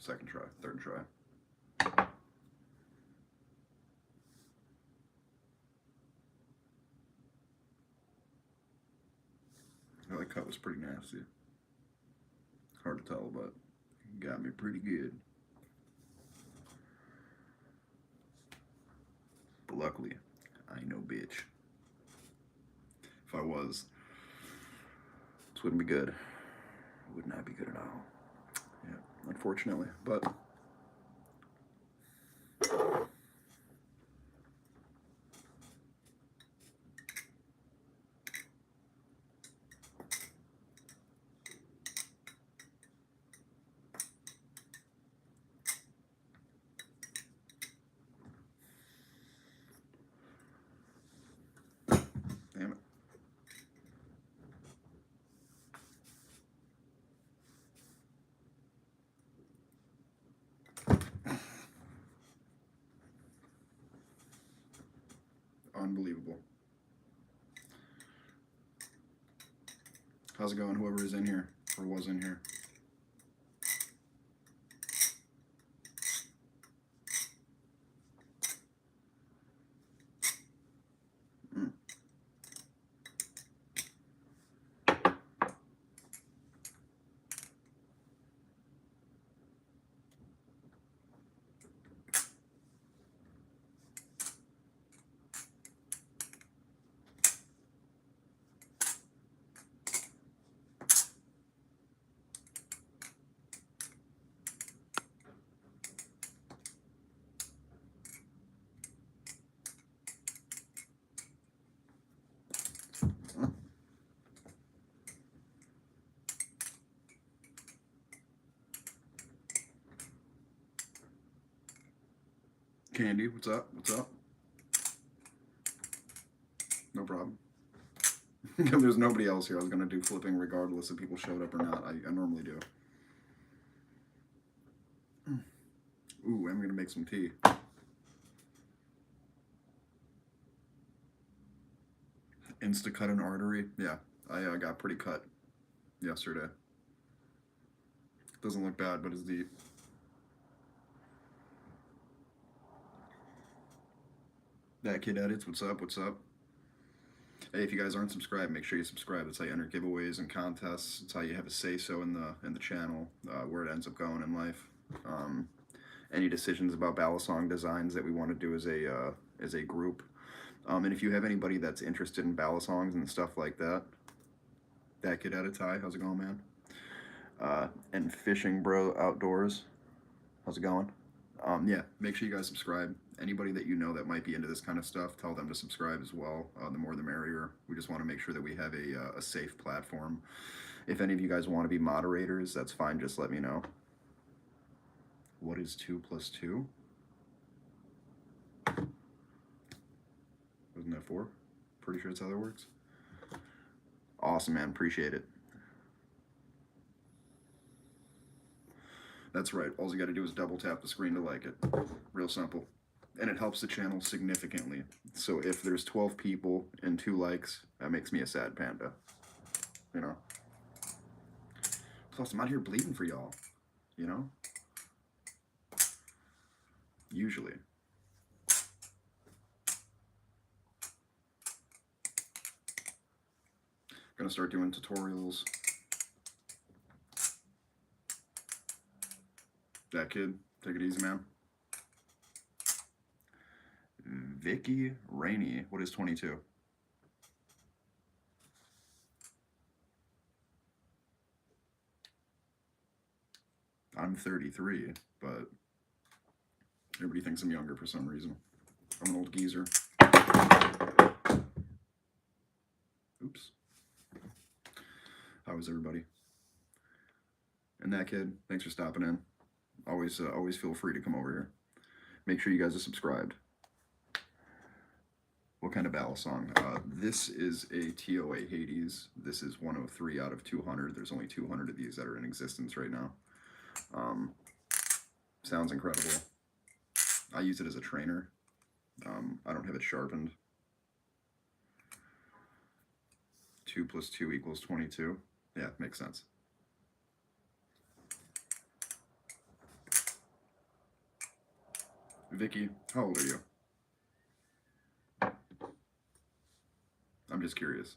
second try, third try. Oh, that cut was pretty nasty. Hard to tell, but got me pretty good. But luckily, I ain't no bitch. If I was, this wouldn't be good. It would not be good at all. Yeah, unfortunately, but damn it. Unbelievable. How's it going, whoever is in here, or was in here? Candy, what's up? What's up? No problem. There's nobody else here. I was going to do flipping regardless if people showed up or not. I normally do. Ooh, I'm going to make some tea. Insta-cut an artery. Yeah, I got pretty cut yesterday. Doesn't look bad, but it's deep. That kid edits, what's up, what's up? Hey, if you guys aren't subscribed, make sure you subscribe. That's how you enter giveaways and contests. It's how you have a say-so in the channel, where it ends up going in life. Any decisions about balisong designs that we want to do as a group. And if you have anybody that's interested in balisongs and stuff like that, that kid edits, hi, how's it going, man? And Fishing Bro Outdoors, how's it going? Yeah, make sure you guys subscribe. Anybody that you know that might be into this kind of stuff, tell them to subscribe as well. The more the merrier. We just want to make sure that we have a safe platform. If any of you guys want to be moderators, that's fine, just let me know. What is 2 plus 2? Wasn't that 4? Pretty sure that's how that works. Awesome, man, appreciate it. That's right, all you gotta do is double tap the screen to like it. Real simple. And it helps the channel significantly. So if there's 12 people and 2 likes, that makes me a sad panda. You know? Plus, I'm out here bleeding for y'all. You know? Usually. Gonna start doing tutorials. That kid, take it easy, man. Vicky Rainey, what is 22? I'm 33, but everybody thinks I'm younger for some reason. I'm an old geezer. Oops. How is everybody? And that kid, thanks for stopping in. Always feel free to come over here. Make sure you guys are subscribed. What kind of balisong? This is a TOA Hades. This is 103 out of 200. There's only 200 of these that are in existence right now. Sounds incredible. I use it as a trainer. I don't have it sharpened. 2 plus 2 equals 22. Yeah, makes sense. Vicky, how old are you? I'm just curious.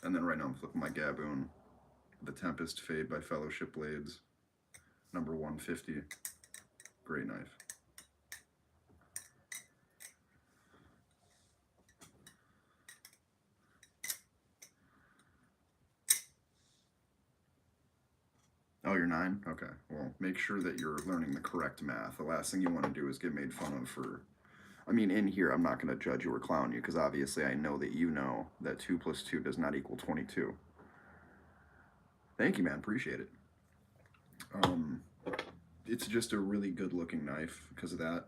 And then right now I'm flipping my Gaboon, the Tempest Fade by Fellowship Blades, number 150. Great knife. Oh, you're 9? Okay. Well, make sure that you're learning the correct math. The last thing you want to do is get made fun of for. I mean, in here, I'm not going to judge you or clown you because obviously I know that you know that 2 plus 2 does not equal 22. Thank you, man. Appreciate it. Um, it's just a really good looking knife because of that.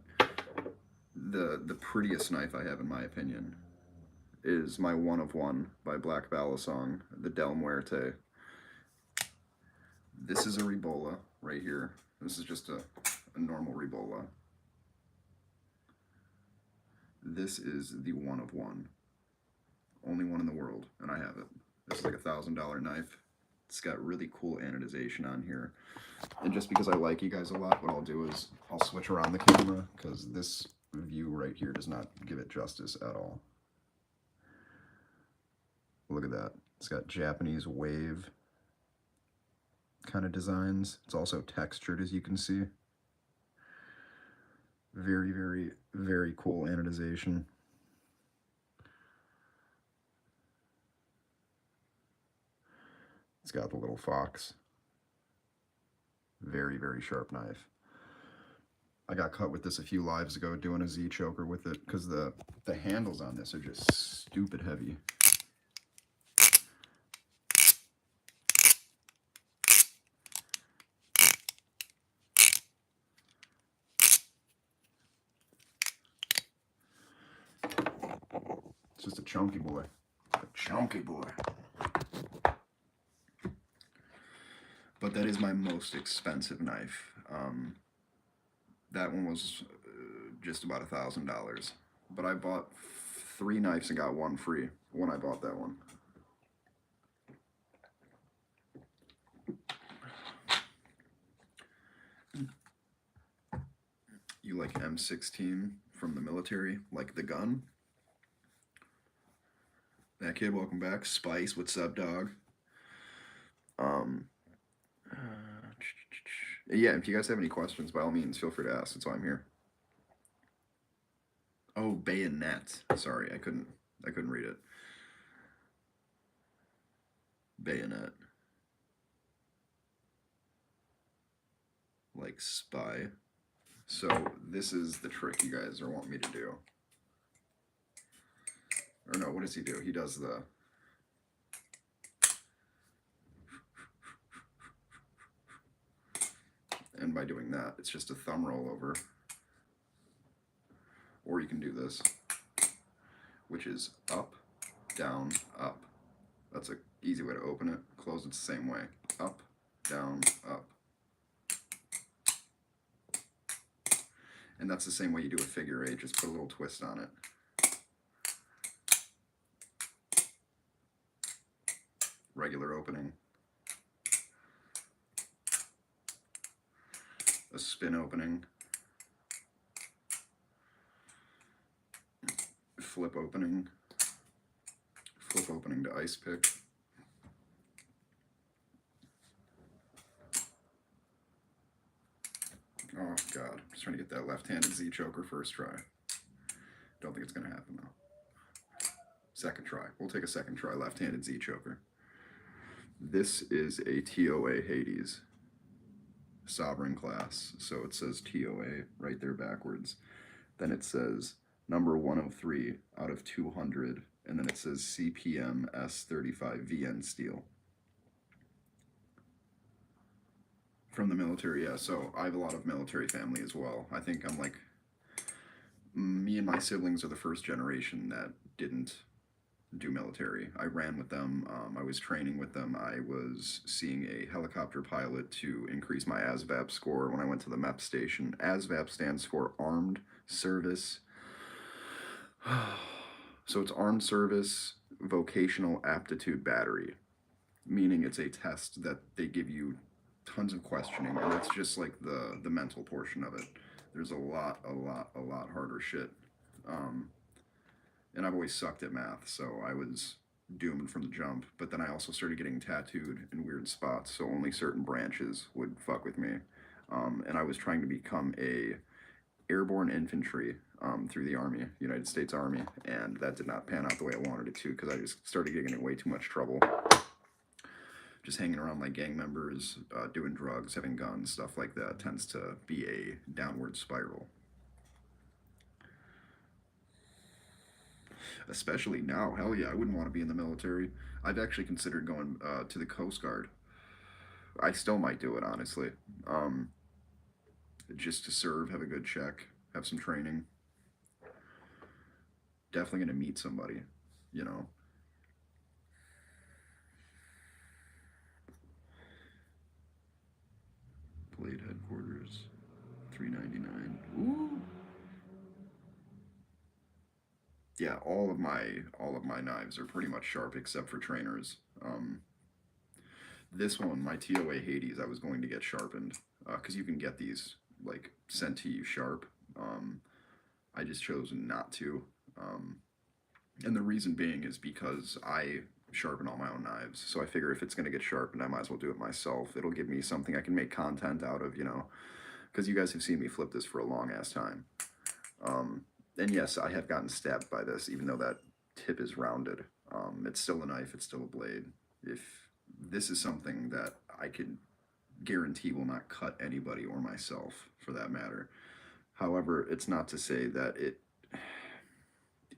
The prettiest knife I have, in my opinion, is my One of One by Black Balisong, the Del Muerte. This is a Ribola right here. This is just a normal Ribola. This is the One of One. Only one in the world, and I have it. This is like $1,000 knife. It's got really cool anodization on here. And just because I like you guys a lot, what I'll do is I'll switch around the camera because this view right here does not give it justice at all. Look at that. It's got Japanese wave kind of designs. It's also textured, as you can see. Very, very, very cool anodization. It's got the little fox. Very, very sharp knife. I got cut with this a few lives ago doing a Z choker with it because the handles on this are just stupid heavy. It's just a chunky boy. A chunky boy. But that is my most expensive knife. That one was just about $1,000. But I bought 3 knives and got 1 free when I bought that one. You like M16 from the military, like the gun? That kid, welcome back. Spice, what's up, dog? Yeah, if you guys have any questions, by all means, feel free to ask. That's why I'm here. Oh, bayonet. Sorry, I couldn't read it. Bayonet. Like spy. So this is the trick you guys are wanting me to do. Or no, what does he do? He does the... And by doing that, it's just a thumb roll over. Or you can do this, which is up, down, up. That's an easy way to open it. Close it the same way. Up, down, up. And that's the same way you do a figure 8, just put a little twist on it. Regular opening. A spin opening. Flip opening. Flip opening to ice pick. Oh god, just trying to get that left-handed Z choker first try. Don't think it's gonna happen though. Second try. We'll take a second try, left-handed Z choker. This is a TOA Hades Sovereign class. So it says TOA right there backwards. Then it says number 103 out of 200. And then it says CPM S35 VN steel. From the military, yeah. So I have a lot of military family as well. I think I'm like, me and my siblings are the first generation that didn't do military. I ran with them. I was training with them. I was seeing a helicopter pilot to increase my ASVAB score when I went to the MEP station. ASVAB stands for Armed Service. So it's Armed Service Vocational Aptitude Battery, meaning it's a test that they give you tons of questioning, and that's just like the mental portion of it. There's a lot harder shit. Um, and I've always sucked at math, so I was doomed from the jump. But then I also started getting tattooed in weird spots, so only certain branches would fuck with me. And I was trying to become a airborne infantry through the Army, United States Army, and that did not pan out the way I wanted it to because I just started getting in way too much trouble. Just hanging around like gang members, doing drugs, having guns, stuff like that tends to be a downward spiral. Especially now, hell yeah, I wouldn't want to be in the military. I've actually considered going to the Coast Guard. I still might do it, honestly. Um, just to serve, have a good check, have some training. Definitely gonna meet somebody, you know. Blade headquarters, 399. Ooh. Yeah, all of my knives are pretty much sharp except for trainers. This one, my TOA Hades, I was going to get sharpened because you can get these like sent to you sharp. I just chose not to. Um, and the reason being is because I sharpen all my own knives. So I figure if it's going to get sharpened, I might as well do it myself. It'll give me something I can make content out of, you know, because you guys have seen me flip this for a long ass time. Um, and yes, I have gotten stabbed by this, even though that tip is rounded. It's still a knife, it's still a blade. If this is something that I can guarantee will not cut anybody or myself for that matter. However, it's not to say that it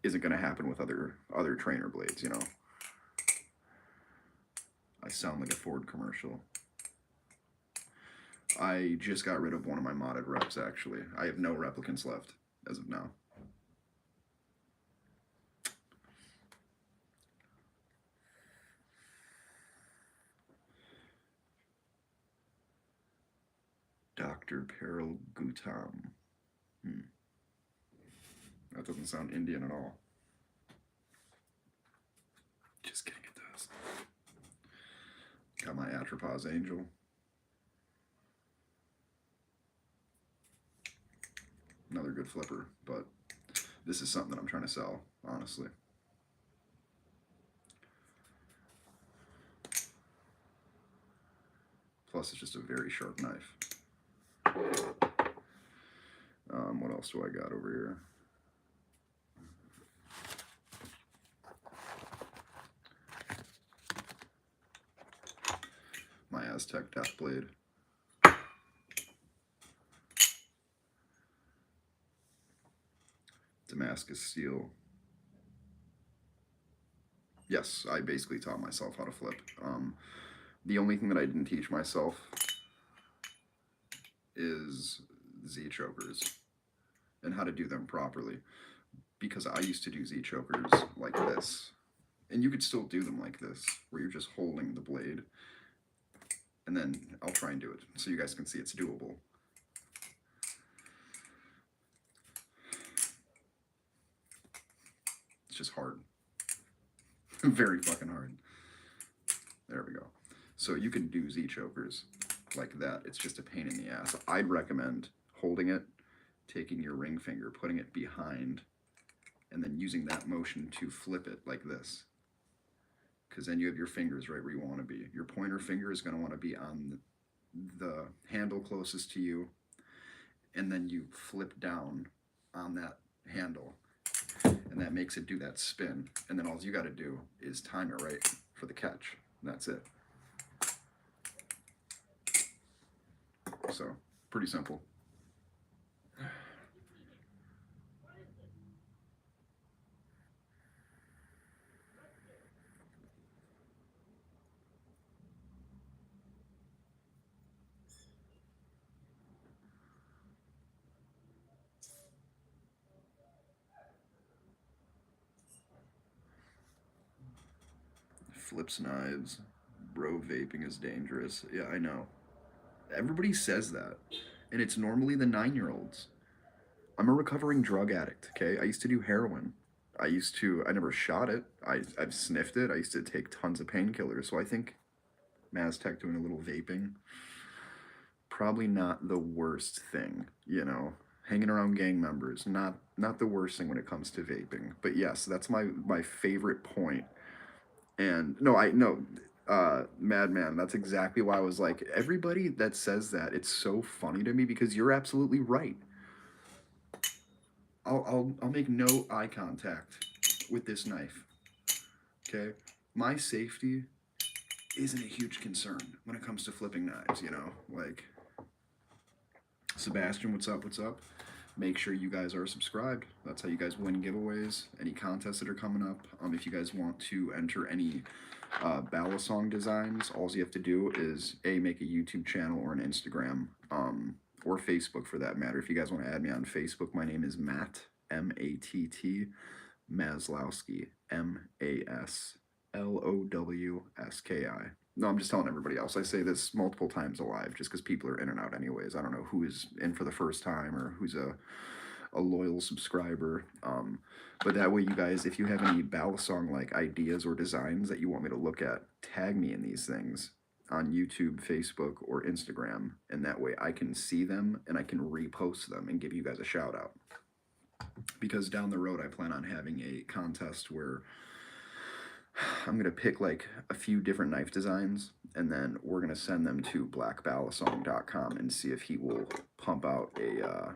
isn't going to happen with other trainer blades, you know. I sound like a Ford commercial. I just got rid of one of my modded reps, actually. I have no replicants left as of now. Dr. Peril Gutam. That doesn't sound Indian at all. Just kidding, it does. Got my Atropos Angel. Another good flipper, but this is something that I'm trying to sell, honestly. Plus, it's just a very sharp knife. What else do I got over here? My Aztec Death Blade. Damascus Steel. Yes, I basically taught myself how to flip. The only thing that I didn't teach myself is Z chokers and how to do them properly. Because I used to do Z chokers like this. And you could still do them like this, where you're just holding the blade. And then I'll try and do it so you guys can see it's doable. It's just hard. Very fucking hard. There we go. So you can do Z chokers like that. It's just a pain in the ass. I'd recommend holding it, taking your ring finger, putting it behind, and then using that motion to flip it like this. Because then you have your fingers right where you want to be. Your pointer finger is going to want to be on the handle closest to you, and then you flip down on that handle, and that makes it do that spin. And then all you got to do is time it right for the catch. And that's it. So, pretty simple. Flips knives. Bro, vaping is dangerous. Yeah, I know. Everybody says that. And it's normally the 9-year-olds. I'm a recovering drug addict, okay? I used to do heroin. I never shot it. I've sniffed it. I used to take tons of painkillers. So I think Maztec doing a little vaping, probably not the worst thing, you know. Hanging around gang members, not the worst thing when it comes to vaping. But yes, that's my favorite point. And no, I no, Madman. That's exactly why I was like, everybody that says that, it's so funny to me because you're absolutely right. I'll make no eye contact with this knife. Okay, my safety isn't a huge concern when it comes to flipping knives. You know, like Sebastian, what's up? What's up? Make sure you guys are subscribed. That's how you guys win giveaways, any contests that are coming up. If you guys want to enter any ballad song designs, all you have to do is make a YouTube channel or an Instagram, or Facebook for that matter. If you guys want to add me on Facebook, my name is Matt, M-A-T-T, Maslowski, Maslowski. No, I'm just telling everybody else. I say this multiple times alive just because people are in and out anyways. I don't know who is in for the first time or who's a loyal subscriber. But that way, you guys, if you have any ballad song like ideas or designs that you want me to look at, tag me in these things on YouTube, Facebook, or Instagram, and that way I can see them and I can repost them and give you guys a shout out. Because down the road, I plan on having a contest where I'm going to pick like a few different knife designs and then we're going to send them to blackballasong.com and see if he will pump out I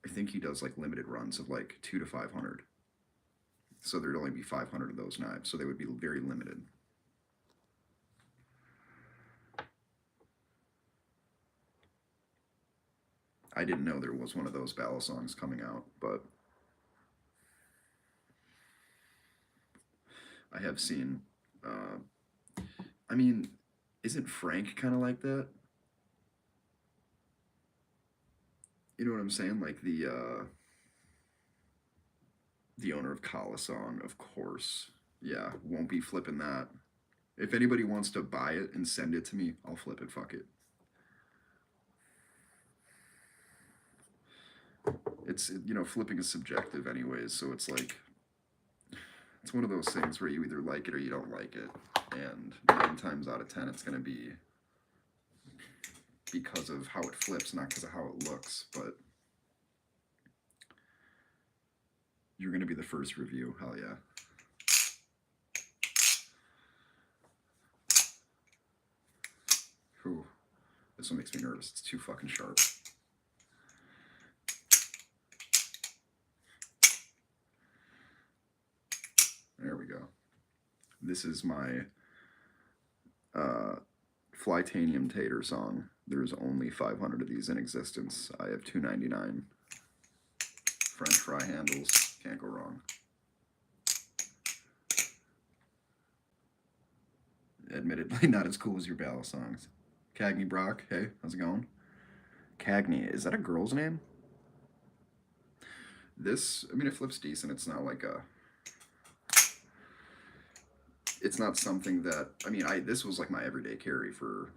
think he does like limited runs of like 2 to 500. So there'd only be 500 of those knives, so they would be very limited. I didn't know there was one of those ballad songs coming out, but I have seen. I mean, isn't Frank kind of like that? You know what I'm saying? Like the owner of Song, of course. Yeah, won't be flipping that. If anybody wants to buy it and send it to me, I'll flip it. Fuck it. It's, you know, flipping is subjective anyways, so it's like it's one of those things where you either like it or you don't like it, and 9 times out of 10 it's going to be because of how it flips, not because of how it looks. But you're going to be the first review. Hell yeah. Whew. This one makes me nervous. It's too fucking sharp. There we go. This is my Flytanium Tater song. There's only 500 of these in existence. I have 299. French fry handles. Can't go wrong. Admittedly, not as cool as your ballad songs. Cagney Brock, hey, how's it going? Cagney, is that a girl's name? This, I mean, it flips decent. It's not like a... It's not something that... I mean, this was like my everyday carry for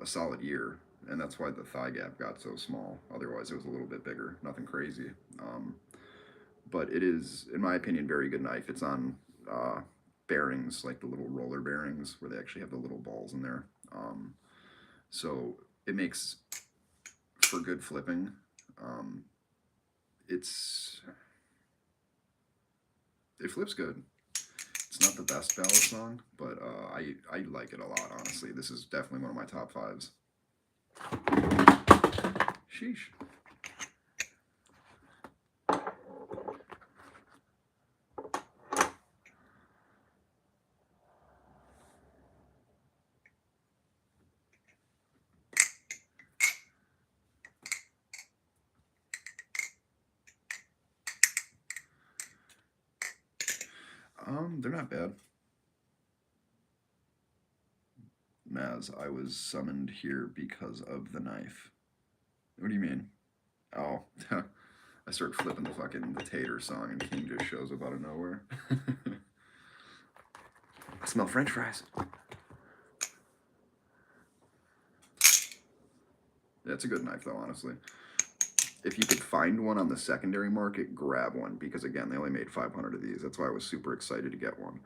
a solid year, and that's why the thigh gap got so small. Otherwise, it was a little bit bigger. Nothing crazy. But it is, in my opinion, very good knife. It's on bearings, like the little roller bearings, where they actually have the little balls in there. So it makes for good flipping. It flips good. It's not the best ballad song, but I like it a lot, honestly. This is definitely one of my top 5s. Sheesh. They're not bad. Maz, I was summoned here because of the knife. What do you mean? Oh, I start flipping the Tater song and King just shows up out of nowhere. I smell French fries. Yeah, it's a good knife though, honestly. If you could find one on the secondary market, grab one, because again, they only made 500 of these. That's why I was super excited to get one.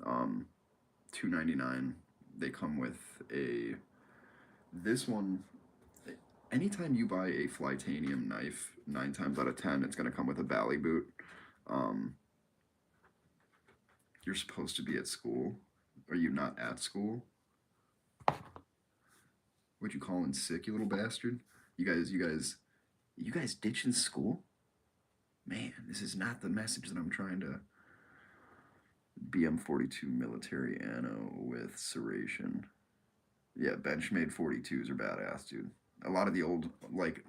$2.99. They come with a This one, anytime you buy a Flytanium knife, 9 times out of 10, it's going to come with a valley boot. Um, you're supposed to be at school. Are you not at school? What you calling sick, you little bastard? You guys ditching school? Man, this is not the message that I'm trying to. BM42 military ammo with serration. Yeah, Benchmade 42s are badass, dude. A lot of the old, like,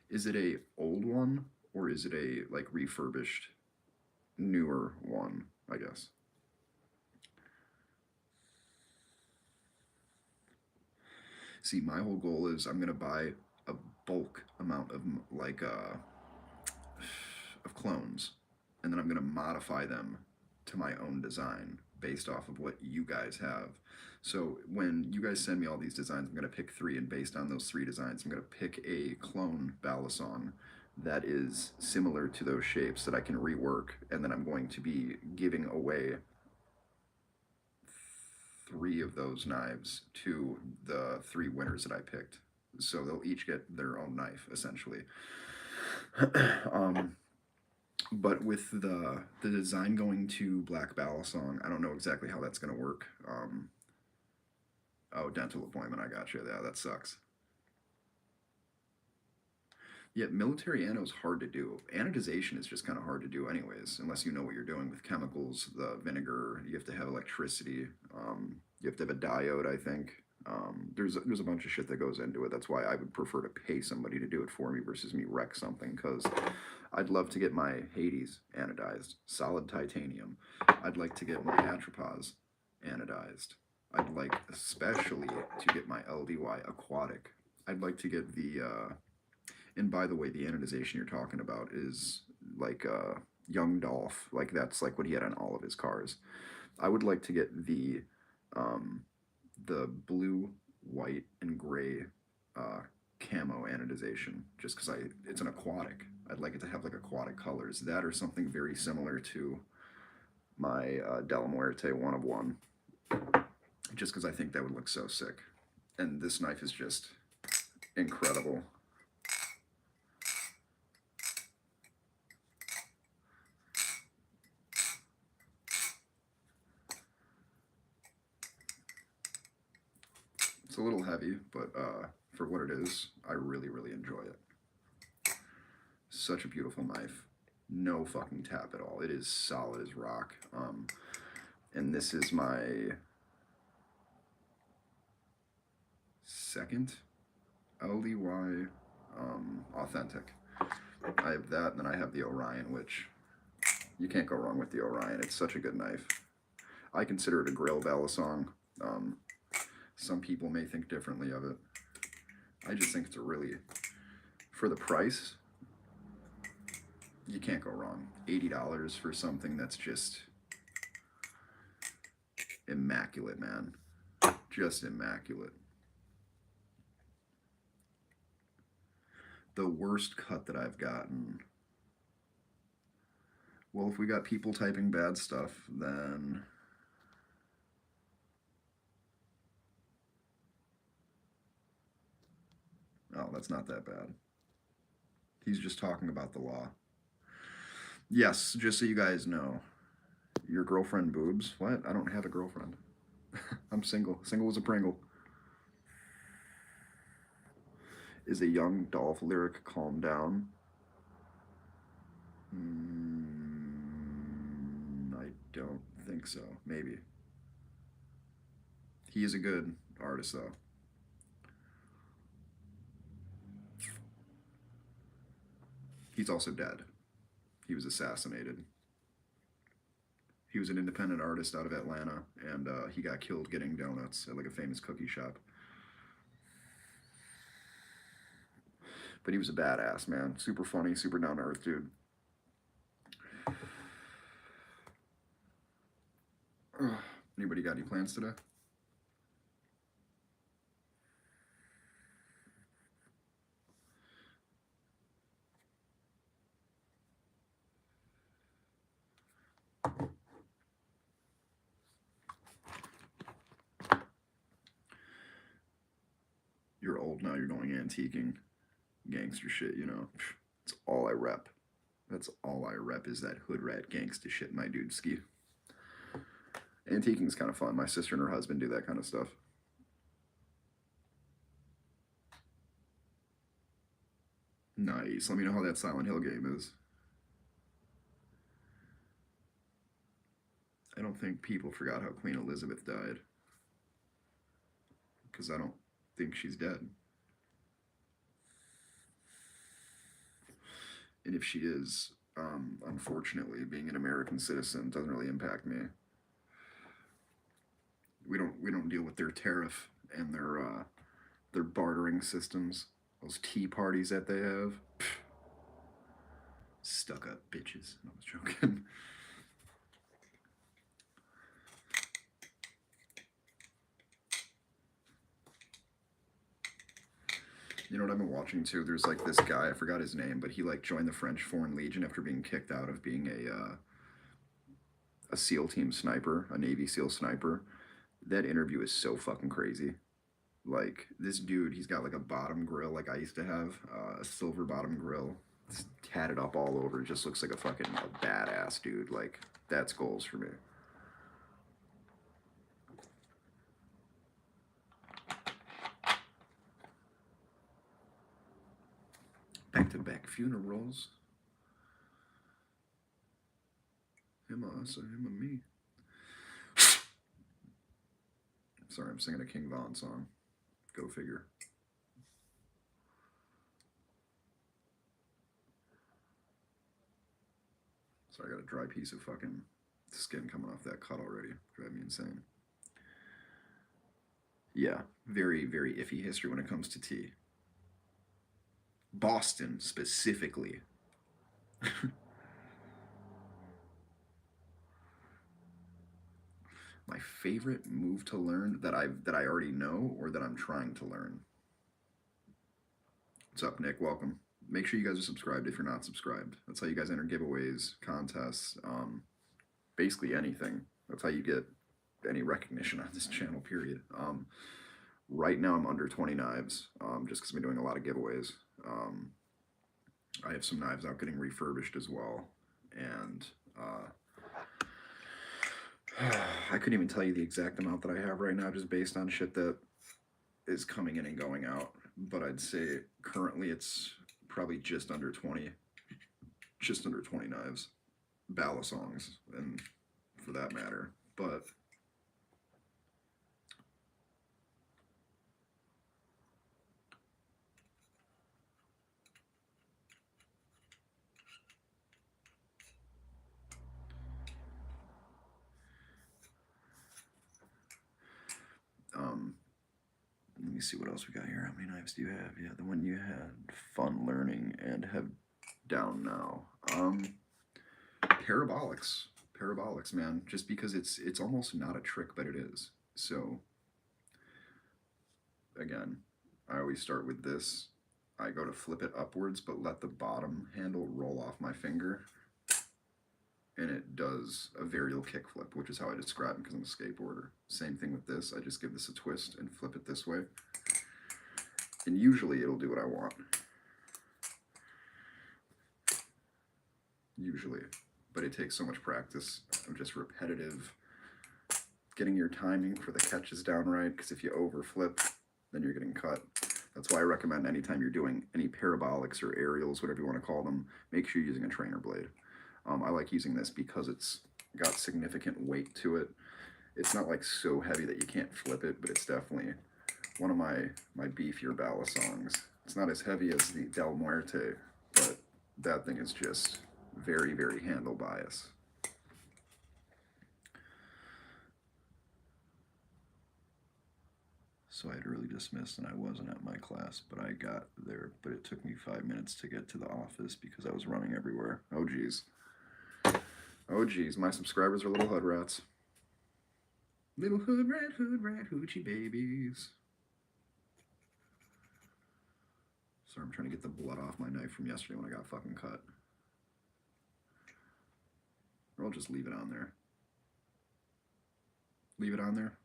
is it a old one or is it a like refurbished newer one, I guess. See, my whole goal is I'm gonna buy a bulk amount of like of clones, and then I'm gonna modify them to my own design based off of what you guys have. So when you guys send me all these designs, I'm gonna pick three, and based on those three designs, I'm gonna pick a clone Balisong that is similar to those shapes that I can rework, and then I'm going to be giving away three of those knives to the three winners that I picked. So they'll each get their own knife essentially. um, but with the design going to Black Balisong, I don't know exactly how that's gonna work. Oh, dental appointment. I got you. Yeah, that sucks. Yeah, military anno is hard to do. Anodization is just kind of hard to do, anyways, unless you know what you're doing with chemicals. The vinegar, you have to have electricity. You have to have a diode, I think. There's a bunch of shit that goes into it. That's why I would prefer to pay somebody to do it for me versus me wreck something. Because I'd love to get my Hades anodized, solid titanium. I'd like to get my Atropos anodized. I'd like especially to get my LDY aquatic. I'd like to get the and by the way, the anodization you're talking about is like young Dolph. Like that's like what he had on all of his cars. I would like to get um, the blue, white, and gray uh, camo anodization, just because I it's an aquatic. I'd like it to have like aquatic colors. That or something very similar to my Della Muerte one of one, just because I think that would look so sick. And this knife is just incredible. It's a little heavy, but for what it is, I really, really enjoy it. Such a beautiful knife. No fucking tap at all. It is solid as rock. And this is my second LDY authentic. I have that, and then I have the Orion, which you can't go wrong with the Orion. It's such a good knife. I consider it a Grail Balisong. Some people may think differently of it. I just think it's a really, for the price, you can't go wrong. $80 for something that's just immaculate, man. Just immaculate. The worst cut that I've gotten. Well, if we got people typing bad stuff, then oh, that's not that bad. He's just talking about the law. Yes, just so you guys know, your girlfriend boobs? What? I don't have a girlfriend. I'm single. Single as a Pringle. Is a young Dolph lyric calm down? I don't think so. Maybe. He is a good artist, though. He's also dead. He was assassinated. He was an independent artist out of Atlanta, and he got killed getting donuts at like a famous cookie shop. But he was a badass, man. Super funny, super down to earth dude. Anybody got any plans today? you're going antiquing, gangster shit, you know. It's all I rep. That's all I rep is that hood rat gangsta shit, my dude ski. Antiquing's kind of fun. My sister and her husband do that kind of stuff. Nice. Let me know how that Silent Hill game is. I don't think people forgot how Queen Elizabeth died. Because I don't think she's dead. And if she is, unfortunately, being an American citizen doesn't really impact me. We don't deal with their tariff and their bartering systems. Those tea parties that they have. Pfft, stuck up bitches. I was joking. You know what I've been watching too? There's like this guy, I forgot his name, but he like joined the French Foreign Legion after being kicked out of being a SEAL team sniper, a Navy SEAL sniper. That interview is so fucking crazy. Like this dude, he's got like a bottom grill, like I used to have, a silver bottom grill. It's tatted up all over. It just looks like a fucking badass dude. Like that's goals for me. Back-to-back funerals. Him a us or him a me. Sorry, I'm singing a King Von song. Go figure. Sorry, I got a dry piece of fucking skin coming off that cut already. Drive me insane. Yeah, very, very iffy history when it comes to tea. Boston, specifically. My favorite move to learn that I already know or that I'm trying to learn. What's up, Nick? Welcome. Make sure you guys are subscribed if you're not subscribed. That's how you guys enter giveaways, contests, basically anything. That's how you get any recognition on this channel, period. Right now I'm under 20 knives, just because I've been doing a lot of giveaways. I have some knives out getting refurbished as well, and I couldn't even tell you the exact amount that I have right now, just based on shit that is coming in and going out. But I'd say currently it's probably just under 20 knives, balisongs, and for that matter. But let me see what else we got here. How many knives do you have? Yeah, the one you had fun learning and have down now. Parabolics, man. Just because it's almost not a trick, but it is. So again, I always start with this. I go to flip it upwards, but let the bottom handle roll off my finger, and it does a varial kickflip, which is how I describe it because I'm a skateboarder. Same thing with this. I just give this a twist and flip it this way, and usually it'll do what I want. Usually, but it takes so much practice of just repetitive, getting your timing for the catches down right, because if you overflip, then you're getting cut. That's why I recommend anytime you're doing any parabolics or aerials, whatever you want to call them, make sure you're using a trainer blade. I like using this because it's got significant weight to it. It's not like so heavy that you can't flip it, but it's definitely one of my beefier balisongs. It's not as heavy as the Del Muerte, but that thing is just very, very handle bias. So I had early dismissed and I wasn't at my class, but I got there. But it took me 5 minutes to get to the office because I was running everywhere. Oh geez. Oh geez, my subscribers are little hood rats. Little hood rat, hoochie babies. Sorry, I'm trying to get the blood off my knife from yesterday when I got fucking cut. Or I'll just leave it on there. Leave it on there.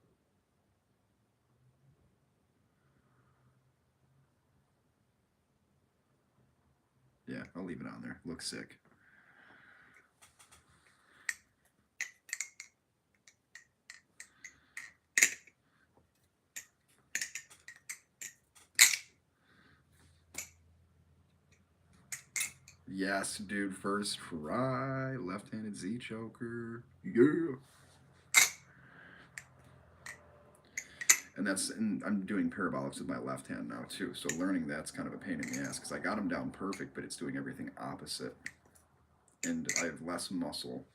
I'll leave it on there. Looks sick. Yes, dude. First try. Left-handed Z choker. Yeah. And I'm doing parabolics with my left hand now too. So learning that's kind of a pain in the ass because I got them down perfect, but it's doing everything opposite, and I have less muscle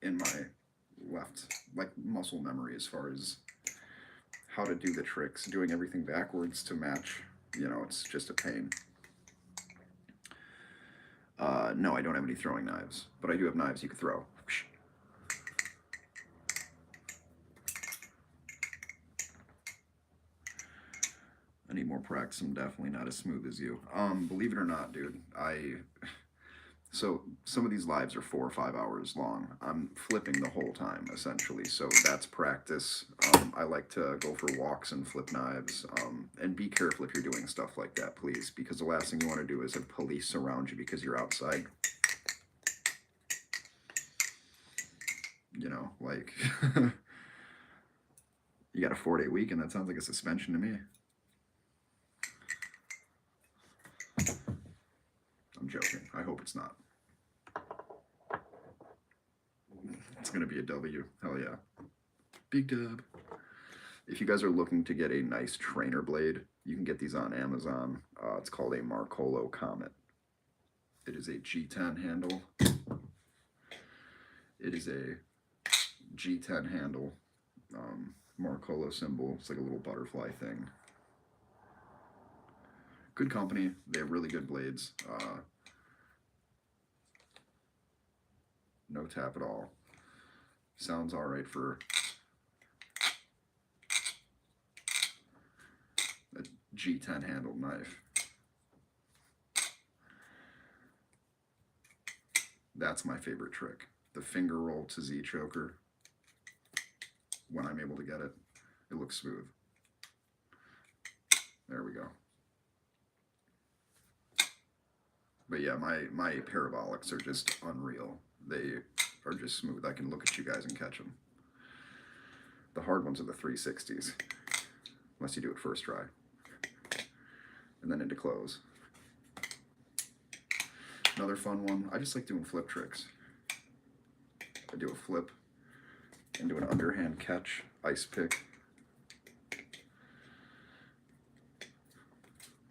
in my left, like muscle memory as far as how to do the tricks. Doing everything backwards to match, it's just a pain. No, I don't have any throwing knives, but I do have knives you can throw. I need more practice. I'm definitely not as smooth as you. Believe it or not, dude, so some of these lives are 4 or 5 hours long. I'm flipping the whole time, essentially, so that's practice. I like to go for walks and flip knives, and be careful if you're doing stuff like that, please, because the last thing you want to do is have police surround you because you're outside. Like, you got a 4-day weekend, that sounds like a suspension to me. I'm joking. I hope it's not. It's going to be a W. Hell yeah. Big dub. If you guys are looking to get a nice trainer blade, you can get these on Amazon. It's called a Marcolo Comet. It is a G10 handle. It is a G10 handle. Marcolo symbol. It's like a little butterfly thing. Good company. They have really good blades. No tap at all. Sounds all right for a G10 handled knife. That's my favorite trick. The finger roll to Z choker. When I'm able to get it, it looks smooth. There we go. But yeah, my parabolics are just unreal. They are just smooth. I can look at you guys and catch them. The hard ones are the 360s, unless you do it first try, and then into close. Another fun one, I just like doing flip tricks. I do a flip and do an underhand catch, ice pick.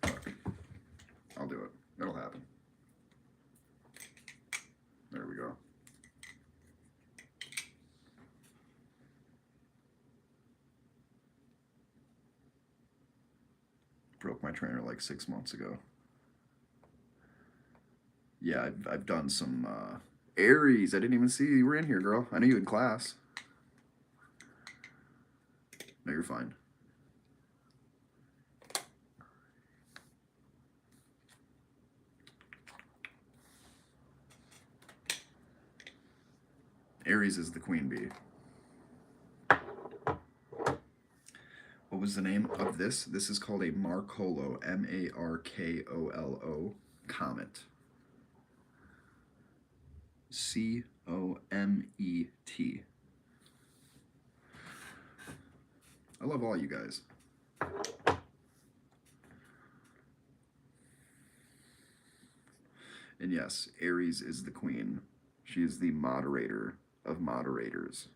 I'll do it. It'll happen. There we go. Broke my trainer like 6 months ago. Yeah, I've done some Aries. I didn't even see you were in here, girl. I knew you in class. No, you're fine. Aries is the queen bee. What was the name of this? This is called a Marcolo, Markolo Comet. Comet. I love all you guys. And yes, Aries is the queen. She is the moderator of moderators.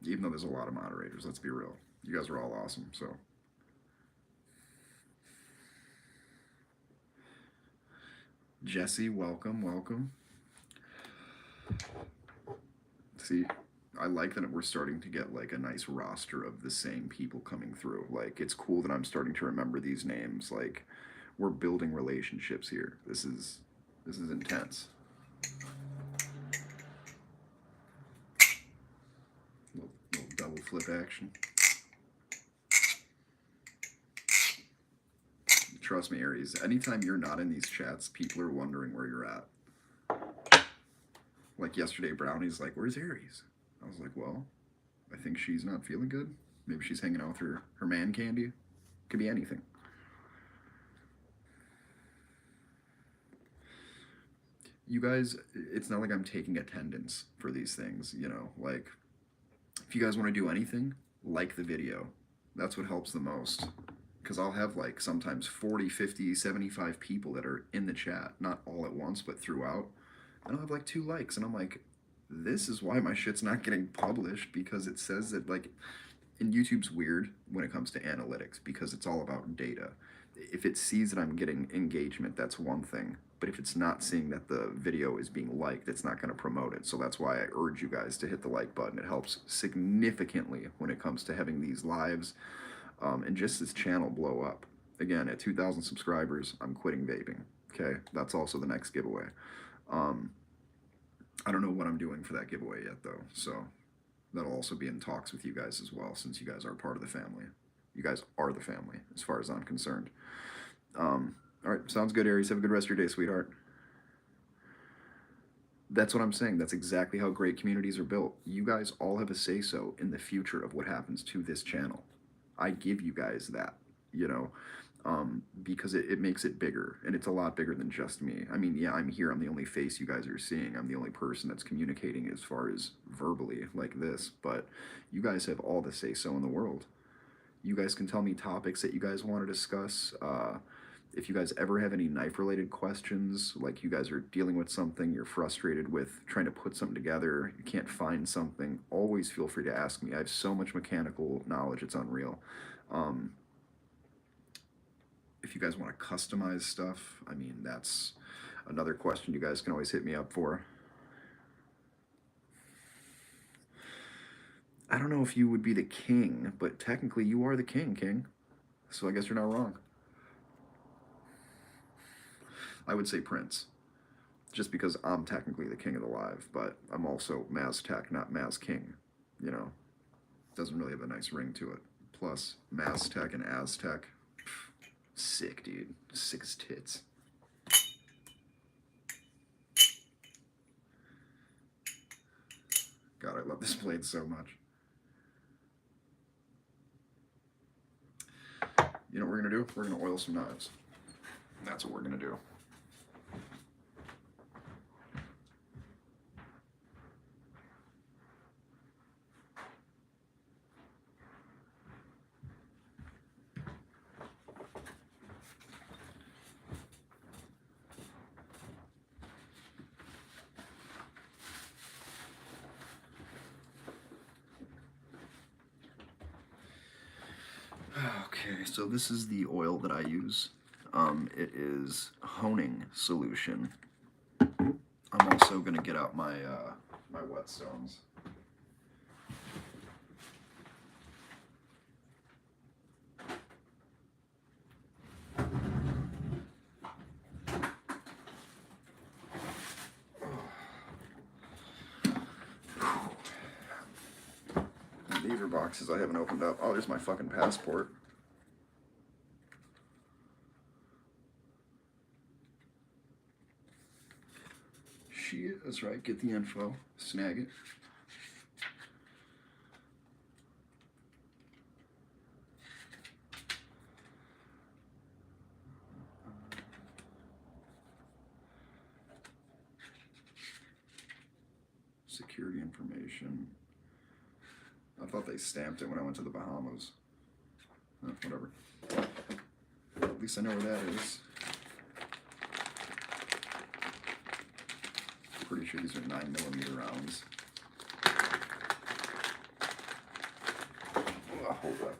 Even though there's a lot of moderators, let's be real. You guys are all awesome, so. Jesse, welcome, welcome. See, I like that we're starting to get like a nice roster of the same people coming through. Like, it's cool that I'm starting to remember these names. Like, we're building relationships here. This is intense. Little double flip action. Trust me, Aries, anytime you're not in these chats, people are wondering where you're at. Like yesterday, Brownie's like, where's Aries? I was like, well, I think she's not feeling good. Maybe she's hanging out with her man candy. Could be anything. You guys, it's not like I'm taking attendance for these things, you know, like if you guys want to do anything, like the video. That's what helps the most. Because I'll have like sometimes 40, 50, 75 people that are in the chat, not all at once, but throughout. And I'll have like 2 likes. And I'm like, this is why my shit's not getting published, because it says that, like, and YouTube's weird when it comes to analytics because it's all about data. If it sees that I'm getting engagement, that's one thing. But if it's not seeing that the video is being liked, it's not going to promote it. So that's why I urge you guys to hit the like button. It helps significantly when it comes to having these lives and just this channel blow up. Again, at 2,000 subscribers, I'm quitting vaping. Okay, that's also the next giveaway. I don't know what I'm doing for that giveaway yet, though. So that'll also be in talks with you guys as well, since you guys are part of the family. You guys are the family, as far as I'm concerned. All right, sounds good, Aries. Have a good rest of your day, sweetheart. That's what I'm saying. That's exactly how great communities are built. You guys all have a say-so in the future of what happens to this channel. I give you guys that, you know, because it makes it bigger, and it's a lot bigger than just me. I mean, yeah, I'm here. I'm the only face you guys are seeing. I'm the only person that's communicating as far as verbally like this, but you guys have all the say-so in the world. You guys can tell me topics that you guys want to discuss. If you guys ever have any knife-related questions, like you guys are dealing with something, you're frustrated with trying to put something together, you can't find something, always feel free to ask me. I have so much mechanical knowledge, it's unreal. If you guys want to customize stuff, I mean, that's another question you guys can always hit me up for. I don't know if you would be the king, but technically you are the king, King. So I guess you're not wrong. I would say Prince, just because I'm technically the king of the live, but I'm also Maztec, not Maz King. You know, doesn't really have a nice ring to it. Plus, Maztec and Aztec, sick, dude. Sick as tits. God, I love this blade so much. You know what we're gonna do? We're gonna oil some knives. That's what we're gonna do. Okay, so this is the oil that I use. It is honing solution. I'm also gonna get out my my whetstones. These are boxes I haven't opened up. Oh, there's my fucking passport. Shit, that's right. Get the info. Snag it. Security information. I thought they stamped it when I went to the Bahamas. Whatever. At least I know where that is. Pretty sure these are 9mm rounds. Oh, hold up.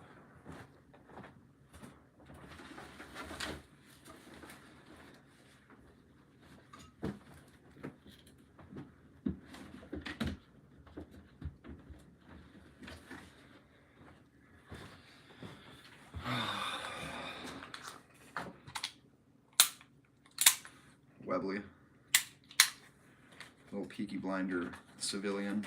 Webley. Little Peaky Blinder civilian.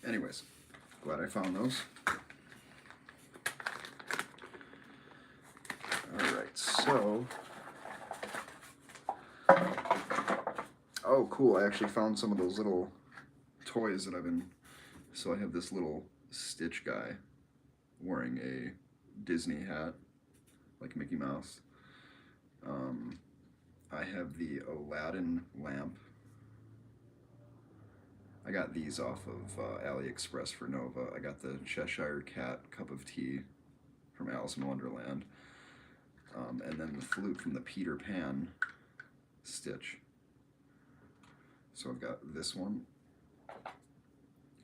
Anyways, glad I found those. Alright, so... Oh, cool. I actually found some of those little toys that I've been... So I have this little Stitch guy wearing a Disney hat, like Mickey Mouse. I have the Aladdin lamp. I got these off of AliExpress for Nova. I got the Cheshire Cat cup of tea from Alice in Wonderland. And then the flute from the Peter Pan Stitch. So I've got this one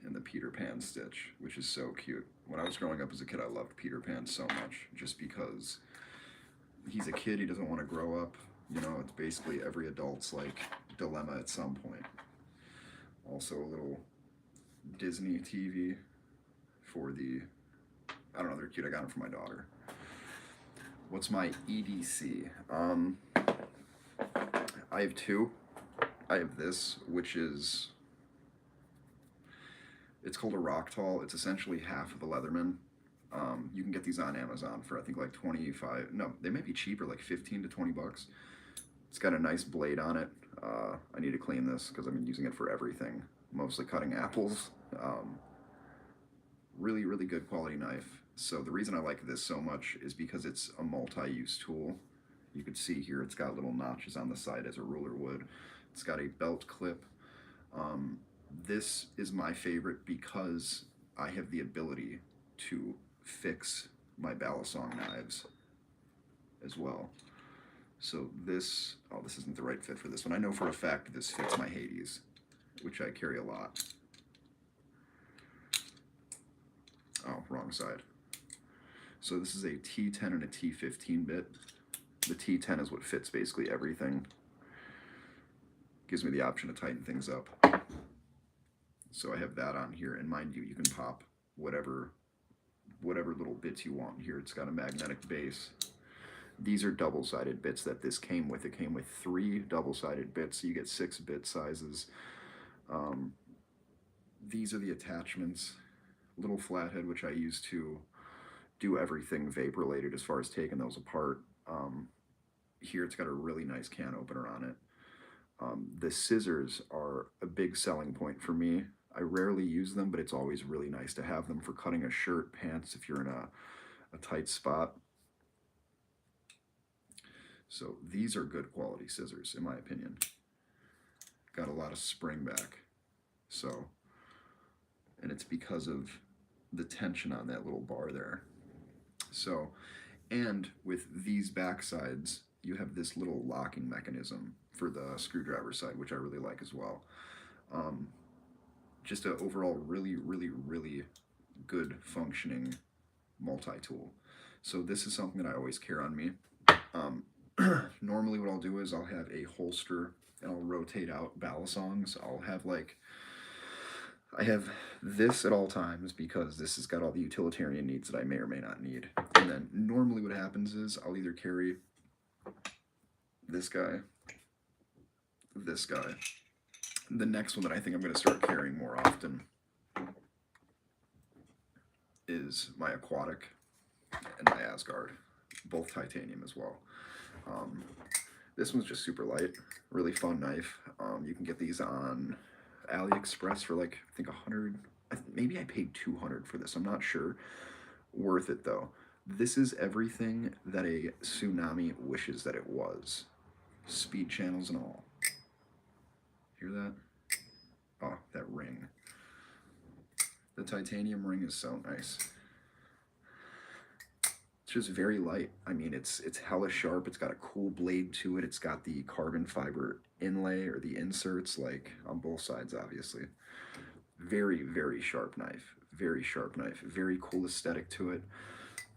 and the Peter Pan Stitch, which is so cute. When I was growing up as a kid, I loved Peter Pan so much, just because he's a kid, he doesn't want to grow up. You know, it's basically every adult's like dilemma at some point. Also a little Disney TV for the, I don't know, they're cute. I got them for my daughter. What's my EDC? I have two. I have this, which is, it's called a rock tall. It's essentially half of a Leatherman. You can get these on Amazon for I think like 25, no, they might be cheaper, like 15 to 20 bucks. It's got a nice blade on it. I need to clean this because I've been using it for everything, mostly cutting apples. Really, really good quality knife. So the reason I like this so much is because it's a multi-use tool. You can see here it's got little notches on the side as a ruler would. It's got a belt clip. This is my favorite because I have the ability to fix my balisong knives as well. So this, oh, this isn't the right fit for this one. I know for a fact this fits my Hades, which I carry a lot. Oh, wrong side. So this is a T10 and a T15 bit. The T10 is what fits basically everything. Gives me the option to tighten things up. So I have that on here, and mind you, you can pop whatever little bits you want here. It's got a magnetic base. These are double-sided bits that this came with. It came with 3 double-sided bits, so you get 6 bit sizes. These are the attachments. Little flathead, which I use to do everything vape-related as far as taking those apart. Here it's got a really nice can opener on it. The scissors are a big selling point for me. I rarely use them, but it's always really nice to have them for cutting a shirt, pants, if you're in a tight spot. So these are good quality scissors, in my opinion. Got a lot of spring back. So, and it's because of the tension on that little bar there. So, and with these back sides, you have this little locking mechanism for the screwdriver side, which I really like as well. Just an overall really, really, really good functioning multi-tool. So this is something that I always carry on me. Normally what I'll do is I'll have a holster and I'll rotate out balisongs. I'll have like, I have this at all times because this has got all the utilitarian needs that I may or may not need. And then normally what happens is I'll either carry this guy. The next one that I think I'm going to start carrying more often is my Aquatic and my Asgard, both titanium as well. This one's just super light, really fun knife. You can get these on AliExpress for like, I think 100, maybe I paid 200 for this, I'm not sure. Worth it though. This is everything that a Tsunami wishes that it was. Speed channels and all. Hear that? Oh, that ring. The titanium ring is so nice. It's just very light. I mean, it's hella sharp. It's got a cool blade to it. It's got the carbon fiber inlay or the inserts, like on both sides, obviously. Very, very sharp knife. Very sharp knife. Very cool aesthetic to it.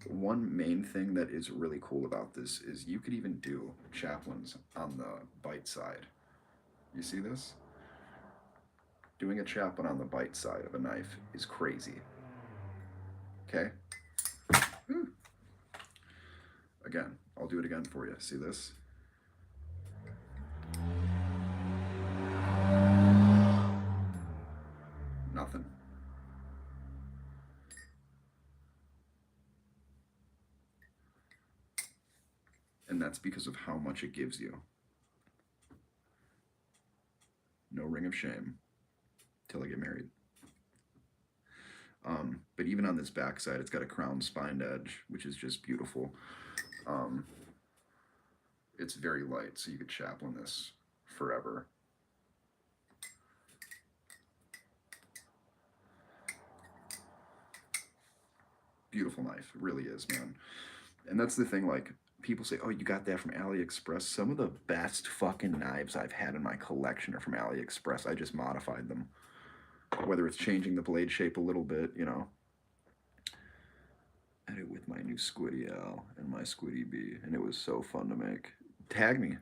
One main thing that is really cool about this is you could even do chaplains on the bite side. You see this? Doing a chaplain on the bite side of a knife is crazy. Okay? Whew. Again, I'll do it again for you. See this? Nothing. that's because of how much it gives you. No ring of shame till I get married. But even on this back side, it's got a crown spined edge, which is just beautiful. It's very light, so you could chaplain this forever. Beautiful knife, it really is, man. And that's the thing, like, people say, oh, you got that from AliExpress. Some of the best fucking knives I've had in my collection are from AliExpress. I just modified them. Whether it's changing the blade shape a little bit, you know. Edit with my new Squiddy L and my Squiddy B, and it was so fun to make. Tag me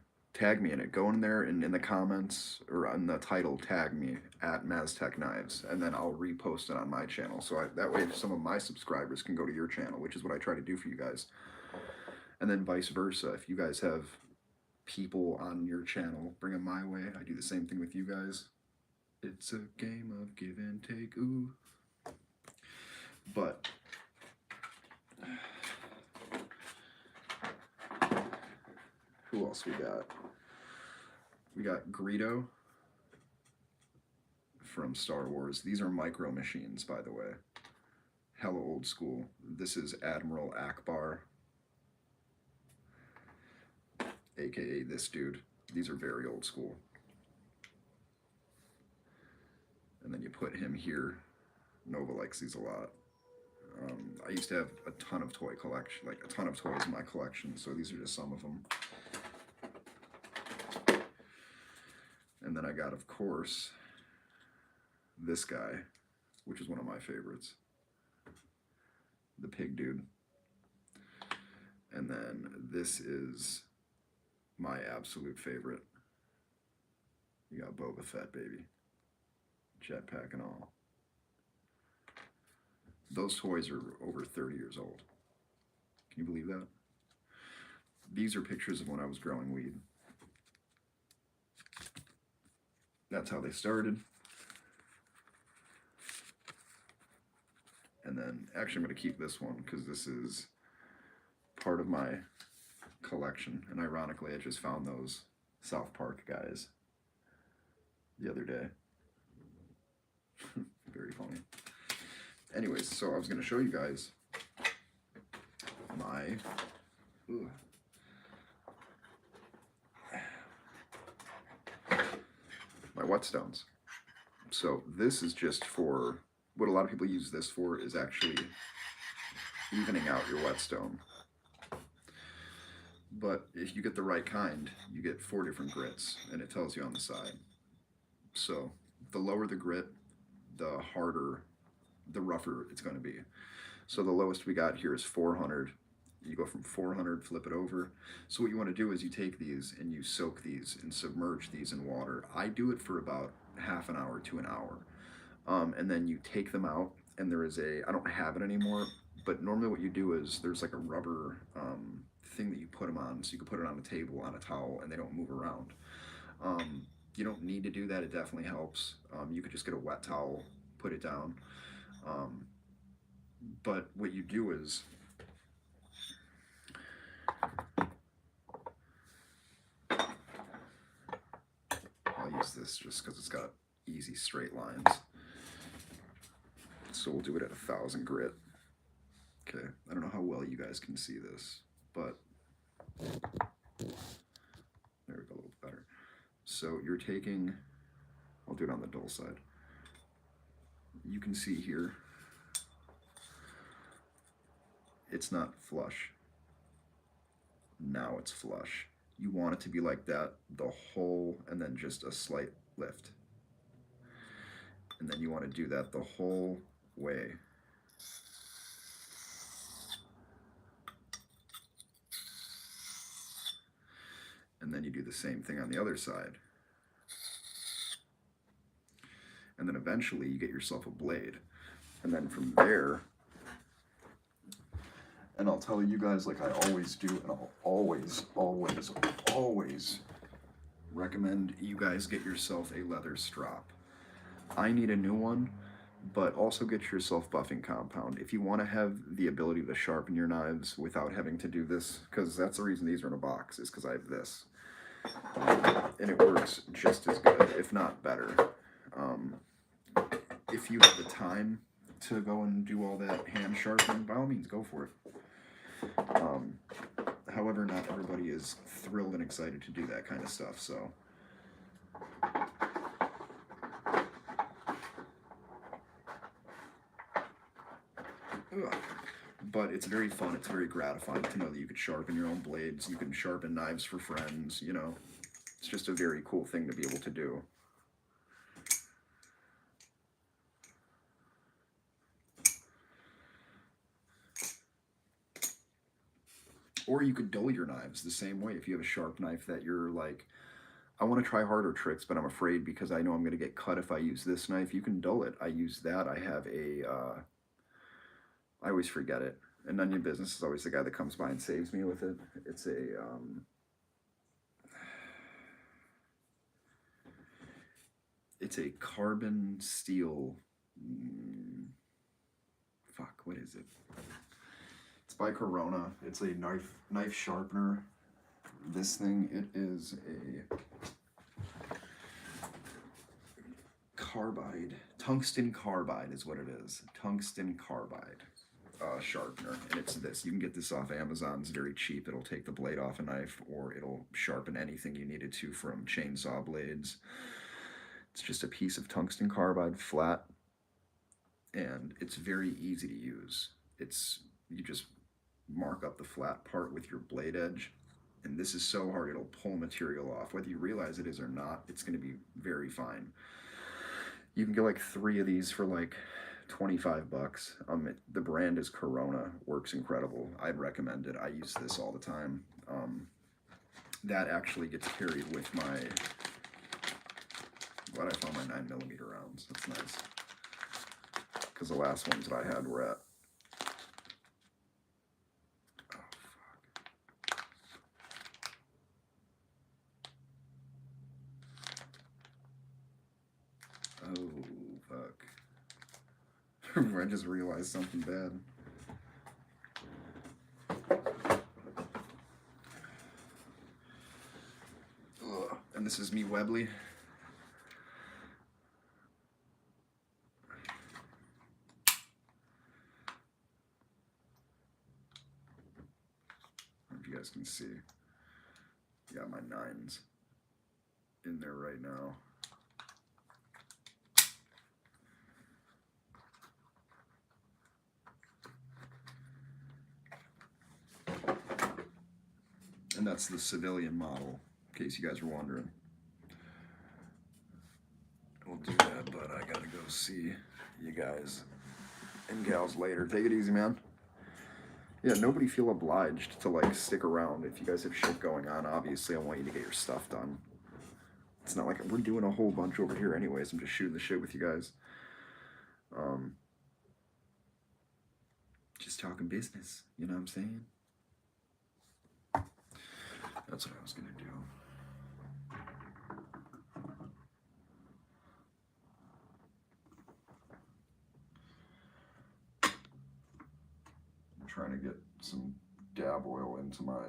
in it. Go in there and in the comments or on the title, tag me at Maztec Knives, and then I'll repost it on my channel. So that way some of my subscribers can go to your channel, which is what I try to do for you guys. And then vice versa. If you guys have people on your channel, bring them my way. I do the same thing with you guys. It's a game of give and take, ooh. But who else we got? We got Greedo from Star Wars. These are micro machines, by the way. Hella old school. This is Admiral Akbar, aka this dude. These are very old school. And then you put him here. Nova likes these a lot. I used to have a ton of toy collection, like a ton of toys in my collection, so these are just some of them. And then I got, of course, this guy, which is one of my favorites. The pig dude. And then this is my absolute favorite. You got Boba Fett, baby. Jetpack and all. Those toys are over 30 years old. Can you believe that? These are pictures of when I was growing weed. That's how they started. And then, actually I'm going to keep this one because this is part of my collection. And ironically, I just found those South Park guys the other day. Very funny. Anyways, so I was going to show you guys my whetstones. So this is just for, what a lot of people use this for is actually evening out your whetstone. But if you get the right kind, you get 4 different grits, and it tells you on the side. So the lower the grit, the harder, the rougher it's going to be. So the lowest we got here is 400. You go from 400, flip it over. So what you want to do is you take these and you soak these and submerge these in water. I do it for about half an hour to an hour. And then you take them out, and there is a, I don't have it anymore, but normally what you do is there's like a rubber thing that you put them on, so you can put it on a table, on a towel, and they don't move around. You don't need to do that. It definitely helps. You could just get a wet towel, put it down. But what you do is, I'll use this just because it's got easy straight lines. So we'll do it at 1,000 grit. Okay, I don't know how well you guys can see this, but there we go, a little better. So you're taking, I'll do it on the dull side. You can see here, it's not flush. Now it's flush. You want it to be like that the whole, and then just a slight lift. And then you want to do that the whole way. And then you do the same thing on the other side. And then eventually you get yourself a blade. And then from there, and I'll tell you guys like I always do, and I'll always recommend you guys get yourself a leather strap. I need a new one but also get your self-buffing compound. If you want to have the ability to sharpen your knives without having to do this, because that's the reason these are in a box, is because I have this. And it works just as good, if not better. Um, if you have the time to go and do all that hand sharpening, by all means, go for it. However, not everybody is thrilled and excited to do that kind of stuff, so. Ugh. But it's very fun, it's very gratifying to know that you could sharpen your own blades, you can sharpen knives for friends, you know. It's just a very cool thing to be able to do. Or you could dull your knives the same way. If you have a sharp knife that you're like, I want to try harder tricks, but I'm afraid because I know I'm going to get cut if I use this knife, you can dull it. I use that. I have a, I always forget it. And none of your business is always the guy that comes by and saves me with it. It's a carbon steel, fuck, what is it? It's by Corona. It's a knife sharpener. This thing, it is a carbide. Tungsten carbide is what it is. Tungsten carbide sharpener. And it's this. You can get this off Amazon. It's very cheap. It'll take the blade off a knife, or it'll sharpen anything you needed to, from chainsaw blades. It's just a piece of tungsten carbide, flat, and it's very easy to use. You just mark up the flat part with your blade edge, and this is so hard it'll pull material off. Whether you realize it is or not, it's going to be very fine. You can get like 3 of these for like 25 bucks. The brand is Corona, works incredible. I'd recommend it. I use this all the time. That actually gets carried with my, glad I found my 9mm rounds. That's nice. Because the last ones that I had were at, oh, fuck. I just realized something bad. Ugh. And this is me, Webley. If you guys can see, got my 9s in there right now. And that's the civilian model, in case you guys were wondering. We'll do that, but I gotta go see you guys and gals later. Take it easy, man. Yeah, nobody feel obliged to like stick around. If you guys have shit going on, obviously I want you to get your stuff done. It's not like we're doing a whole bunch over here anyways. I'm just shooting the shit with you guys. Just talking business, you know what I'm saying? That's what I was gonna do. I'm trying to get some dab oil into my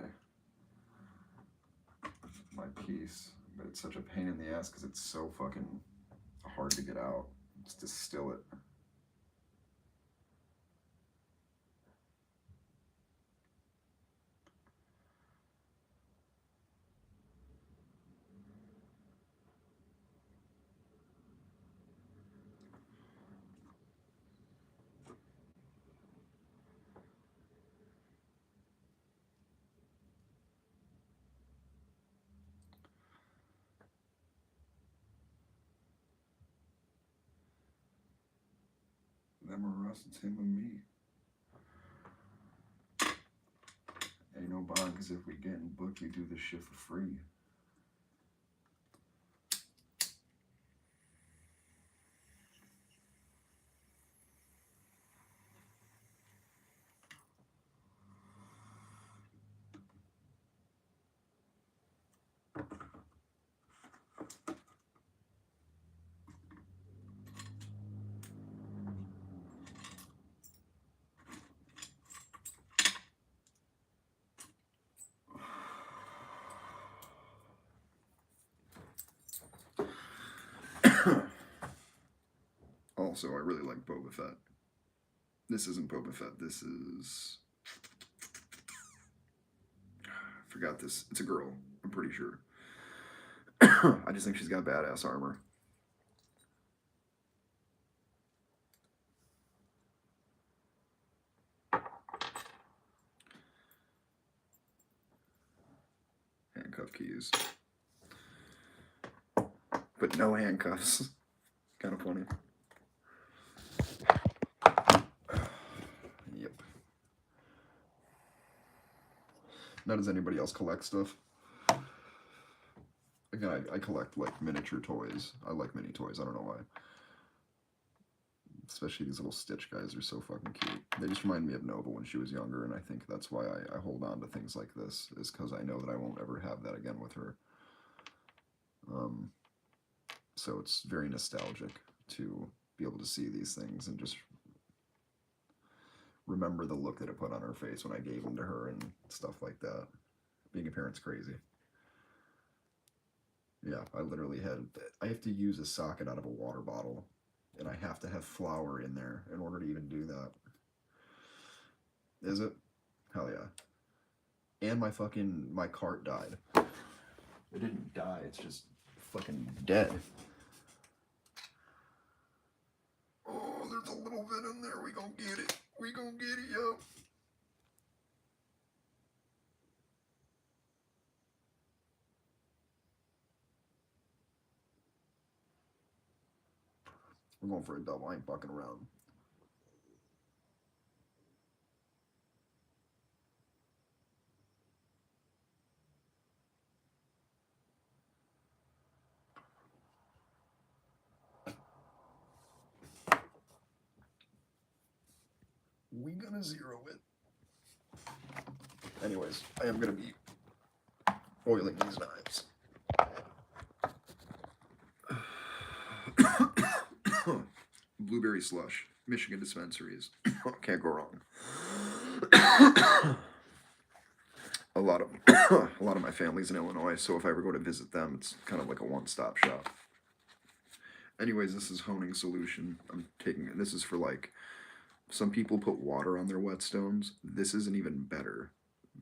piece, but it's such a pain in the ass because it's so fucking hard to get out. Just distill it. Them or us, it's him and me. Ain't no bond, because if we getting booked, we do this shit for free. Also, I really like Boba Fett. This isn't Boba Fett. This is... I forgot this. It's a girl, I'm pretty sure. I just think she's got badass armor. Handcuff keys. But no handcuffs. Kind of funny. Yep. Now, does anybody else collect stuff? Again, I collect like miniature toys. I like mini toys. I don't know why. Especially these little Stitch guys are so fucking cute. They just remind me of Nova when she was younger, and I think that's why I hold on to things like this, is because I know that I won't ever have that again with her. So it's very nostalgic to be able to see these things and just remember the look that it put on her face when I gave them to her and stuff like that. Being a parent's crazy. Yeah, I literally I have to use a socket out of a water bottle, and I have to have flour in there in order to even do that. Is it? Hell yeah. And my cart died. It didn't die, it's just fucking dead. Oh, there's a little bit in there. We gonna get it. We gonna get it, yo. We're going for a double. I ain't fucking around. We gonna zero it. Anyways, I am gonna be oiling these knives. Blueberry slush, Michigan dispensaries. Can't go wrong. a lot of my family's in Illinois, so if I ever go to visit them, it's kind of like a one-stop shop. Anyways, this is honing solution. This is for like, some people put water on their whetstones. This isn't even better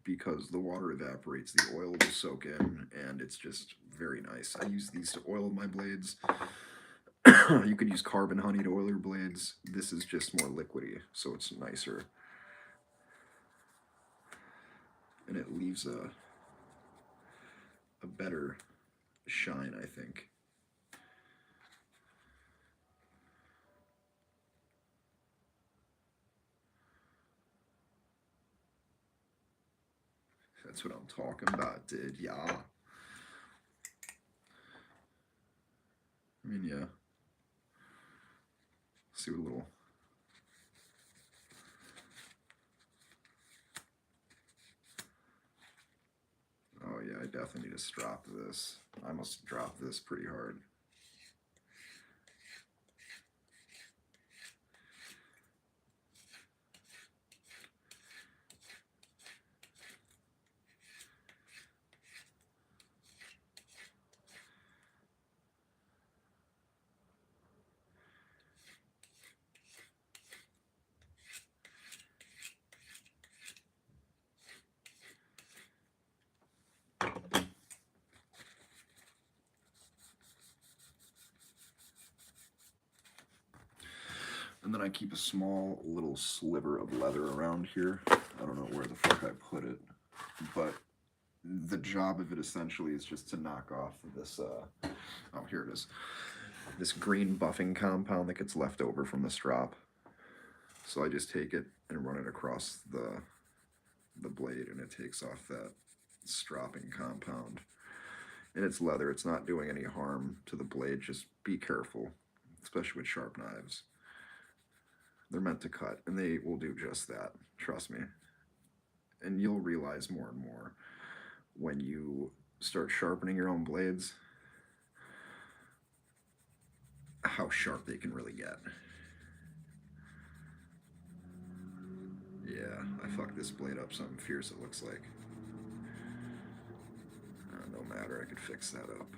because the water evaporates, the oil will soak in, and it's just very nice. I use these to oil my blades. You could use carbon honey to oil your blades. This is just more liquidy, so it's nicer. And it leaves a better shine, I think. That's what I'm talking about, dude. Yeah. I mean, yeah. See what a little... Oh yeah, I definitely need to strop this. I must drop this pretty hard. And then I keep a small little sliver of leather around here. I don't know where the fuck I put it, but the job of it essentially is just to knock off this, oh, here it is. This green buffing compound that gets left over from the strop. So I just take it and run it across the blade, and it takes off that stropping compound. And it's leather, it's not doing any harm to the blade, just be careful, especially with sharp knives. They're meant to cut, and they will do just that, trust me. And you'll realize more and more when you start sharpening your own blades how sharp they can really get. Yeah, I fucked this blade up something fierce, it looks like. No matter, I could fix that up.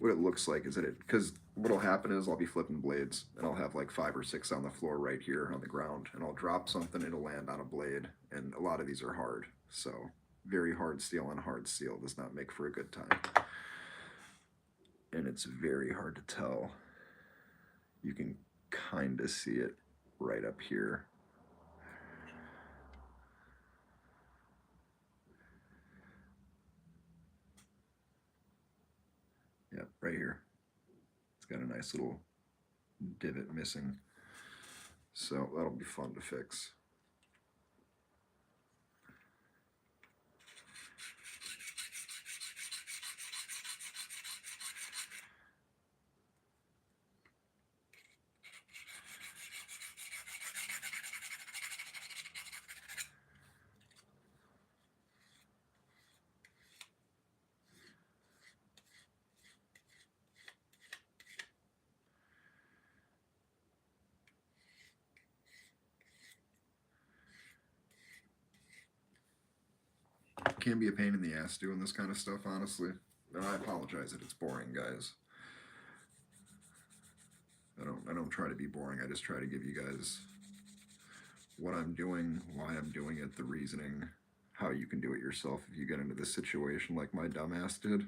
what it looks like is that because what'll happen is I'll be flipping blades and I'll have like 5 or 6 on the floor right here on the ground, and I'll drop something, it'll land on a blade, and a lot of these are hard. So very hard steel on hard steel does not make for a good time. And it's very hard to tell. You can kind of see it right up here. Yep, right here. It's got a nice little divot missing. So that'll be fun to fix. Can be a pain in the ass doing this kind of stuff, honestly. And I apologize that it's boring, guys. I don't try to be boring. I just try to give you guys what I'm doing, why I'm doing it, the reasoning, how you can do it yourself if you get into this situation like my dumbass did.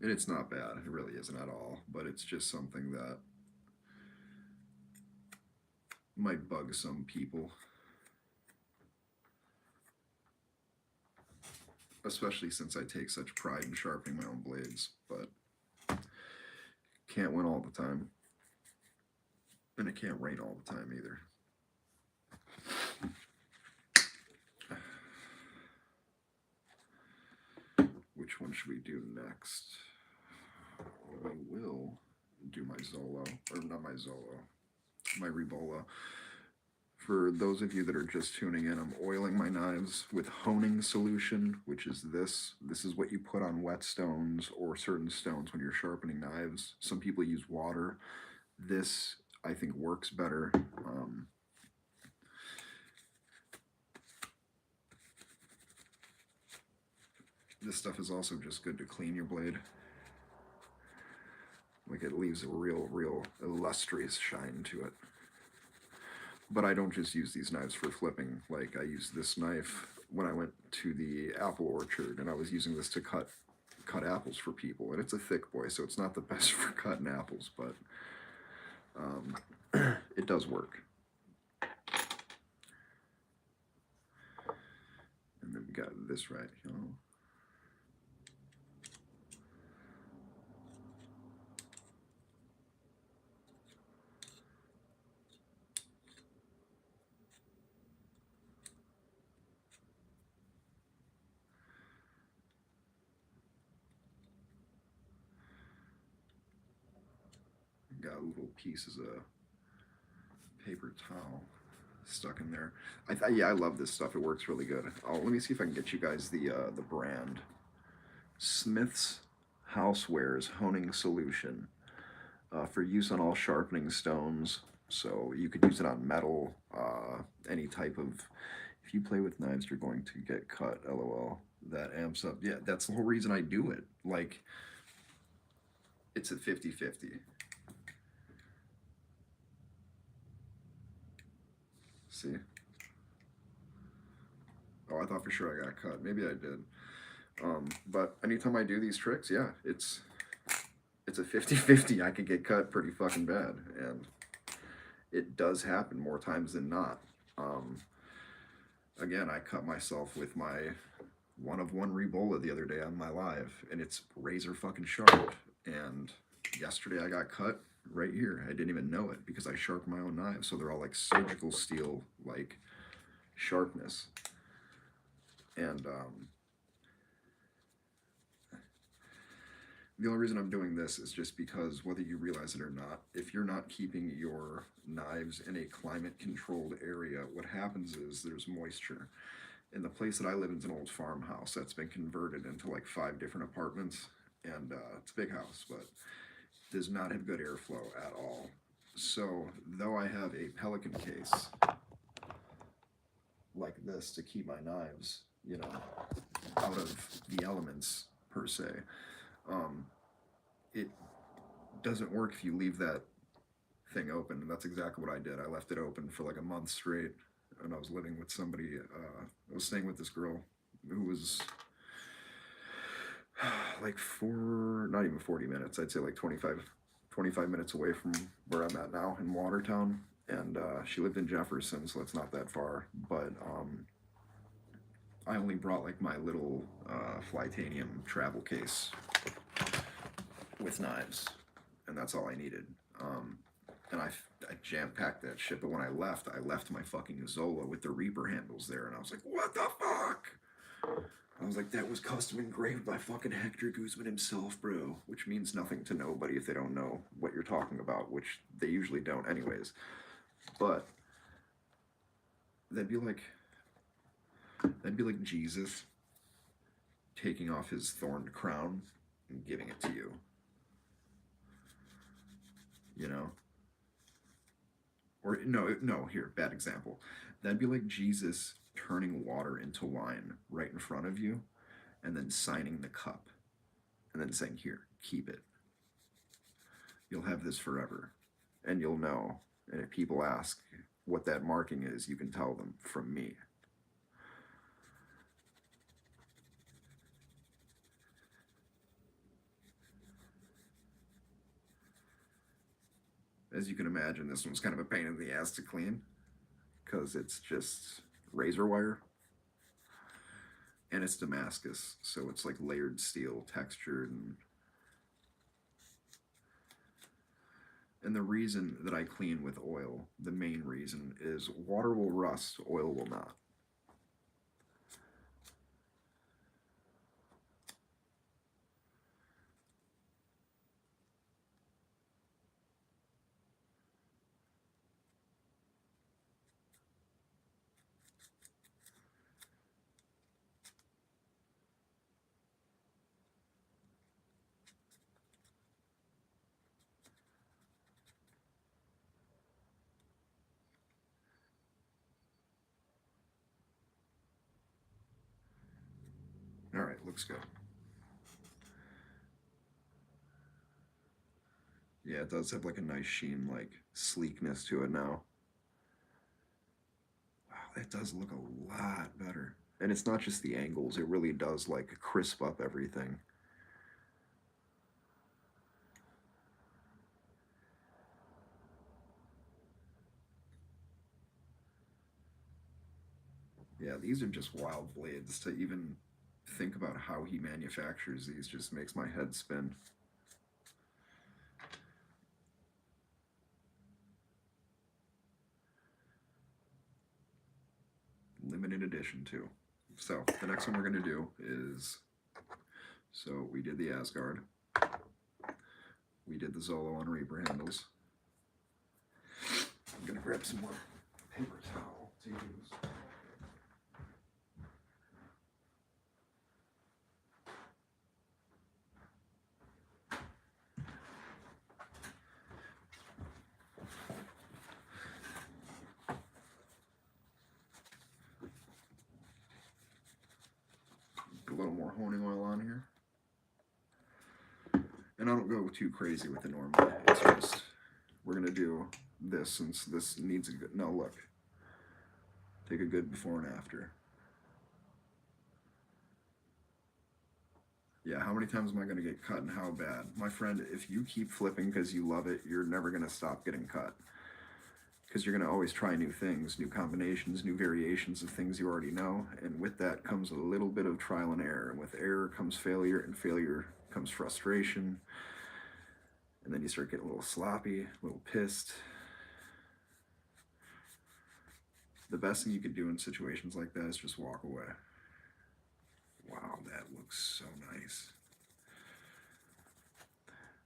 And it's not bad. It really isn't at all. But it's just something that might bug some people. Especially since I take such pride in sharpening my own blades. But can't win all the time. And it can't rain all the time either. Which one should we do next? I will do my Zolo, or not my Zolo, my Rebola. For those of you that are just tuning in, I'm oiling my knives with honing solution, which is this. This is what you put on wet stones or certain stones when you're sharpening knives. Some people use water. This, I think, works better. This stuff is also just good to clean your blade. Like, it leaves a real illustrious shine to it. But I don't just use these knives for flipping. Like, I used this knife when I went to the apple orchard, and I was using this to cut apples for people. And it's a thick boy, so it's not the best for cutting apples, but it does work. And then we got this right here. Got little pieces of paper towel stuck in there. Yeah, I love this stuff. It works really good. Let me see if I can get you guys the brand. Smith's Housewares Honing Solution for use on all sharpening stones. So you could use it on metal, any type of. If you play with knives, you're going to get cut. LOL. That amps up. Yeah, that's the whole reason I do it. Like, it's a 50-50. See? Oh, I thought for sure I got cut. Maybe I did. But anytime I do these tricks, yeah, it's a 50-50. I could get cut pretty fucking bad. And it does happen more times than not. Again, I cut myself with my 1-of-1 Rebola the other day on my live, and it's razor fucking sharp. And yesterday I got cut right here. I didn't even know it because I sharpen my own knives, so they're all like surgical steel, like sharpness. And the only reason I'm doing this is just because, whether you realize it or not, if you're not keeping your knives in a climate-controlled area, what happens is there's moisture. And the place that I live in is an old farmhouse that's been converted into like 5 different apartments. And it's a big house, but it does not have good airflow at all. So, though I have a Pelican case like this to keep my knives you know, out of the elements per se. Um, it doesn't work if you leave that thing open, and that's exactly what I did. I left it open for like a month straight, and I was living with somebody. I was staying with this girl who was like not even 40 minutes. I'd say like 25 minutes away from where I'm at now in Watertown. And she lived in Jefferson, so it's not that far. But I only brought like my little Flytanium travel case with knives, and that's all I needed. And I jam packed that shit. But when I left my fucking Zola with the Reaper handles there, and I was like, what the fuck? I was like, that was custom engraved by fucking Hector Guzman himself, bro. Which means nothing to nobody if they don't know what you're talking about, which they usually don't, anyways. But that'd be like Jesus taking off his thorned crown and giving it to you. You know? Or no, here, bad example. That'd be like Jesus turning water into wine right in front of you and then signing the cup and then saying, here, keep it. You'll have this forever. And you'll know. And if people ask what that marking is, you can tell them from me. As you can imagine, this one's kind of a pain in the ass to clean because it's just razor wire. And it's Damascus, so it's like layered steel, textured, and the reason that I clean with oil, the main reason, is water will rust, oil will not. All right, looks good. Yeah, it does have like a nice sheen, like sleekness to it now. Wow, that does look a lot better. And it's not just the angles, it really does like crisp up everything. Yeah, these are just wild blades. To even think about how he manufactures these just makes my head spin. Limited edition too. So the next one we're gonna do is, so we did the Asgard, we did the Zolo on Reaper handles. I'm gonna grab some more paper towel to use. A little more honing oil on here. And I don't go too crazy with it normally. It's just, we're gonna do this since this needs a good, no, look. Take a good before and after. Yeah, how many times am I gonna get cut and how bad? My friend, if you keep flipping because you love it, you're never gonna stop getting cut. Because you're going to always try new things, new combinations, new variations of things you already know, and with that comes a little bit of trial and error, and with error comes failure, and failure comes frustration, and then you start getting a little sloppy, a little pissed. The best thing you could do in situations like that is just walk away. Wow, that looks so nice.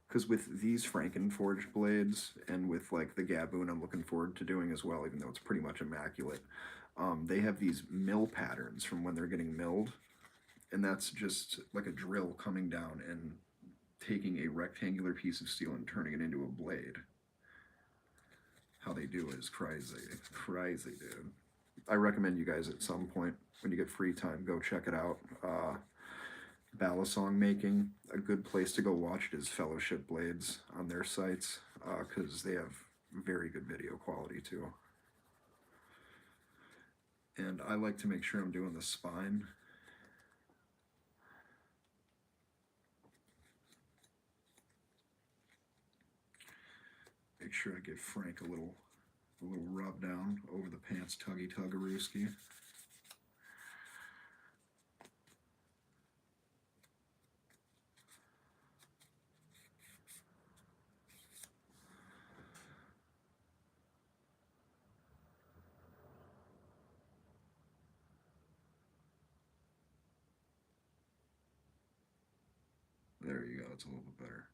Because with these Frankenforged blades and with like the Gaboon I'm looking forward to doing as well, even though it's pretty much immaculate, they have these mill patterns from when they're getting milled, and that's just like a drill coming down and taking a rectangular piece of steel and turning it into a blade. How they do it is crazy, crazy, dude. I recommend you guys at some point when you get free time, go check it out. Balisong making, a good place to go watch it is Fellowship Blades on their sites, because they have very good video quality too. And I like to make sure I'm doing the spine. Make sure I give Frank a little rub down over the pants tuggy tuggarooski. There you go, it's a little bit better.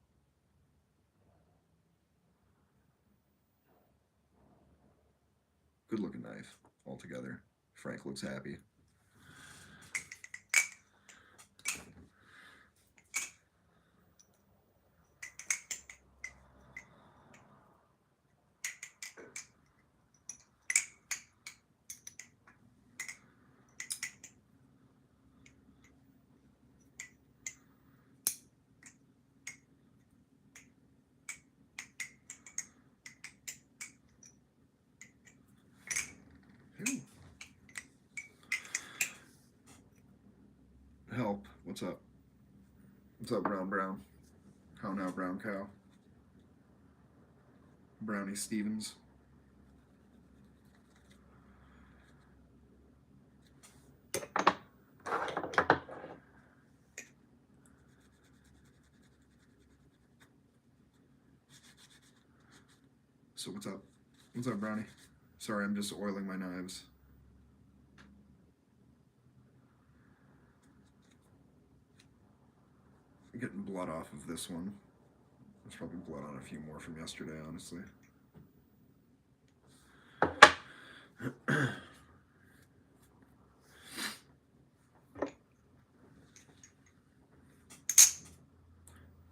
Good looking knife altogether. Frank looks happy. Ew. Help. What's up? What's up, Brown? How now, Brown Cow? Brownie Stevens. So what's up? What's up, Brownie? Sorry, I'm just oiling my knives. I'm getting blood off of this one. There's probably blood on a few more from yesterday, honestly.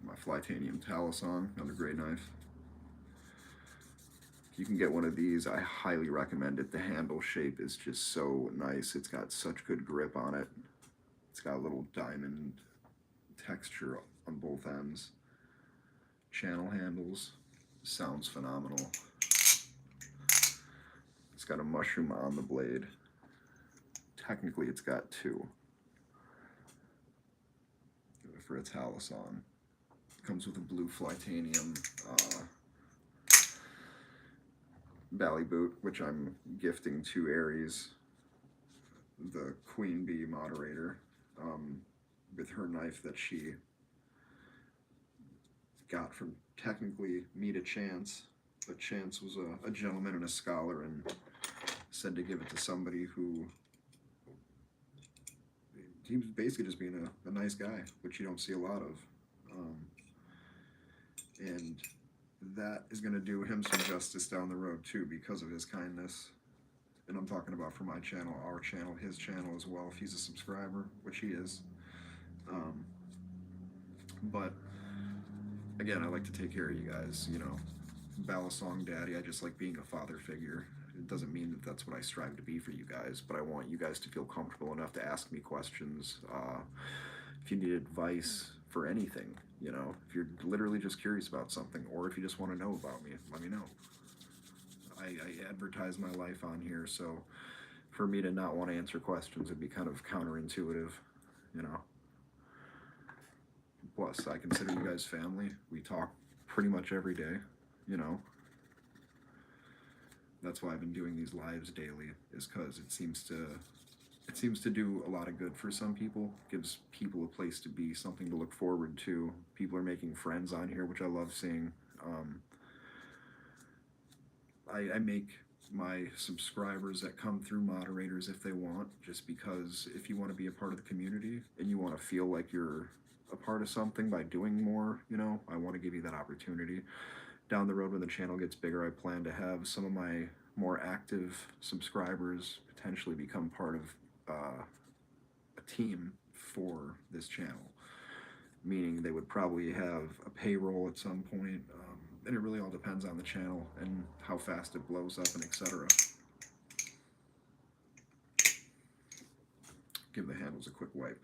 My Flytanium Talisong, another great knife. If you can get one of these, I highly recommend it. The handle shape is just so nice. It's got such good grip on it. It's got a little diamond texture on both ends. Channel handles, sounds phenomenal. It's got a mushroom on the blade. Technically, it's got two for a Talisong. Comes with a blue Flytanium Bally boot, which I'm gifting to Aries, the Queen Bee moderator, with her knife that she got from technically me to Chance, but Chance was a gentleman and a scholar and said to give it to somebody who he was basically just being a nice guy, which you don't see a lot of. And that is going to do him some justice down the road too because of his kindness. And I'm talking about for my channel, our channel, his channel as well, if he's a subscriber, which he is. But again, I like to take care of you guys, you know. Balisong Daddy, I just like being a father figure. It doesn't mean that that's what I strive to be for you guys, but I want you guys to feel comfortable enough to ask me questions. If you need advice for anything, you know, if you're literally just curious about something, or if you just want to know about me, let me know. I advertise my life on here, so for me to not want to answer questions would be kind of counterintuitive, you know. Plus, I consider you guys family. We talk pretty much every day, you know. That's why I've been doing these lives daily, is because it seems to do a lot of good for some people. Gives people a place to be, something to look forward to. People are making friends on here, which I love seeing. I make my subscribers that come through moderators if they want, just because if you want to be a part of the community and you want to feel like you're a part of something by doing more, you know, I want to give you that opportunity. Down the road when the channel gets bigger, I plan to have some of my more active subscribers potentially become part of a team for this channel, meaning they would probably have a payroll at some point, and it really all depends on the channel and how fast it blows up and etc. give the handles a quick wipe.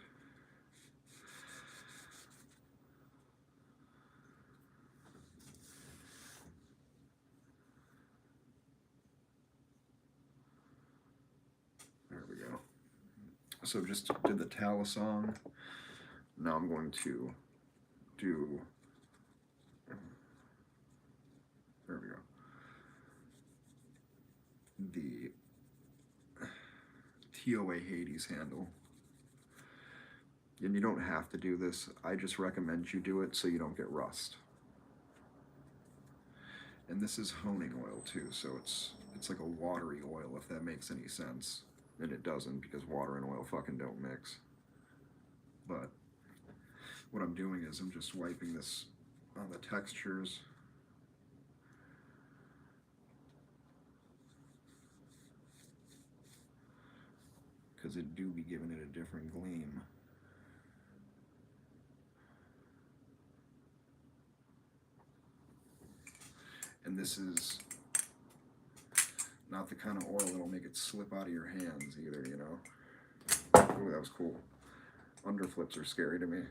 There we go. So just did the Talisong. Now I'm going to do, there we go, the TOA Hades handle. And you don't have to do this. I just recommend you do it so you don't get rust. And this is honing oil too, so it's like a watery oil, if that makes any sense. And it doesn't, because water and oil fucking don't mix. But what I'm doing is I'm just wiping this on the textures. Because it do be giving it a different gleam. And this is not the kind of oil that'll make it slip out of your hands either, you know? Ooh, that was cool. Underflips are scary to me.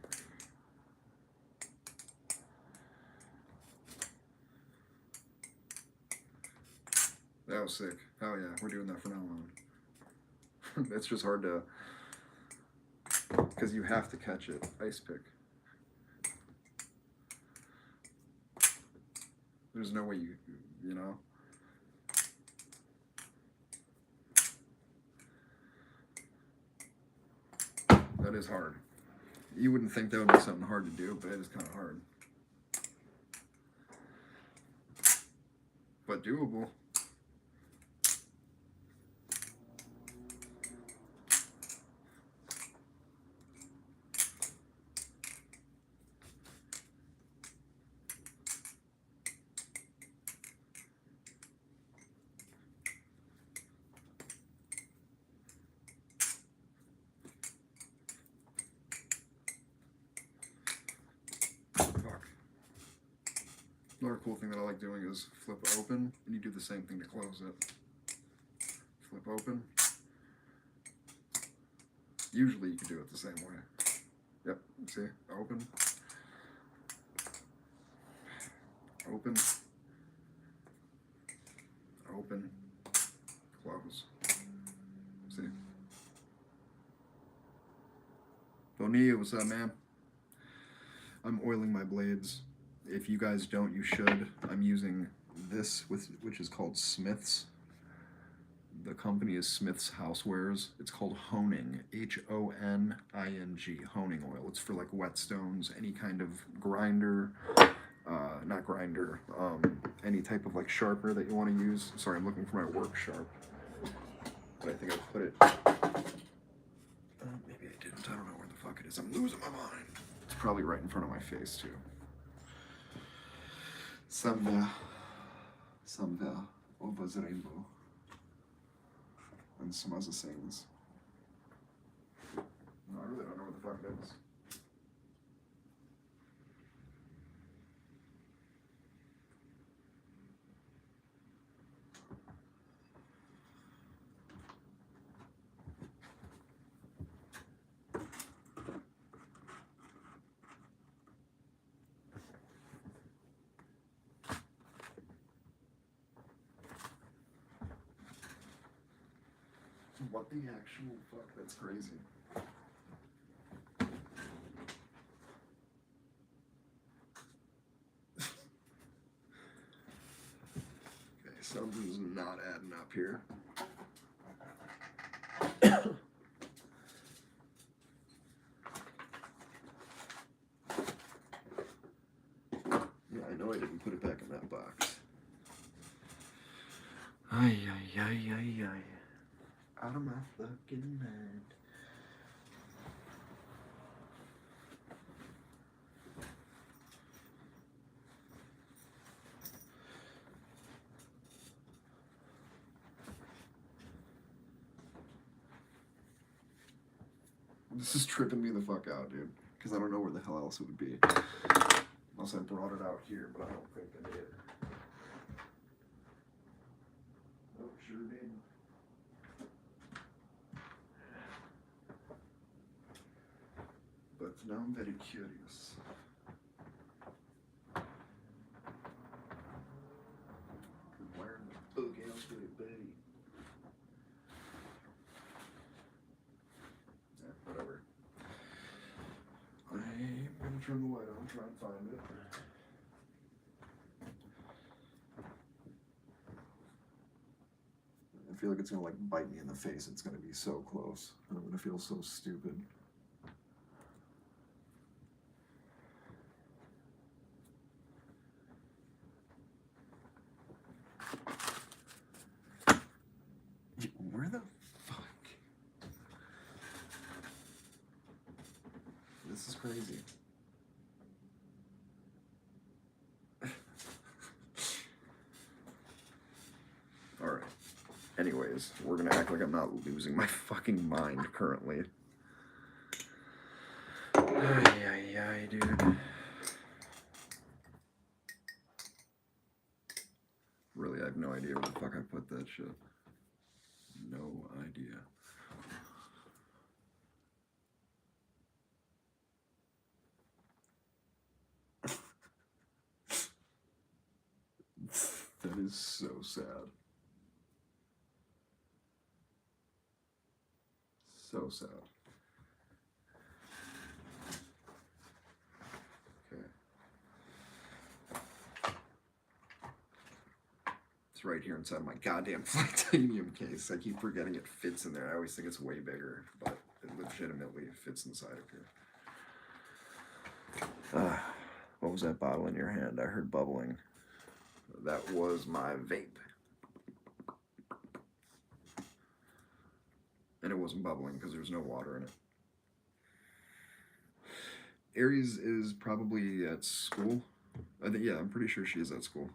That was sick. Oh yeah, we're doing that from now on. It's just hard to, because you have to catch it. Ice pick. There's no way you know? That is hard. You wouldn't think that would be something hard to do, but it is kind of hard. But doable. Another cool thing that I like doing is flip open, and you do the same thing to close it. Flip open. Usually you can do it the same way. Yep, see? Open. Open. Open. Close. See? Bonilla, what's up, man? I'm oiling my blades. If you guys don't, you should. I'm using this, which is called Smith's. The company is Smith's Housewares. It's called Honing, H-O-N-I-N-G, honing oil. It's for like whetstones, any kind of grinder, not grinder, any type of like sharpener that you want to use. Sorry, I'm looking for my work sharp. But I think I put it, maybe I didn't, I don't know where the fuck it is. I'm losing my mind. It's probably right in front of my face too. Somewhere over the rainbow. And some other things. No, I really don't know what the fuck it is. What the actual fuck? That's crazy. Okay, something's not adding up here. Yeah, I know I didn't put it back in that box. Ay, ay, ay, ay, ay. Out of my fucking mind. This is tripping me the fuck out, dude. Because I don't know where the hell else it would be. Unless I brought it out here, but I don't think I did. Oh, sure did. Now I'm very curious. Where in the book else would it be? Yeah, whatever. I'm gonna turn the light on, try and find it. I feel like it's gonna like bite me in the face. It's gonna be so close. I'm gonna feel so stupid. Where the fuck? This is crazy. Alright. Anyways, we're gonna act like I'm not losing my fucking mind currently. Ay, dude. Really, I have no idea where the fuck I put that shit. No idea. That is so sad. So sad. Okay. It's right here inside my goddamn titanium case. I keep forgetting it fits in there. I always think it's way bigger, but it legitimately fits inside of here. What was that bottle in your hand? I heard bubbling. That was my vape. And it wasn't bubbling because there's no water in it. Aries is probably at school. I think, yeah, I'm pretty sure she is at school.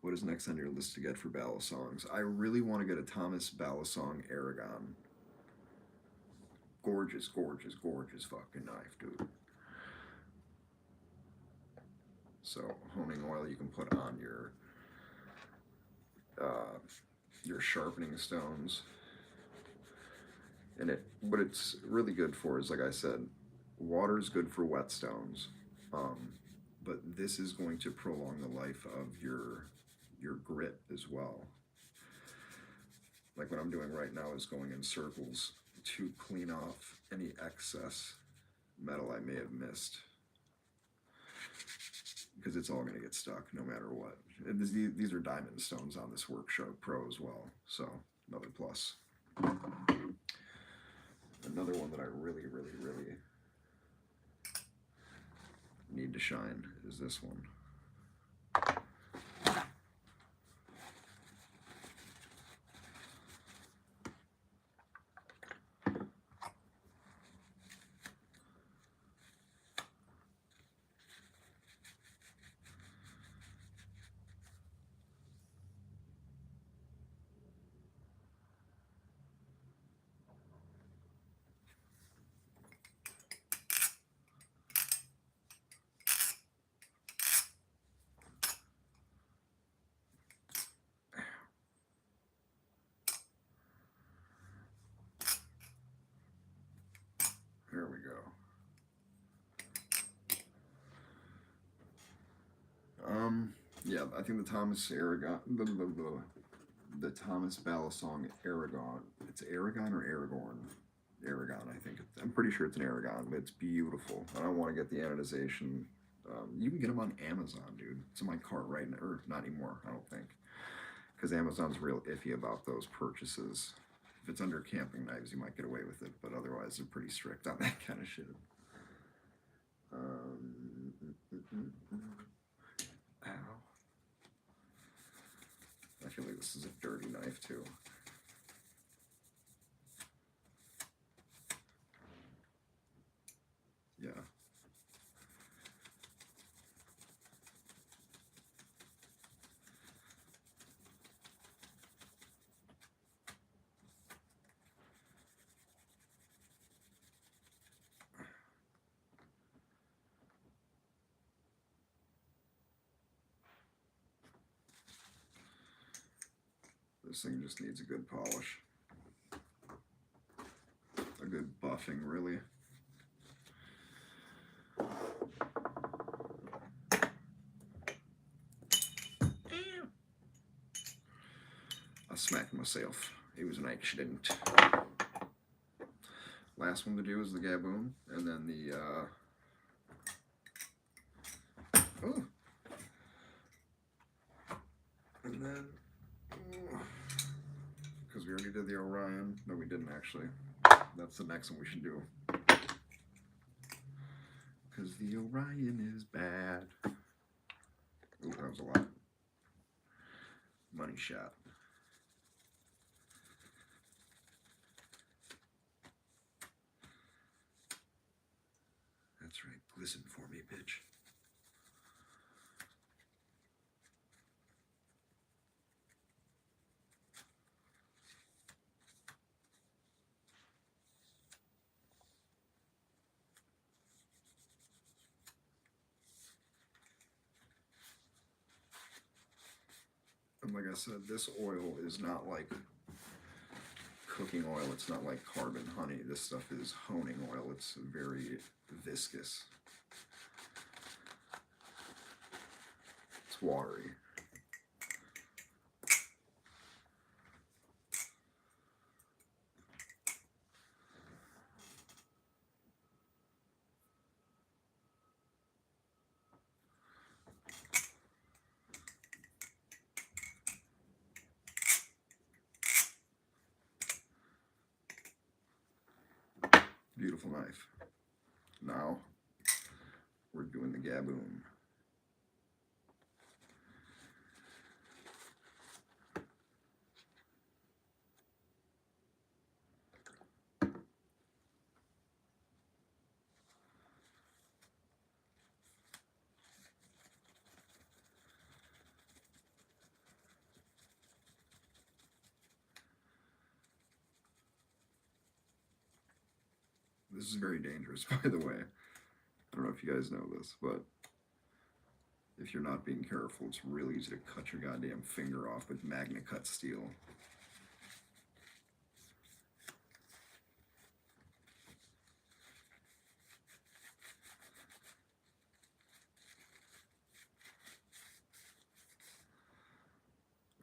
What is next on your list to get for ballad songs? I really want to get a Thomas ballad song, Aragon. Gorgeous, gorgeous, gorgeous fucking knife, dude. So, honing oil you can put on your sharpening stones. And what it's really good for is, like I said, water's good for wet stones. But this is going to prolong the life of your grit as well. Like what I'm doing right now is going in circles to clean off any excess metal I may have missed, because it's all going to get stuck no matter what. And these are diamond stones on this Workshop Pro as well, so another plus. Another one that I really, really, really need to shine is this one. There we go. Yeah, I think the Thomas Aragon, the Thomas Ballad song Aragon. It's Aragon or Aragorn? Aragon, I think. I'm pretty sure it's an Aragon, but it's beautiful. I don't want to get the anodization. You can get them on Amazon, dude. It's in my cart right now, or not anymore, I don't think, because Amazon's real iffy about those purchases. If it's under camping knives, you might get away with it, but otherwise they're pretty strict on that kind of shit. Ow. I feel like this is a dirty knife too. Yeah. This thing just needs a good polish. A good buffing, really. I smacked myself. It was an accident. Last one to do is the gaboon, and then the oh, and then because we already did the Orion. No, we didn't actually. That's the next one we should do. Because the Orion is bad. Ooh, that was a lot. Money shot. That's right. Glisten for me, bitch. And like I said, this oil is not like cooking oil. It's not like carbon honey. This stuff is honing oil. It's very viscous. It's watery. Beautiful knife. Now we're doing the gaboon. This is very dangerous, by the way. I don't know if you guys know this, but if you're not being careful, it's really easy to cut your goddamn finger off with Magna Cut steel.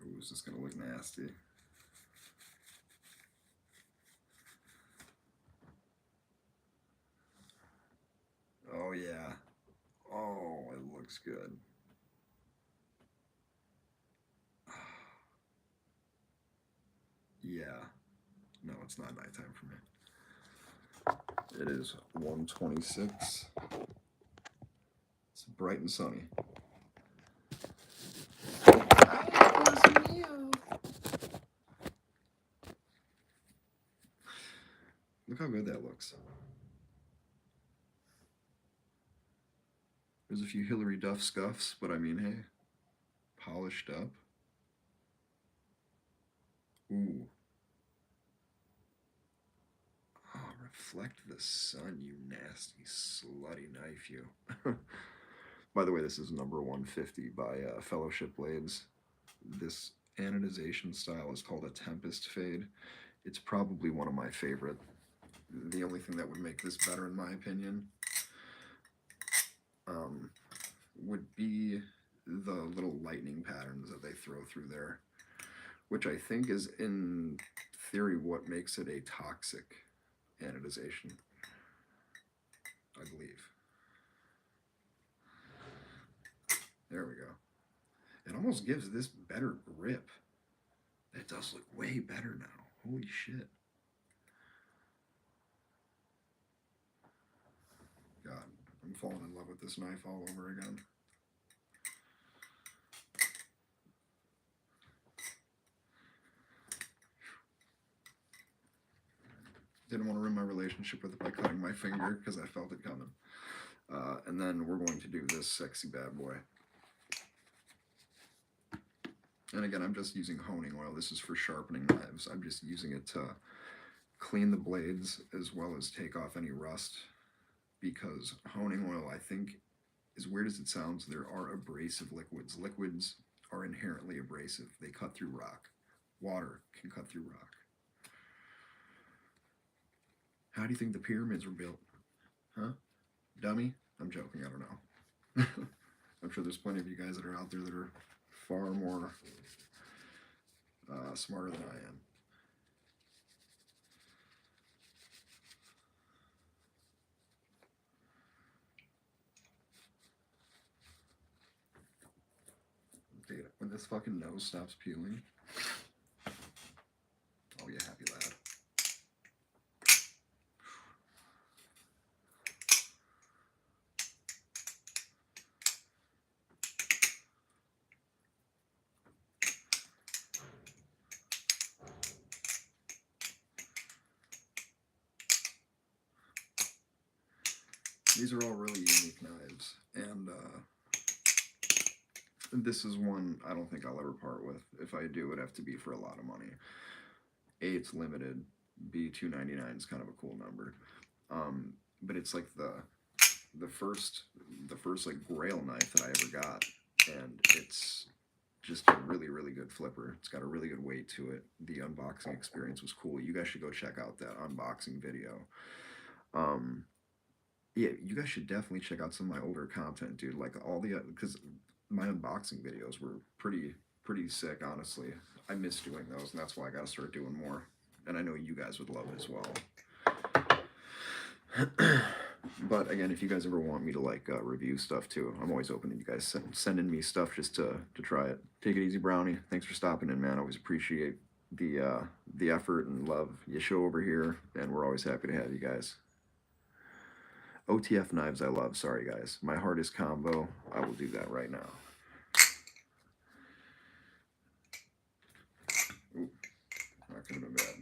Ooh, is this gonna look nasty? Oh yeah. Oh, it looks good. Yeah. No, it's not nighttime for me. It is 1:26. It's bright and sunny. Look how good that looks. There's a few Hillary Duff scuffs, but I mean, hey, polished up. Ooh. Oh, reflect the sun, you nasty, slutty knife, you. By the way, this is number 150 by Fellowship Blades. This anodization style is called a Tempest Fade. It's probably one of my favorite. The only thing that would make this better, in my opinion, would be the little lightning patterns that they throw through there, which I think is, in theory, what makes it a toxic anodization, I believe. There we go. It almost gives this better grip. It does look way better now. Holy shit. God, I'm falling in love with this knife all over again. Didn't want to ruin my relationship with it by cutting my finger because I felt it coming. And then we're going to do this sexy bad boy. And again, I'm just using honing oil. This is for sharpening knives. I'm just using it to clean the blades as well as take off any rust, because honing oil, I think, as weird as it sounds, there are abrasive liquids. Liquids are inherently abrasive. They cut through rock. Water can cut through rock. How do you think the pyramids were built? Huh? Dummy? I'm joking. I don't know. I'm sure there's plenty of you guys that are out there that are far more smarter than I am. Dude, when this fucking nose stops peeling, I'll be a happy lad. These are all really unique knives, and this is one I don't think I'll ever part with. If I do, it'd have to be for a lot of money. A, it's limited. B, $299 is kind of a cool number. But it's like the first like Grail knife that I ever got, and it's just a really really good flipper. It's got a really good weight to it. The unboxing experience was cool. You guys should go check out that unboxing video. Um, yeah, you guys should definitely check out some of my older content, dude. Like all the because my unboxing videos were pretty sick, honestly. I miss doing those, and that's why I gotta start doing more. And I know you guys would love it as well. But again, if you guys ever want me to like review stuff too, I'm always open to you guys sending me stuff just to try it. Take it easy, Brownie. Thanks for stopping in, man. I always appreciate the effort and love you show over here, and we're always happy to have you guys. OTF knives I love. Sorry, guys. My hardest combo. I will do that right now. Ooh, that could have been bad.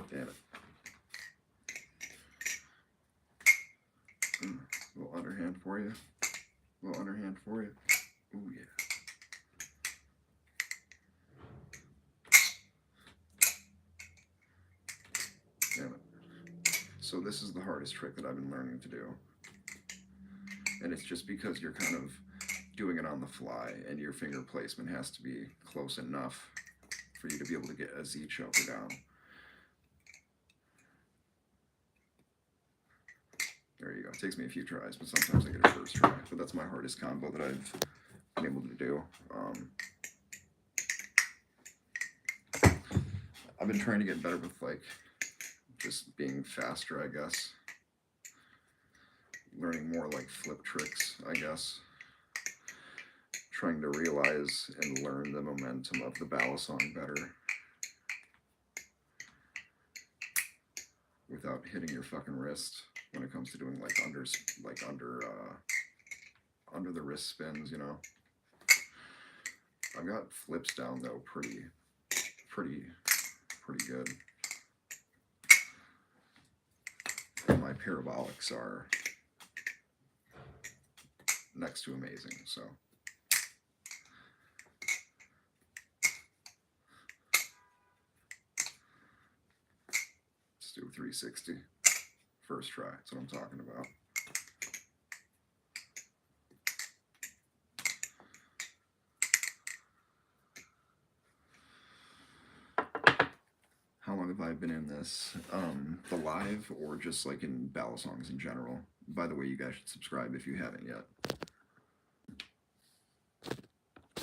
Damn it. A little underhand for you. A little underhand for you. Ooh, yeah. Damn it. So this is the hardest trick that I've been learning to do. And it's just because you're kind of doing it on the fly, and your finger placement has to be close enough for you to be able to get a Z choker down. There you go. It takes me a few tries, but sometimes I get a first try. But that's my hardest combo that I've been able to do. I've been trying to get better with like just being faster, I guess. Learning more like flip tricks, I guess. Trying to realize and learn the momentum of the balisong better without hitting your fucking wrist when it comes to doing like under the wrist spins, you know. I've got flips down though pretty good. And my parabolics are next to amazing, so. Let's do 360. First try, that's what I'm talking about. How long have I been in this? The live or just like in balisongs in general? By the way, you guys should subscribe if you haven't yet.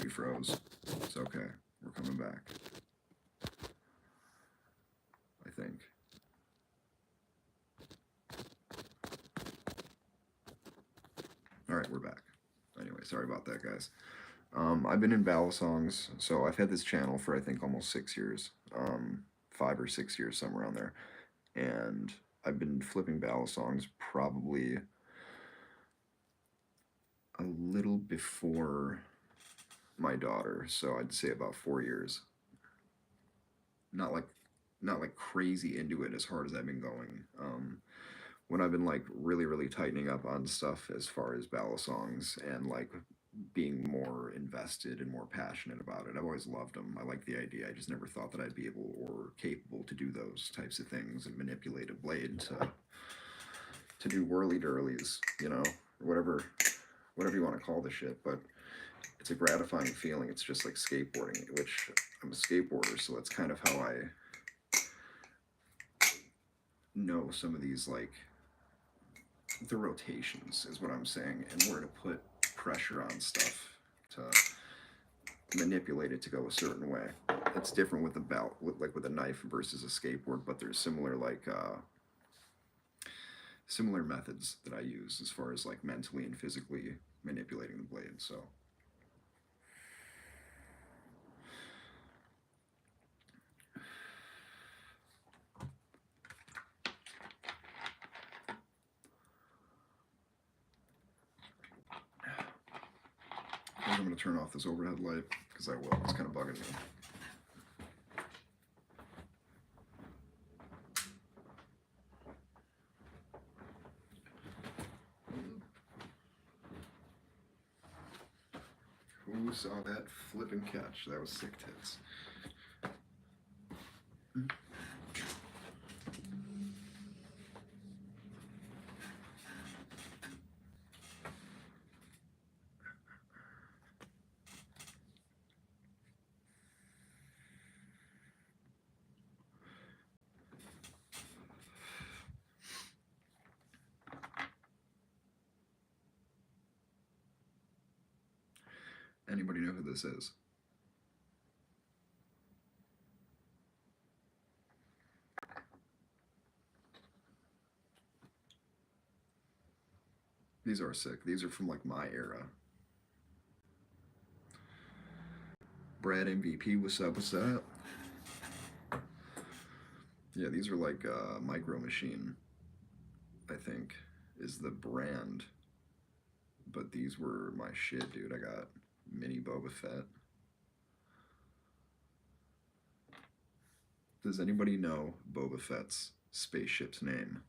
We froze. It's okay. We're coming back. I think. Alright, we're back. Anyway, sorry about that, guys. I've been in balisongs, so I've had this channel for I think almost 6 years. 5 or 6 years, somewhere around there. And I've been flipping balisongs probably a little before my daughter, so I'd say about 4 years. Not like crazy into it as hard as I've been going. When I've been like really tightening up on stuff as far as balisongs and like being more invested and more passionate about it. I've always loved them. I like the idea. I just never thought that I'd be able or capable to do those types of things and manipulate a blade to do whirly-dirlies, you know, or whatever you want to call the shit, but it's a gratifying feeling. It's just like skateboarding, which I'm a skateboarder, so that's kind of how I know some of these, like, the rotations is what I'm saying, and where to put pressure on stuff to manipulate it to go a certain way. It's different with a belt, with a knife versus a skateboard, but there's similar, like, similar methods that I use as far as like mentally and physically manipulating the blade. So I'm going to turn off this overhead light because I will. It's kind of bugging me. Who saw that flip and catch? That was sick tits. Anybody know who this is? These are sick. These are from like my era. Brad MVP, what's up? What's up? Yeah, these are like Micro Machine, I think, is the brand. But these were my shit, dude. I got mini Boba Fett. Does anybody know Boba Fett's spaceship's name?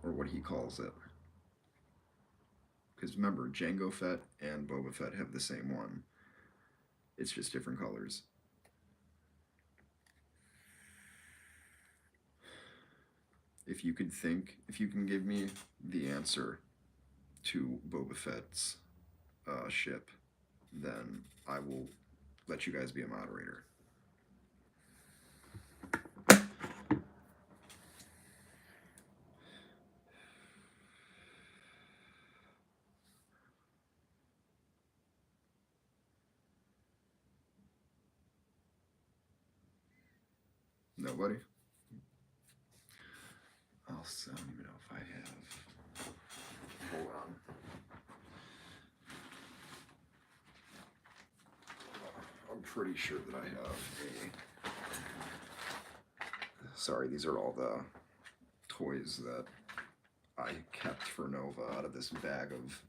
Or what he calls it? Because remember, Jango Fett and Boba Fett have the same one. It's just different colors. If you can give me the answer to Boba Fett's ship, then I will let you guys be a moderator. Nobody? I don't even know if I have. Hold on. I'm pretty sure that I have a. Sorry, these are all the toys that I kept for Nova out of this bag of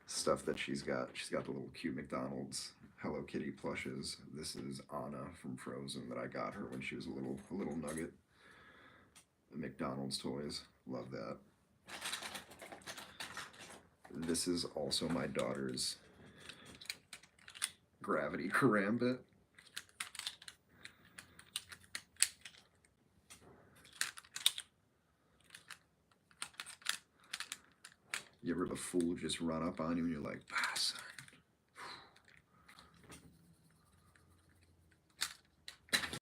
stuff that she's got. She's got the little cute McDonald's Hello Kitty plushes. This is Anna from Frozen that I got her when she was a little nugget. The McDonald's toys, love that. This is also my daughter's Gravity Karambit. You ever the fool just run up on you and you're like, ah, son.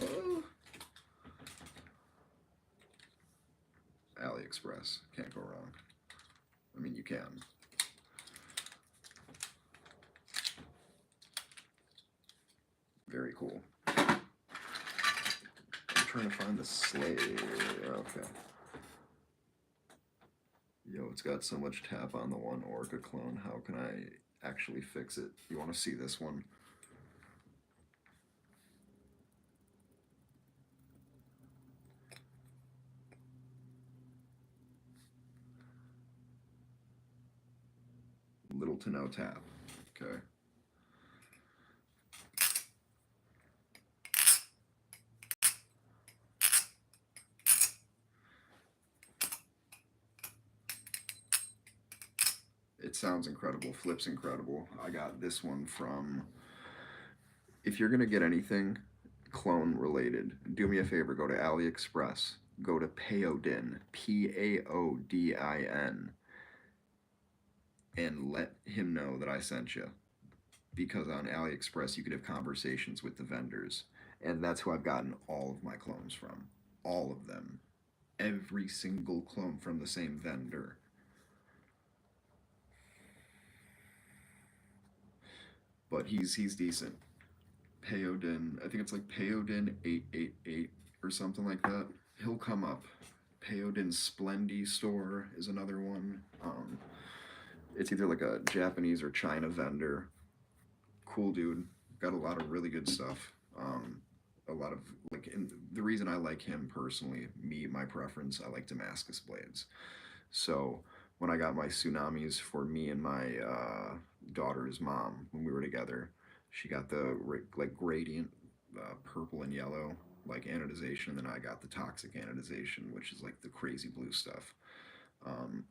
Oh. AliExpress, can't go wrong. I mean, you can. Very cool. I'm trying to find the slave. Okay. Yo, it's got so much tap on the one Orca clone. How can I actually fix it? You want to see this one? Little to no tap. Okay. It sounds incredible. Flips incredible. I got this one from. If you're gonna get anything clone related, do me a favor. Go to AliExpress. Go to Paodin. Paodin. and let him know that I sent you. Because on AliExpress, you could have conversations with the vendors. And that's who I've gotten all of my clones from. All of them. Every single clone from the same vendor. But he's decent. Peodin, I think it's like Peodin 888 or something like that. He'll come up. Peodin Splendy store is another one. It's either like a Japanese or China vendor. Cool dude. Got a lot of really good stuff. A lot of like, and the reason I like him personally, my preference, I like Damascus blades. So when I got my tsunamis for me and my daughter's mom when we were together, she got the like gradient purple and yellow like anodization, and then I got the toxic anodization, which is like the crazy blue stuff.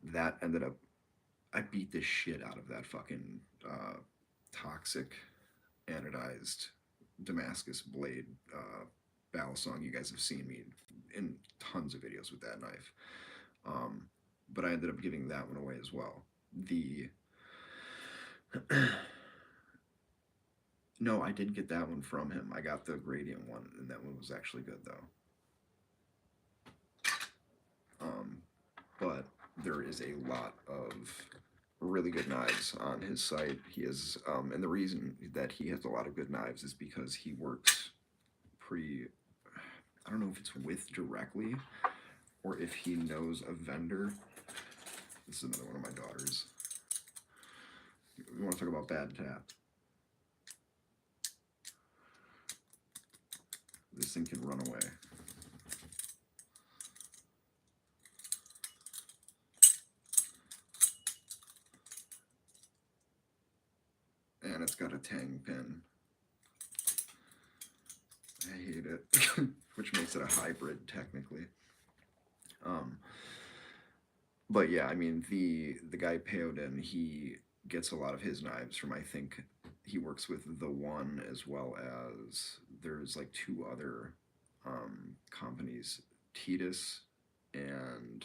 That ended up, I beat the shit out of that fucking toxic anodized Damascus blade battle song. You guys have seen me in tons of videos with that knife. Um, but I ended up giving that one away as well. The no, I did get that one from him. I got the gradient one, and that one was actually good though. But there is a lot of really good knives on his site. He has, and the reason that he has a lot of good knives is because he works pretty. I don't know if it's with directly or if he knows a vendor. This is another one of my daughters. We want to talk about bad tap. This thing can run away. And it's got a tang pin. I hate it, which makes it a hybrid technically. But yeah, I mean the guy Peodin, he gets a lot of his knives from, I think he works with the one as well as there's like two other companies, Titus and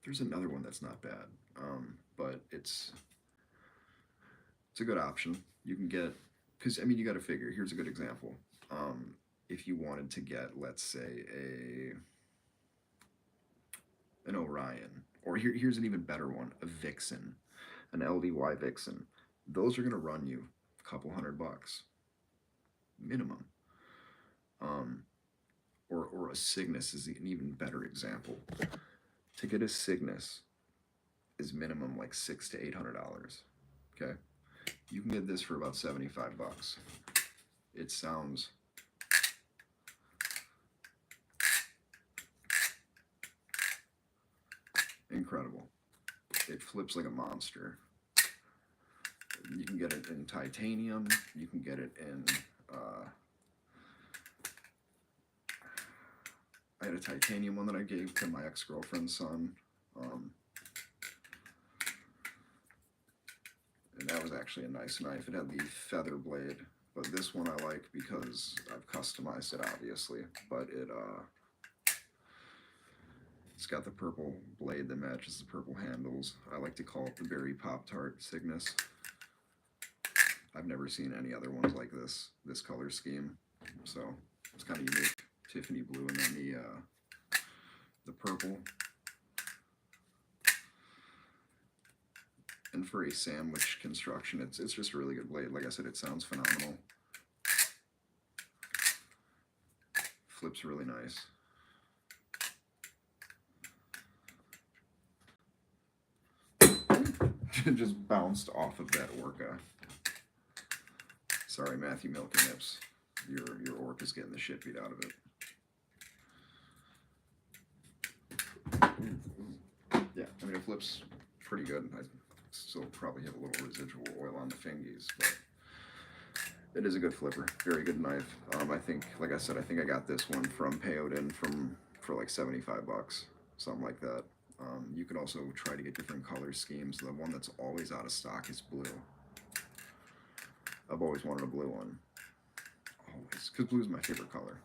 there's another one that's not bad, but it's a good option. You can get, because I mean you got to figure. Here's a good example. If you wanted to get, let's say, an Orion, or here's an even better one, a Vixen, an LDY Vixen. Those are gonna run you a couple $100 minimum. Um, or a Cygnus is an even better example. To get a Cygnus is minimum like $600 to $800. Okay, you can get this for about $75. It sounds incredible. It flips like a monster. You can get it in titanium. You can get it in. I had a titanium one that I gave to my ex-girlfriend's son. And that was actually a nice knife. It had the feather blade, but this one I like because I've customized it, obviously. But it's got the purple blade that matches the purple handles. I like to call it the Berry Pop-Tart Cygnus. I've never seen any other ones like this color scheme, so it's kind of unique. Tiffany blue and then the purple. And for a sandwich construction, it's just a really good blade. Like I said, it sounds phenomenal. Flips really nice. It just bounced off of that orca. Sorry, Matthew Milky Nips. Your orca's getting the shit beat out of it. Yeah, I mean, it flips pretty good. I still probably have a little residual oil on the fingies, but it is a good flipper. Very good knife. I think, like I said, I think I got this one from Peyotin for like $75, something like that. You could also try to get different color schemes. The one that's always out of stock is blue. I've always wanted a blue one. Always. Because blue is my favorite color.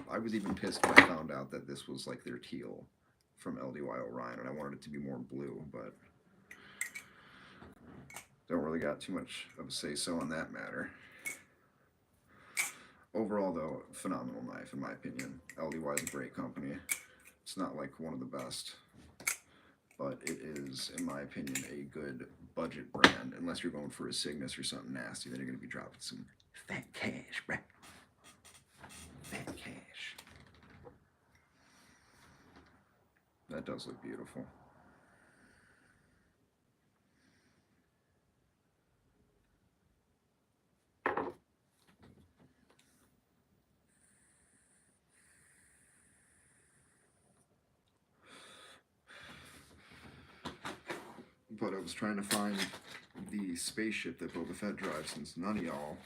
I was even pissed when I found out that this was like their teal. from LDY Orion, and I wanted it to be more blue, but don't really got too much of a say-so on that matter. Overall, though, phenomenal knife in my opinion. LDY is a great company. It's not like one of the best, but it is, in my opinion, a good budget brand. Unless you're going for a Cygnus or something nasty, then you're going to be dropping some fat cash, bruh. Fat cash. That does look beautiful. But I was trying to find the spaceship that Boba Fett drives, since none of y'all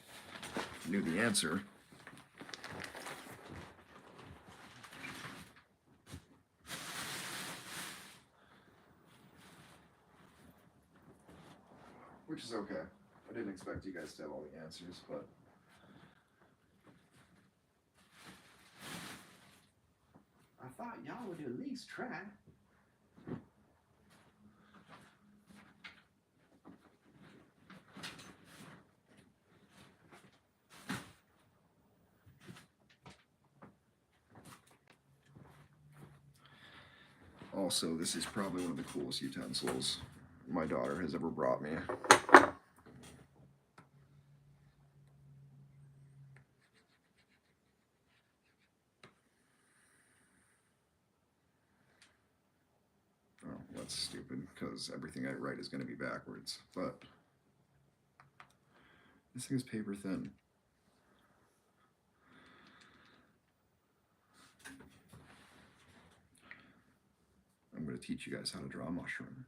knew the answer. Which is okay. I didn't expect you guys to have all the answers, but I thought y'all would at least try. Also, this is probably one of the coolest utensils my daughter has ever brought me. Oh, that's stupid, because everything I write is going to be backwards. But this thing is paper thin. I'm going to teach you guys how to draw a mushroom.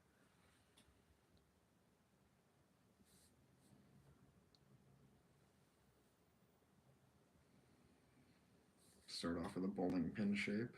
Start off with a bowling pin shape.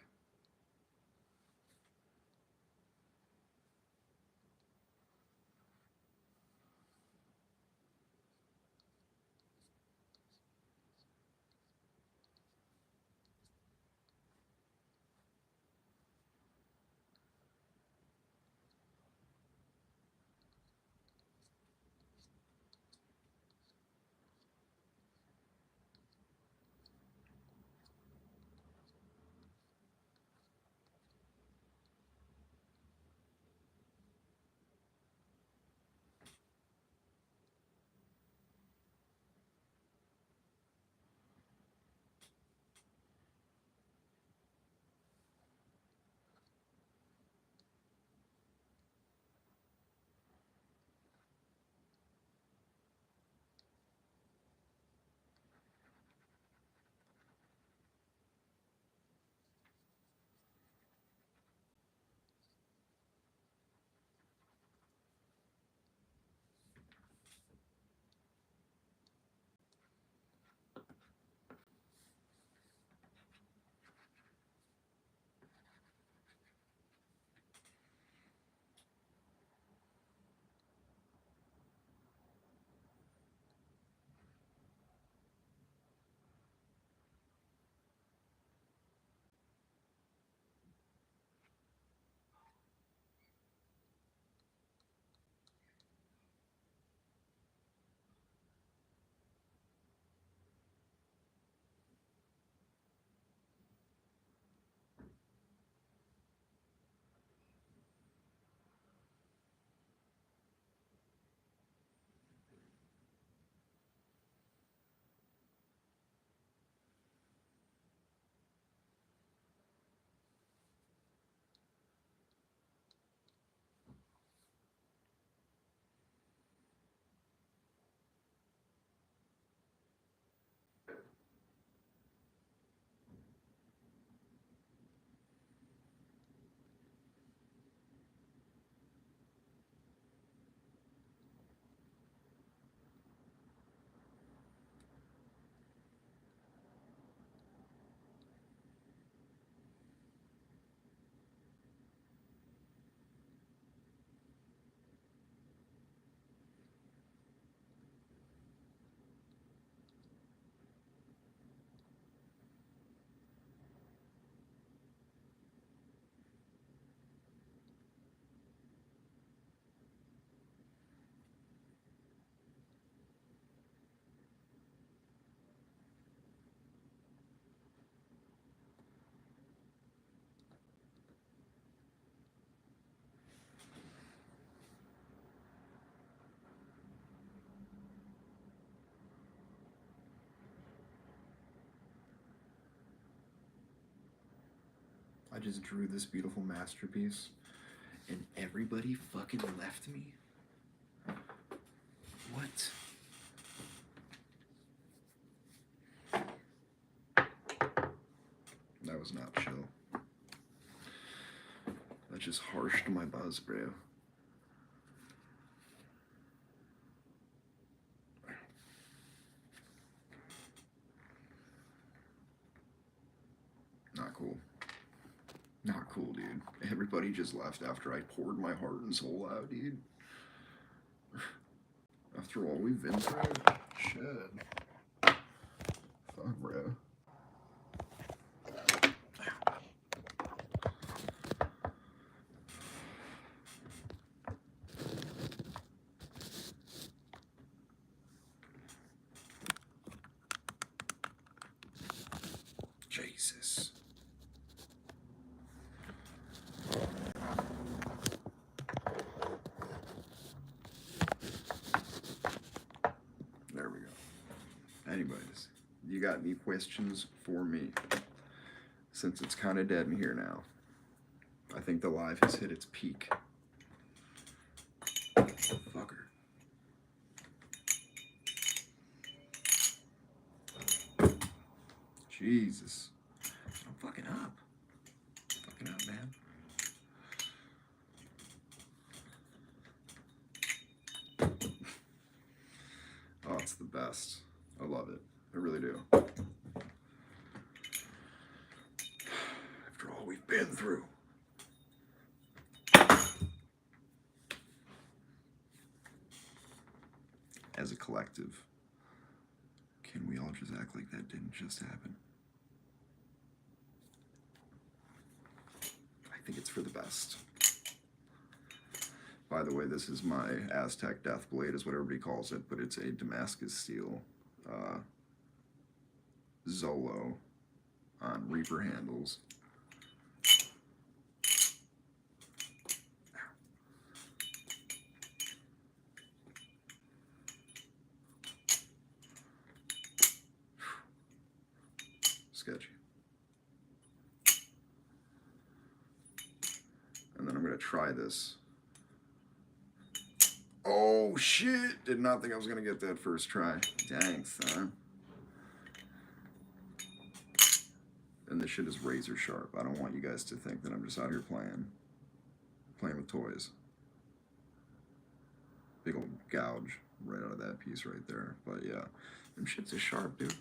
I just drew this beautiful masterpiece, and everybody fucking left me. What? That was not chill. That just harshed my buzz, bro. Not cool. Not cool, dude. Everybody just left after I poured my heart and soul out, dude. After all we've been through. Shit. Fuck, bro. Jesus. There we go. Anyways, you got any questions for me? Since it's kind of dead in here now. I think the live has hit its peak. Fucker. Jesus. I'm fucking up. Fucking up, man. Oh, it's the best. I love it. I really do. After all we've been through. As a collective, can we all just act like that didn't just happen? I think it's for the best. By the way, this is my Aztec Death Blade, is what everybody calls it, but it's a Damascus steel Zolo on Reaper handles. Sketchy. And then I'm going to try this. Oh shit! Did not think I was going to get that first try. Dang, son. And this shit is razor sharp. I don't want you guys to think that I'm just out here playing with toys. Big old gouge right out of that piece right there. But yeah, them shits are sharp, dude.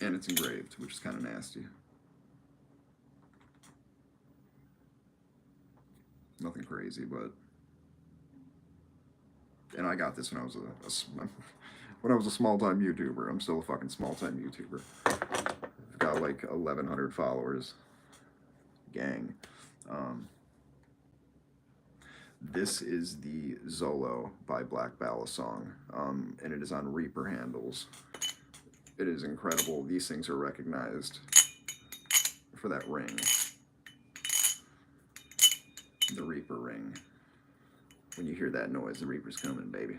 And it's engraved, which is kind of nasty. Nothing crazy, but... And I got this when I was a small-time YouTuber. I'm still a fucking small-time YouTuber. I've got like 1,100 followers. Gang. This is the Zolo by Black Balisong, and it is on Reaper handles. It is incredible. These things are recognized for that ring. The Reaper ring. When you hear that noise, the Reaper's coming, baby.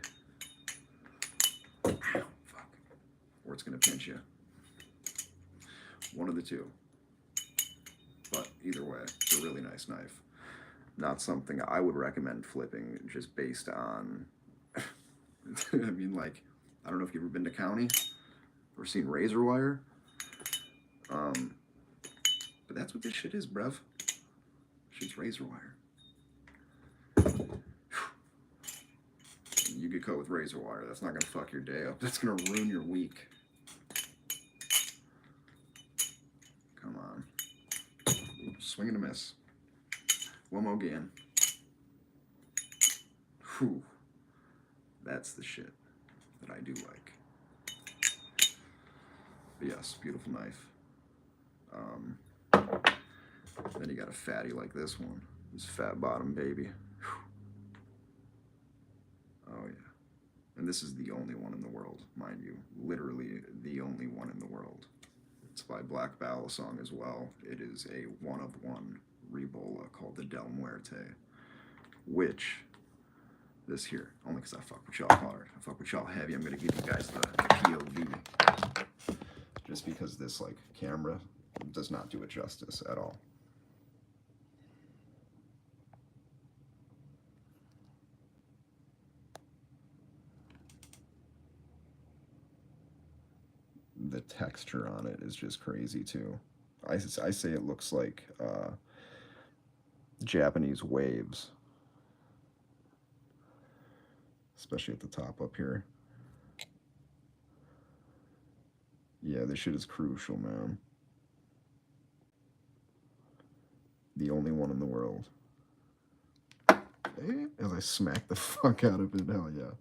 Ow, fuck. Or it's gonna pinch you. One of the two. But either way, it's a really nice knife. Not something I would recommend flipping just based on... I mean, like, I don't know if you've ever been to County or seen razor wire. But that's what this shit is, bruv. Shit's razor wire. You get caught with razor wire. That's not gonna fuck your day up. That's gonna ruin your week. Come on. Oops, swing and a miss. One more again. Whew. That's the shit that I do like. But yes, beautiful knife. Then you got a fatty like this one. This fat bottom baby. Whew. Oh yeah. And this is the only one in the world, mind you. Literally the only one in the world. It's by Black Balisong as well. It is a one-of-one Rebola called the Del Muerte. which this here, only because I fuck with y'all hard. I fuck with y'all heavy. I'm gonna give you guys the POV, just because this like camera does not do it justice at all. The texture on it is just crazy too. I say it looks like Japanese waves, especially at the top up here. Yeah, this shit is crucial, man. The only one in the world. As I smack the fuck out of it, hell yeah.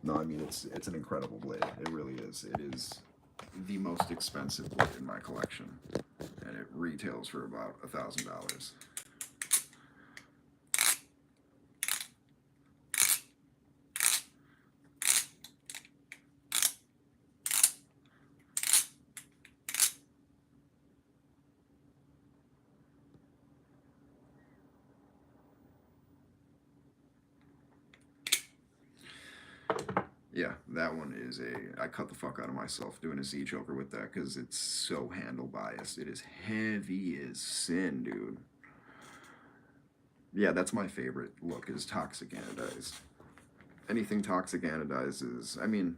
No, I mean, it's an incredible blade. It really is. It is the most expensive blade in my collection, and it retails for about $1,000. Yeah, that one is I cut the fuck out of myself doing a Z choker with that because it's so handle biased. It is heavy as sin, dude. Yeah, that's my favorite look, is toxic anodized. Anything toxic anodized is, I mean,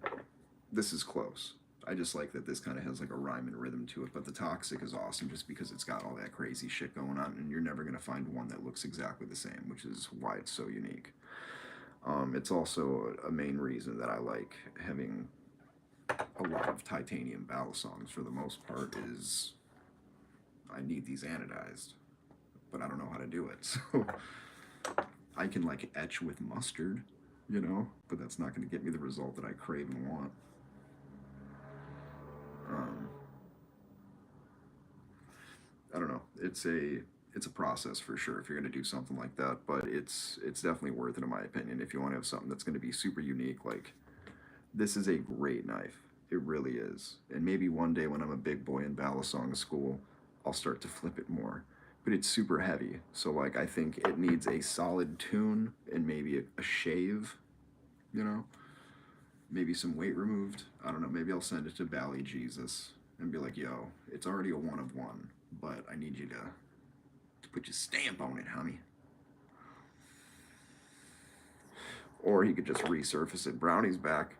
this is close. I just like that this kind of has like a rhyme and rhythm to it, but the toxic is awesome just because it's got all that crazy shit going on, and you're never going to find one that looks exactly the same, which is why it's so unique. It's also a main reason that I like having a lot of titanium battle songs for the most part, is I need these anodized, but I don't know how to do it. So I can like etch with mustard, you know, but that's not going to get me the result that I crave and want. I don't know. It's a process for sure if you're going to do something like that, but it's definitely worth it in my opinion if you want to have something that's going to be super unique. Like, this is a great knife. It really is. And maybe one day when I'm a big boy in Balisong school, I'll start to flip it more. But it's super heavy, so like I think it needs a solid tune and maybe a shave, you know, maybe some weight removed. I don't know. Maybe I'll send it to Bally Jesus and be like, yo, it's already a 1 of 1, but I need you to put your stamp on it, homie. Or he could just resurface it. Brownie's back.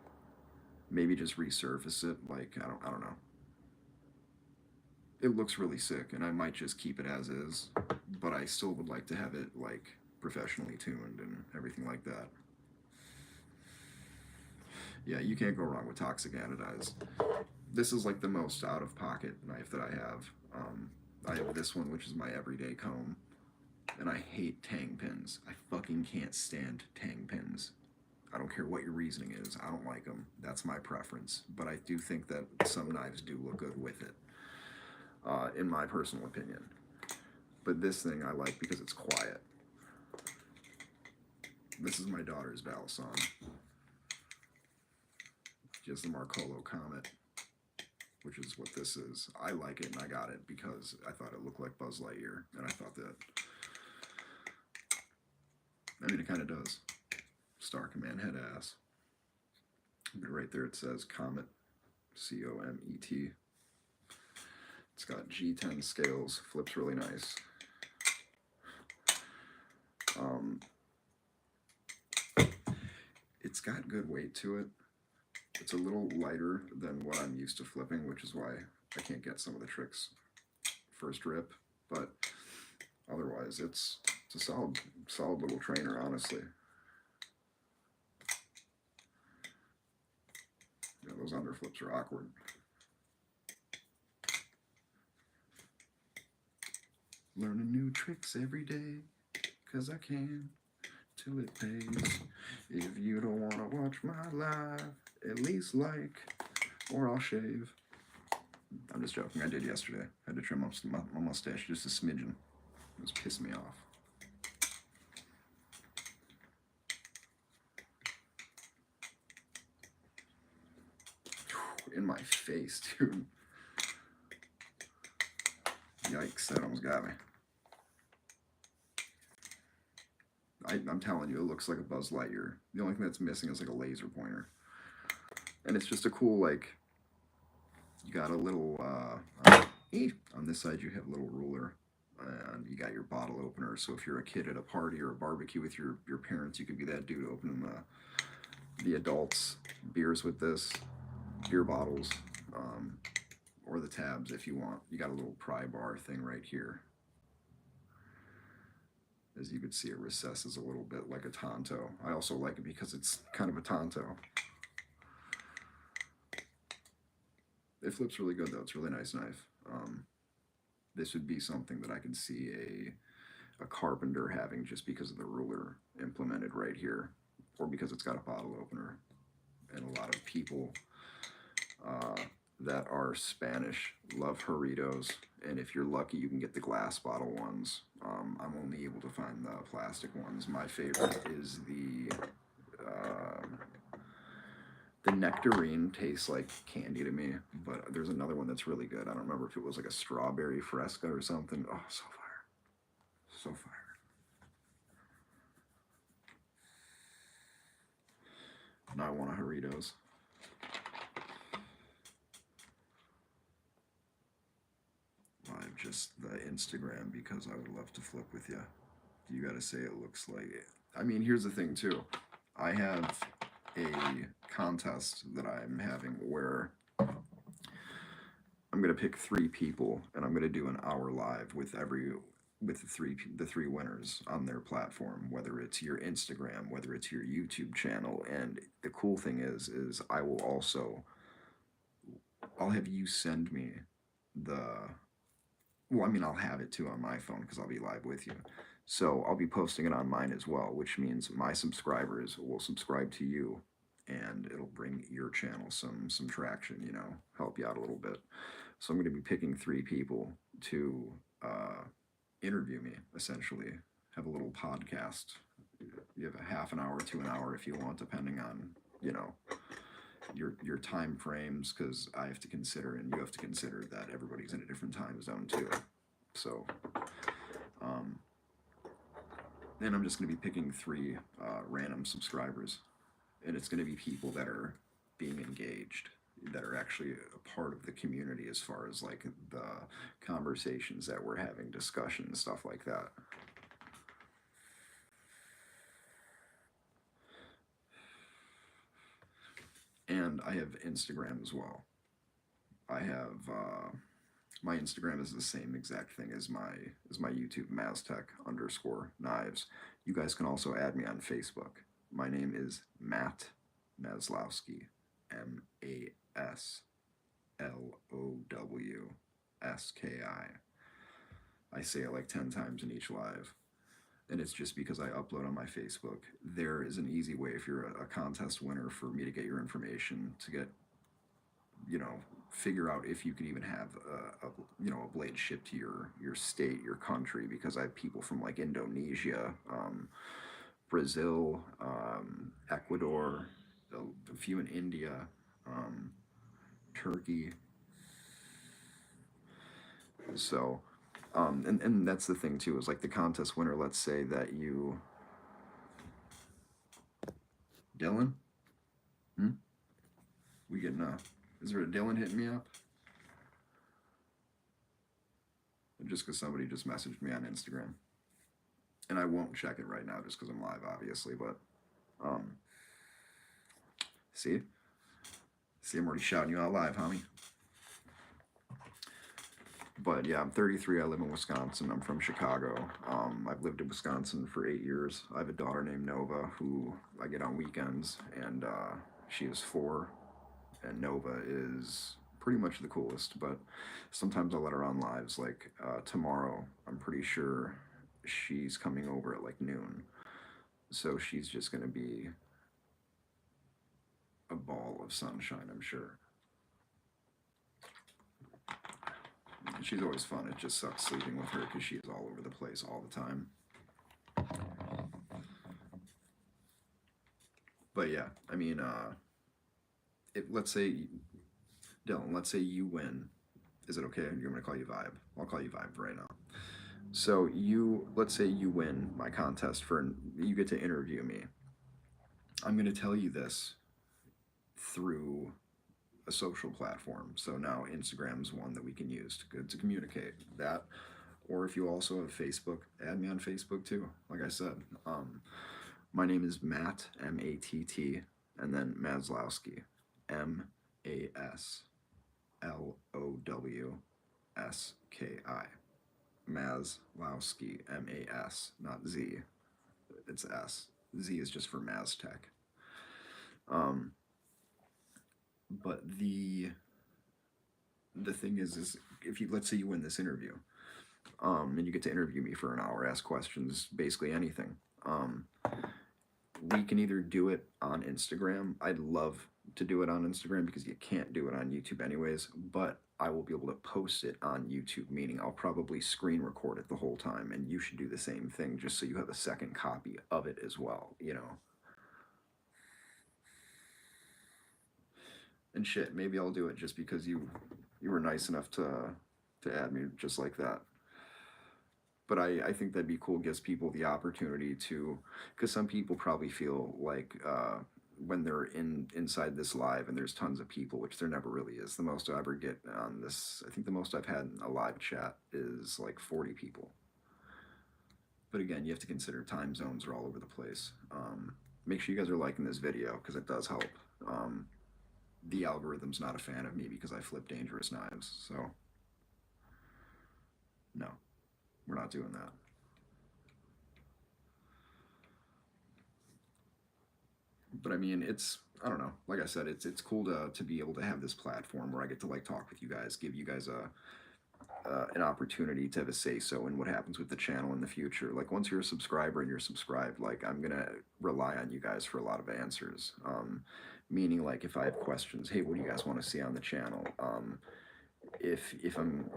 Maybe just resurface it. Like, I don't know. It looks really sick, and I might just keep it as is, but I still would like to have it like professionally tuned and everything like that. Yeah, you can't go wrong with toxic anodized. This is like the most out of pocket knife that I have. I have this one, which is my everyday comb, and I hate tang pins. I fucking can't stand tang pins. I don't care what your reasoning is. I don't like them. That's my preference. But I do think that some knives do look good with it, in my personal opinion. But this thing I like because it's quiet. This is my daughter's Balisong. She has the Marcolo Comet, which is what this is. I like it, and I got it because I thought it looked like Buzz Lightyear, and I thought that, I mean, it kind of does. Star Command head ass. But right there it says Comet, C-O-M-E-T. It's got G10 scales, flips really nice. It's got good weight to it. It's a little lighter than what I'm used to flipping, which is why I can't get some of the tricks first rip, but otherwise it's a solid little trainer, honestly. Yeah, those underflips are awkward. Learning new tricks every day, 'cause I can, till it pays. If you don't want to watch my life, at least like, or I'll shave. I'm just joking. I did yesterday. I had to trim up my mustache just a smidgen. It was pissing me off. In my face, dude. Yikes, that almost got me. I'm telling you, it looks like a Buzz Lightyear. The only thing that's missing is like a laser pointer. And it's just a cool, like, you got a little, on this side you have a little ruler. And you got your bottle opener. So if you're a kid at a party or a barbecue with your parents, you could be that dude opening the adults beers with this, beer bottles, um, or the tabs if you want. You got a little pry bar thing right here. As you can see, it recesses a little bit like a Tonto. I also like it because it's kind of a Tonto. It flips really good though. It's a really nice knife. This would be something that I could see a carpenter having just because of the ruler implemented right here, or because it's got a bottle opener. And a lot of people uh, that are Spanish love Doritos, and if you're lucky, you can get the glass bottle ones. I'm only able to find the plastic ones. My favorite is the nectarine. Tastes like candy to me, but there's another one that's really good. I don't remember if it was like a strawberry fresca or something. Oh, so fire. So fire. Now I want a Doritos. Live just the Instagram because I would love to flip with you. You got to say it looks like it. I mean, here's the thing too. I have a contest that I'm having where I'm gonna pick 3 people and I'm gonna do an hour live with the three winners on their platform, whether it's your Instagram, whether it's your YouTube channel. And the cool thing is I'll have you send me the well, I mean, I'll have it too on my phone because I'll be live with you. So I'll be posting it on mine as well, which means my subscribers will subscribe to you, and it'll bring your channel some traction. Help you out a little bit. So I'm going to be picking 3 people to interview me, essentially. Have a little podcast. You have a half an hour to an hour if you want, depending on your time frames, because I have to consider and you have to consider that everybody's in a different time zone too. So, and I'm just going to be picking 3 random subscribers, and it's going to be people that are being engaged, that are actually a part of the community as far as like the conversations that we're having, discussions, stuff like that. And I have Instagram as well. I have my Instagram is the same exact thing as my YouTube, Maztech_knives. You guys can also add me on Facebook. My name is Matt Maslowski, Maslowski. I say it like 10 times in each live. And it's just because I upload on my Facebook. There is an easy way if you're a contest winner for me to get your information, to get, figure out if you could even have a blade shipped to your state, your country, because I have people from like Indonesia, Brazil, Ecuador, a few in India, Turkey. So, and that's the thing too, is like the contest winner. Let's say that Dylan, hmm? We getting is there a Dylan hitting me up? Just because somebody just messaged me on Instagram, and I won't check it right now just because I'm live, obviously. But um, see, I'm already shouting you out live, homie. But yeah, I'm 33. I live in Wisconsin. I'm from Chicago. I've lived in Wisconsin for 8 years. I have a daughter named Nova who I get on weekends, and she is 4. And Nova is pretty much the coolest. But sometimes I'll let her on lives. Like tomorrow, I'm pretty sure she's coming over at like noon. So she's just gonna be a ball of sunshine, I'm sure. She's always fun. It just sucks sleeping with her because she's all over the place all the time. But yeah, I mean, let's say, Dylan, let's say you win. Is it okay? You're going to call you Vibe. I'll call you Vibe right now. So let's say you win my contest you get to interview me. I'm going to tell you this through a social platform. So now Instagram's one that we can use to communicate that. Or if you also have Facebook, add me on Facebook too. Like I said, my name is Matt, Matt, and then Maslowski, Maslowski. Maslowski, Mas, not Z. It's S. Z is just for Maztech. Um, but the thing is if you let's say you win this interview, and you get to interview me for an hour, ask questions, basically anything. We can either do it on Instagram. I'd love to do it on Instagram because you can't do it on YouTube anyways, but I will be able to post it on YouTube, meaning I'll probably screen record it the whole time, and you should do the same thing just so you have a second copy of it as well, you know? And shit, maybe I'll do it just because you were nice enough to add me just like that. But I think that'd be cool. Gives people the opportunity to, because some people probably feel like when they're inside this live and there's tons of people, which there never really is. The most I ever get on this, I think the most I've had in a live chat is like 40 people. But again, you have to consider time zones are all over the place. Make sure you guys are liking this video because it does help. Um, the algorithm's not a fan of me because I flip dangerous knives. So no, we're not doing that. But I mean, I don't know. Like I said, it's cool to be able to have this platform where I get to like talk with you guys, give you guys a an opportunity to have a say so in what happens with the channel in the future. Like once you're a subscriber and you're subscribed, like I'm gonna rely on you guys for a lot of answers. Meaning like if I have questions, hey, what do you guys want to see on the channel? If I'm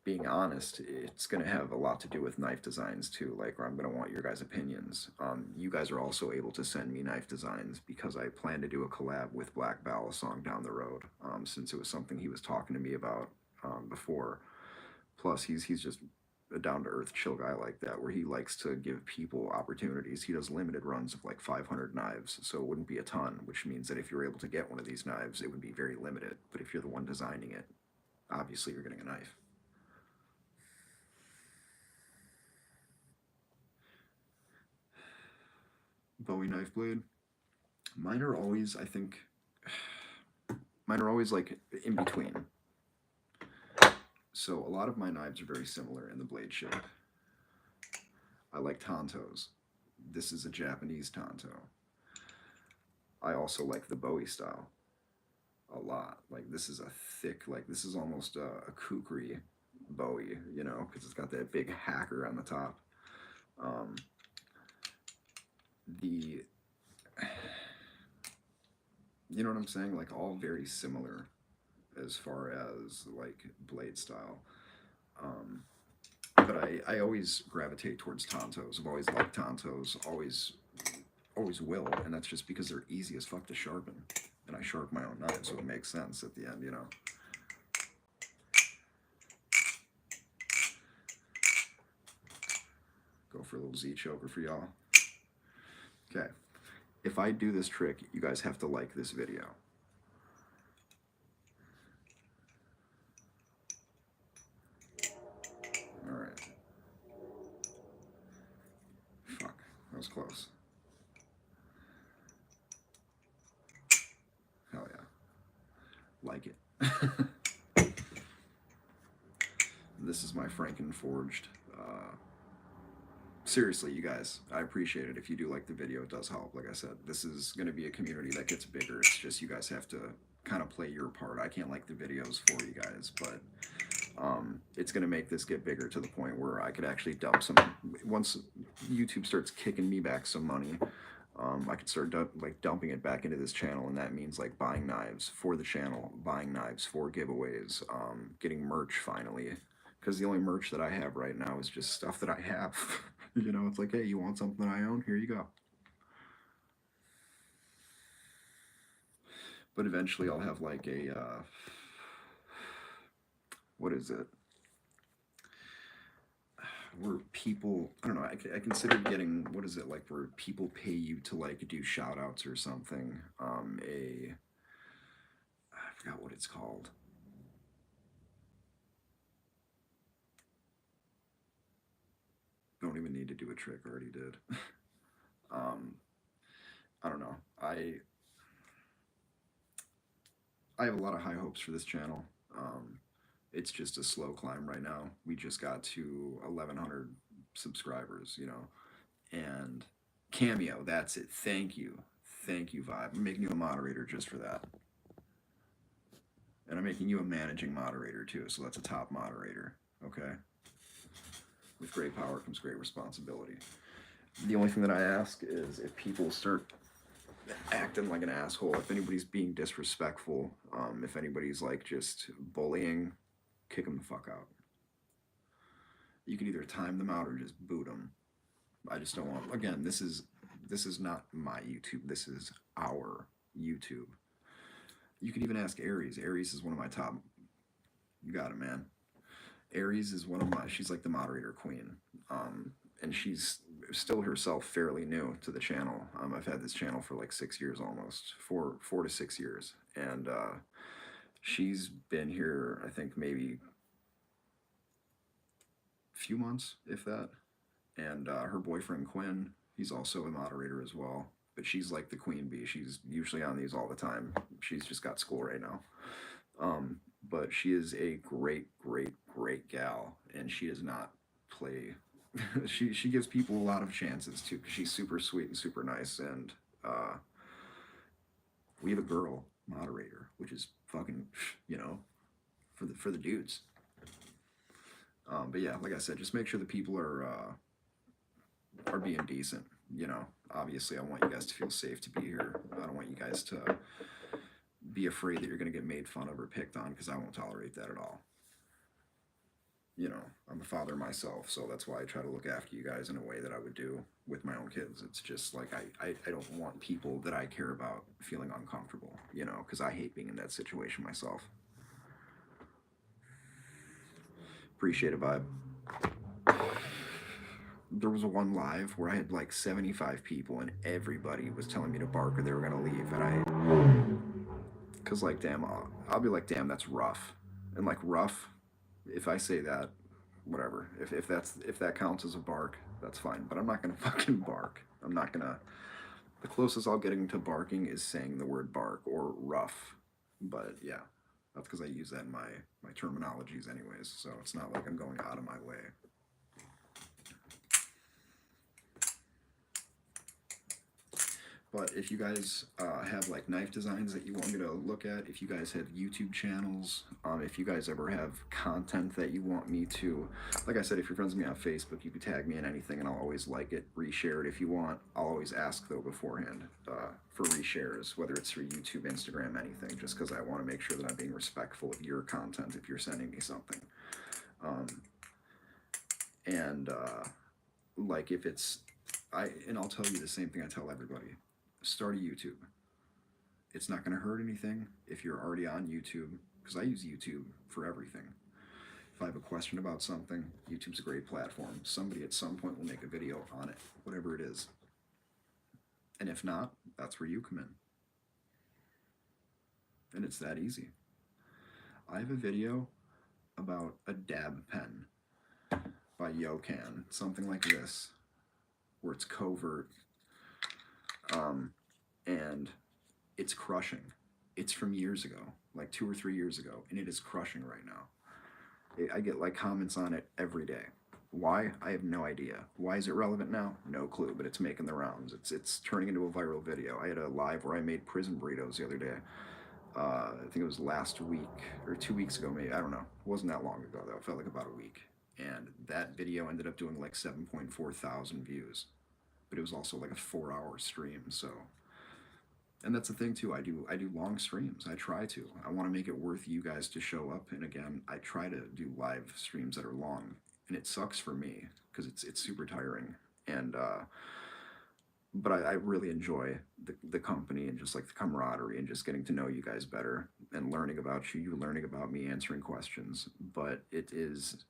being honest, it's going to have a lot to do with knife designs too. Like, where I'm going to want your guys' opinions. You guys are also able to send me knife designs because I plan to do a collab with Black Balisong down the road. Since it was something he was talking to me about before. Plus, he's just a down to earth, chill guy like that, where he likes to give people opportunities. He does limited runs of like 500 knives, so it wouldn't be a ton, which means that if you're able to get one of these knives, it would be very limited. But if you're the one designing it, obviously you're getting a knife. Bowie knife blade. Mine are always, I think, mine are always like in between. So a lot of my knives are very similar in the blade shape. I like tantos. This is a Japanese tanto. I also like the Bowie style a lot. Like this is a thick, like this is almost a kukri Bowie, you know, because it's got that big hacker on the top. Um, the you know what I'm saying? Like all very similar as far as like blade style. Um, but I always gravitate towards tantos. I've always liked tantos, always will, and that's just because they're easy as fuck to sharpen. And I sharpen my own knives, so it makes sense at the end, you know. Go for a little Z choker for y'all. Okay. If I do this trick, you guys have to like this video. Alright. Fuck. That was close. Hell yeah. Like it. This is my Frankenforged. Seriously, you guys, I appreciate it. If you do like the video, it does help. Like I said, this is going to be a community that gets bigger. It's just you guys have to kind of play your part. I can't like the videos for you guys, but it's going to make this get bigger to the point where I could actually dump some. Once YouTube starts kicking me back some money, I could start like dumping it back into this channel, and that means like buying knives for the channel, buying knives for giveaways, getting merch finally. Because the only merch that I have right now is just stuff that I have. You know, it's like, hey, you want something I own? Here you go. But eventually I'll have like a, what is it? where people, I don't know, I consider getting, what is it, like where people pay you to like do shout outs or something. I forgot what it's called. Don't even need to do a trick, already did. um, I don't know. I have a lot of high hopes for this channel. It's just a slow climb right now. We just got to 1,100 subscribers, you know, and Cameo. That's it. Thank you, Vibe. I'm making you a moderator just for that, and I'm making you a managing moderator too. So that's a top moderator. Okay. With great power comes great responsibility. The only thing that I ask is if people start acting like an asshole, if anybody's being disrespectful, if anybody's like just bullying, kick them the fuck out. You can either time them out or just boot them. I just don't want. Again, this is not my YouTube. This is our YouTube. You can even ask Aries. Aries is one of my top. You got it, man. Aries is one of my. She's like the moderator queen, and she's still herself fairly new to the channel. I've had this channel for like 6 years almost, four to 6 years, and she's been here. I think maybe a few months, if that. And her boyfriend Quinn, he's also a moderator as well. But she's like the queen bee. She's usually on these all the time. She's just got school right now. But she is a great gal, and she does not play. She gives people a lot of chances too, because she's super sweet and super nice. And uh, we have a girl moderator, which is fucking, you know, for the dudes. But yeah, like I said, just make sure the people are being decent. You know, obviously, I want you guys to feel safe to be here. I don't want you guys to be afraid that you're going to get made fun of or picked on, because I won't tolerate that at all. You know, I'm a father myself, so that's why I try to look after you guys in a way that I would do with my own kids. It's just like I don't want people that I care about feeling uncomfortable, you know, because I hate being in that situation myself. Appreciate it, vibe. There was one live where I had like 75 people and everybody was telling me to bark or they were gonna leave, and cause like damn, I'll be like damn, that's rough, and like rough, if I say that, whatever, if that counts as a bark, that's fine, but I'm not gonna fucking bark. I'm not gonna. The closest I'll get into barking is saying the word bark or rough, but yeah, that's because I use that in my terminologies anyways, so it's not like I'm going out of my way. But if you guys have like knife designs that you want me to look at, if you guys have YouTube channels, if you guys ever have content that you want me to, like I said, if you're friends with me on Facebook, you can tag me in anything and I'll always like it, reshare it if you want. I'll always ask though beforehand for reshares, whether it's for YouTube, Instagram, anything, just because I want to make sure that I'm being respectful of your content if you're sending me something. And like if it's, and I'll tell you the same thing I tell everybody. Start a YouTube. It's not going to hurt anything if you're already on YouTube, because I use YouTube for everything. If I have a question about something, YouTube's a great platform. Somebody at some point will make a video on it, whatever it is. And if not, that's where you come in. And it's that easy. I have a video about a dab pen by Yokan, something like this, where it's covert, and it's crushing. It's from years ago, like 2 or 3 years ago, and it is crushing right now. I get like comments on it every day. Why? I have no idea. Why is it relevant now? No clue, but it's making the rounds. It's turning into a viral video. I had a live where I made prison burritos the other day. I think it was last week or 2 weeks ago, maybe. I don't know. It wasn't that long ago though. It felt like about a week. And that video ended up doing like 7.4 thousand views. But it was also like a 4-hour stream, so. And that's the thing too. I do long streams. I try to. I want to make it worth you guys to show up. And again, I try to do live streams that are long, and it sucks for me because it's super tiring. And but I really enjoy the company and just like the camaraderie and just getting to know you guys better and learning about you, you learning about me, answering questions. But it is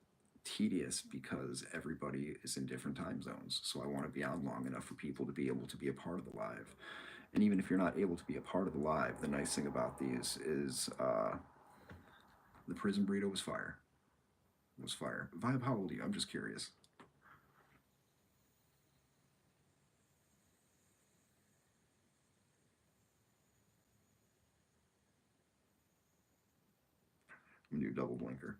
tedious because everybody is in different time zones. So I want to be on long enough for people to be able to be a part of the live. And even if you're not able to be a part of the live, the nice thing about these is the prison burrito was fire. Was fire. Vibe, how old are you? I'm just curious. I'm gonna do double blinker.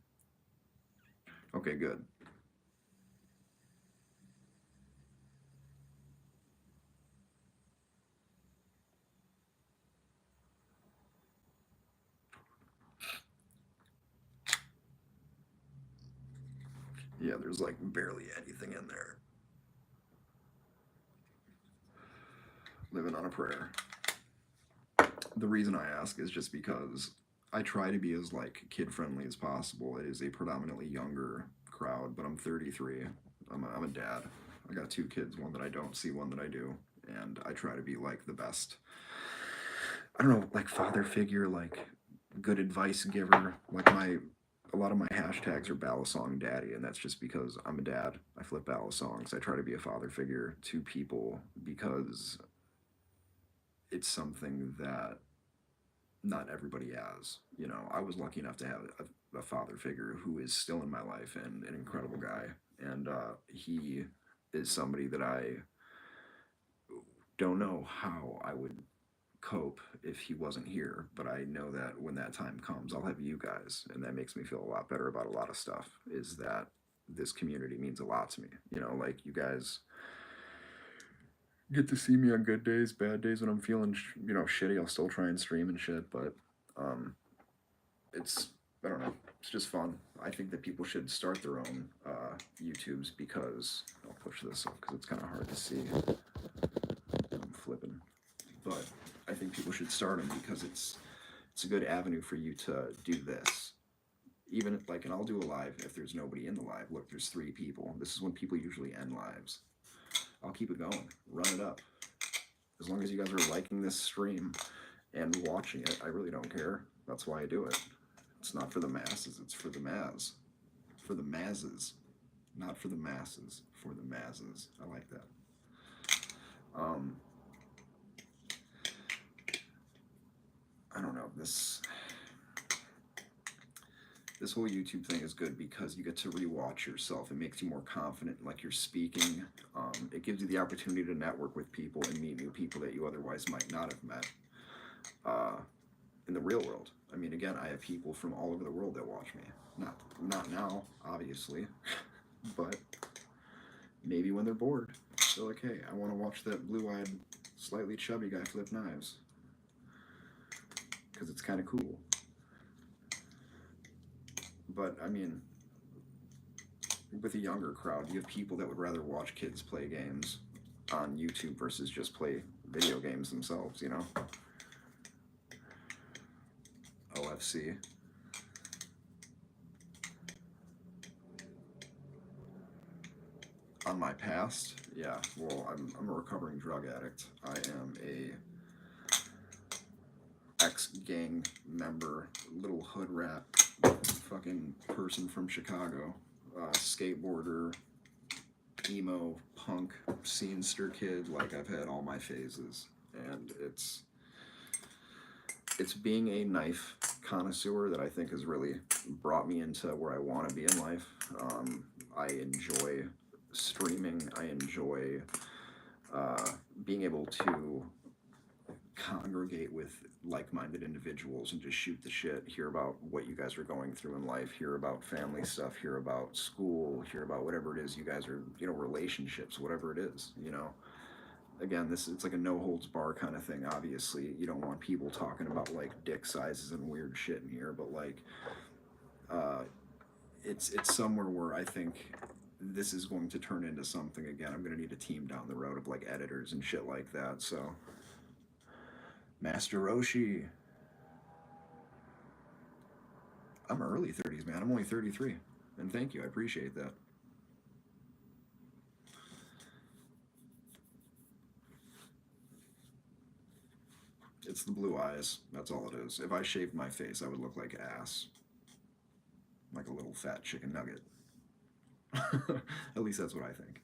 Okay, good. Yeah, there's like barely anything in there. Living on a prayer. The reason I ask is just because I try to be as like kid friendly as possible. It is a predominantly younger crowd, but I'm 33. I'm a dad. I got two kids, one that I don't see, one that I do, and I try to be like the best. I don't know, like father figure, like good advice giver. Like my a lot of my hashtags are ballad song daddy, and that's just because I'm a dad. I flip ballad songs. I try to be a father figure to people because it's something that not everybody has. You know, I was lucky enough to have a father figure who is still in my life and an incredible guy. And he is somebody that I don't know how I would cope if he wasn't here, but I know that when that time comes, I'll have you guys, and that makes me feel a lot better about a lot of stuff. Is that this community means a lot to me. You know, like you guys get to see me on good days, bad days when I'm feeling, shitty. I'll still try and stream and shit, but um, it's I don't know. It's just fun. I think that people should start their own YouTubes because I'll push this up because it's kind of hard to see. I'm flipping, but I think people should start them because it's a good avenue for you to do this. Even like, and I'll do a live if there's nobody in the live. Look, there's three people. This is when people usually end lives. I'll keep it going, run it up. As long as you guys are liking this stream and watching it, I really don't care. That's why I do it. It's not for the masses, it's for the Maz. For the Mazes. Not for the masses, for the Mazes. I like that. Um, I don't know, this whole YouTube thing is good because you get to rewatch yourself. It makes you more confident, like you're speaking. It gives you the opportunity to network with people and meet new people that you otherwise might not have met uh, in the real world. I mean, again, I have people from all over the world that watch me. Not now, obviously, but maybe when they're bored, they're like, "Hey, I want to watch that blue-eyed, slightly chubby guy flip knives because it's kind of cool." But I mean, with a younger crowd, you have people that would rather watch kids play games on YouTube versus just play video games themselves, you know? OFC. On my past, yeah, well, I'm a recovering drug addict. I am a ex-gang member, little hood rat, fucking person from Chicago, skateboarder, emo, punk, scenester kid. Like, I've had all my phases, and it's being a knife connoisseur that I think has really brought me into where I want to be in life. I enjoy streaming. I enjoy being able to congregate with like-minded individuals and just shoot the shit, hear about what you guys are going through in life, hear about family stuff, hear about school, hear about whatever it is you guys are, relationships, whatever it is, again, it's like a no holds bar kind of thing. Obviously, you don't want people talking about like dick sizes and weird shit in here, but like uh it's somewhere where I think this is going to turn into something. Again, I'm going to need a team down the road of like editors and shit like that. So Master Roshi, I'm early 30s, man. I'm only 33, and thank you, I appreciate that. It's the blue eyes, that's all it is. If I shaved my face, I would look like ass, like a little fat chicken nugget. At least that's what I think.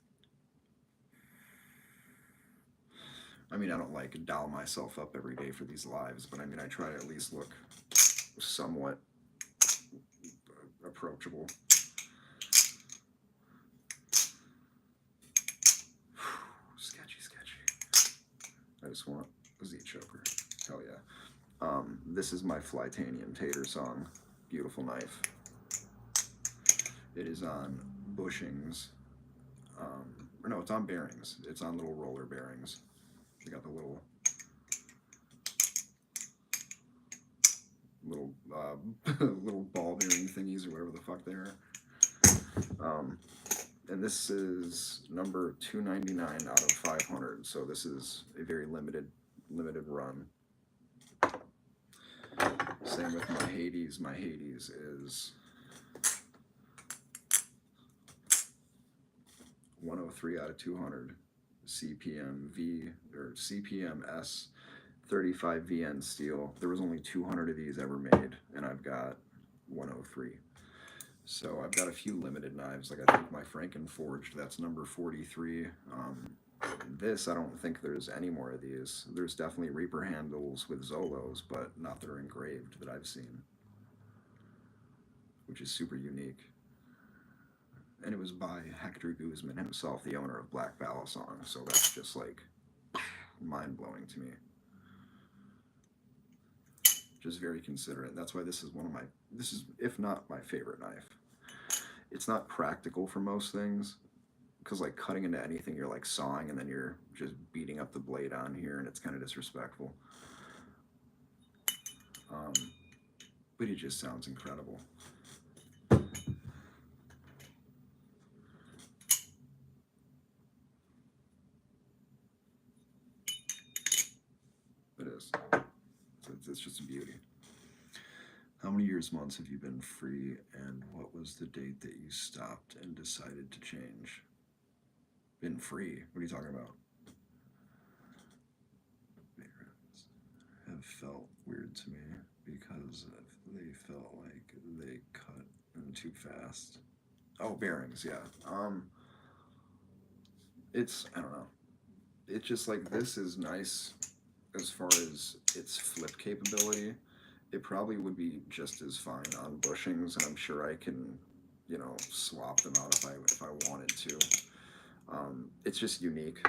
I mean, I don't like doll myself up every day for these lives, but I mean, I try to at least look somewhat approachable. Sketchy, sketchy. I just want a Z choker. Hell yeah. This is my Flytanium Tater song. Beautiful knife. It is on bushings. Or no, it's on bearings. It's on little roller bearings. They got the little little ball bearing thingies or whatever the fuck they are. Um, and this is number 299 out of 500. So this is a very limited run. Same with my Hades. My Hades is 103 out of 200. CPM V or CPM S 35 VN steel. There was only 200 of these ever made, and I've got 103. So I've got a few limited knives. Like I think my Frankenforged, that's number 43. This, I don't think there's any more of these. There's definitely Reaper handles with Zolos, but not that are engraved that I've seen, which is super unique. And it was by Hector Guzman himself, the owner of Black Balisong. So that's just like mind blowing to me. Just very considerate. That's why this is one of my, this is, if not my favorite knife. It's not practical for most things, because like cutting into anything, you're like sawing and then you're just beating up the blade on here, and it's kind of disrespectful. Um, but it just sounds incredible. It is. It's just a beauty. How many years, months have you been free, and what was the date that you stopped and decided to change? Been free? What are you talking about? Have felt weird to me because they felt like they cut in too fast. Oh, bearings, yeah. It's, I don't know. It's just like this is nice as far as its flip capability. It probably would be just as fine on bushings, and I'm sure I can, you know, swap them out if I wanted to. It's just unique.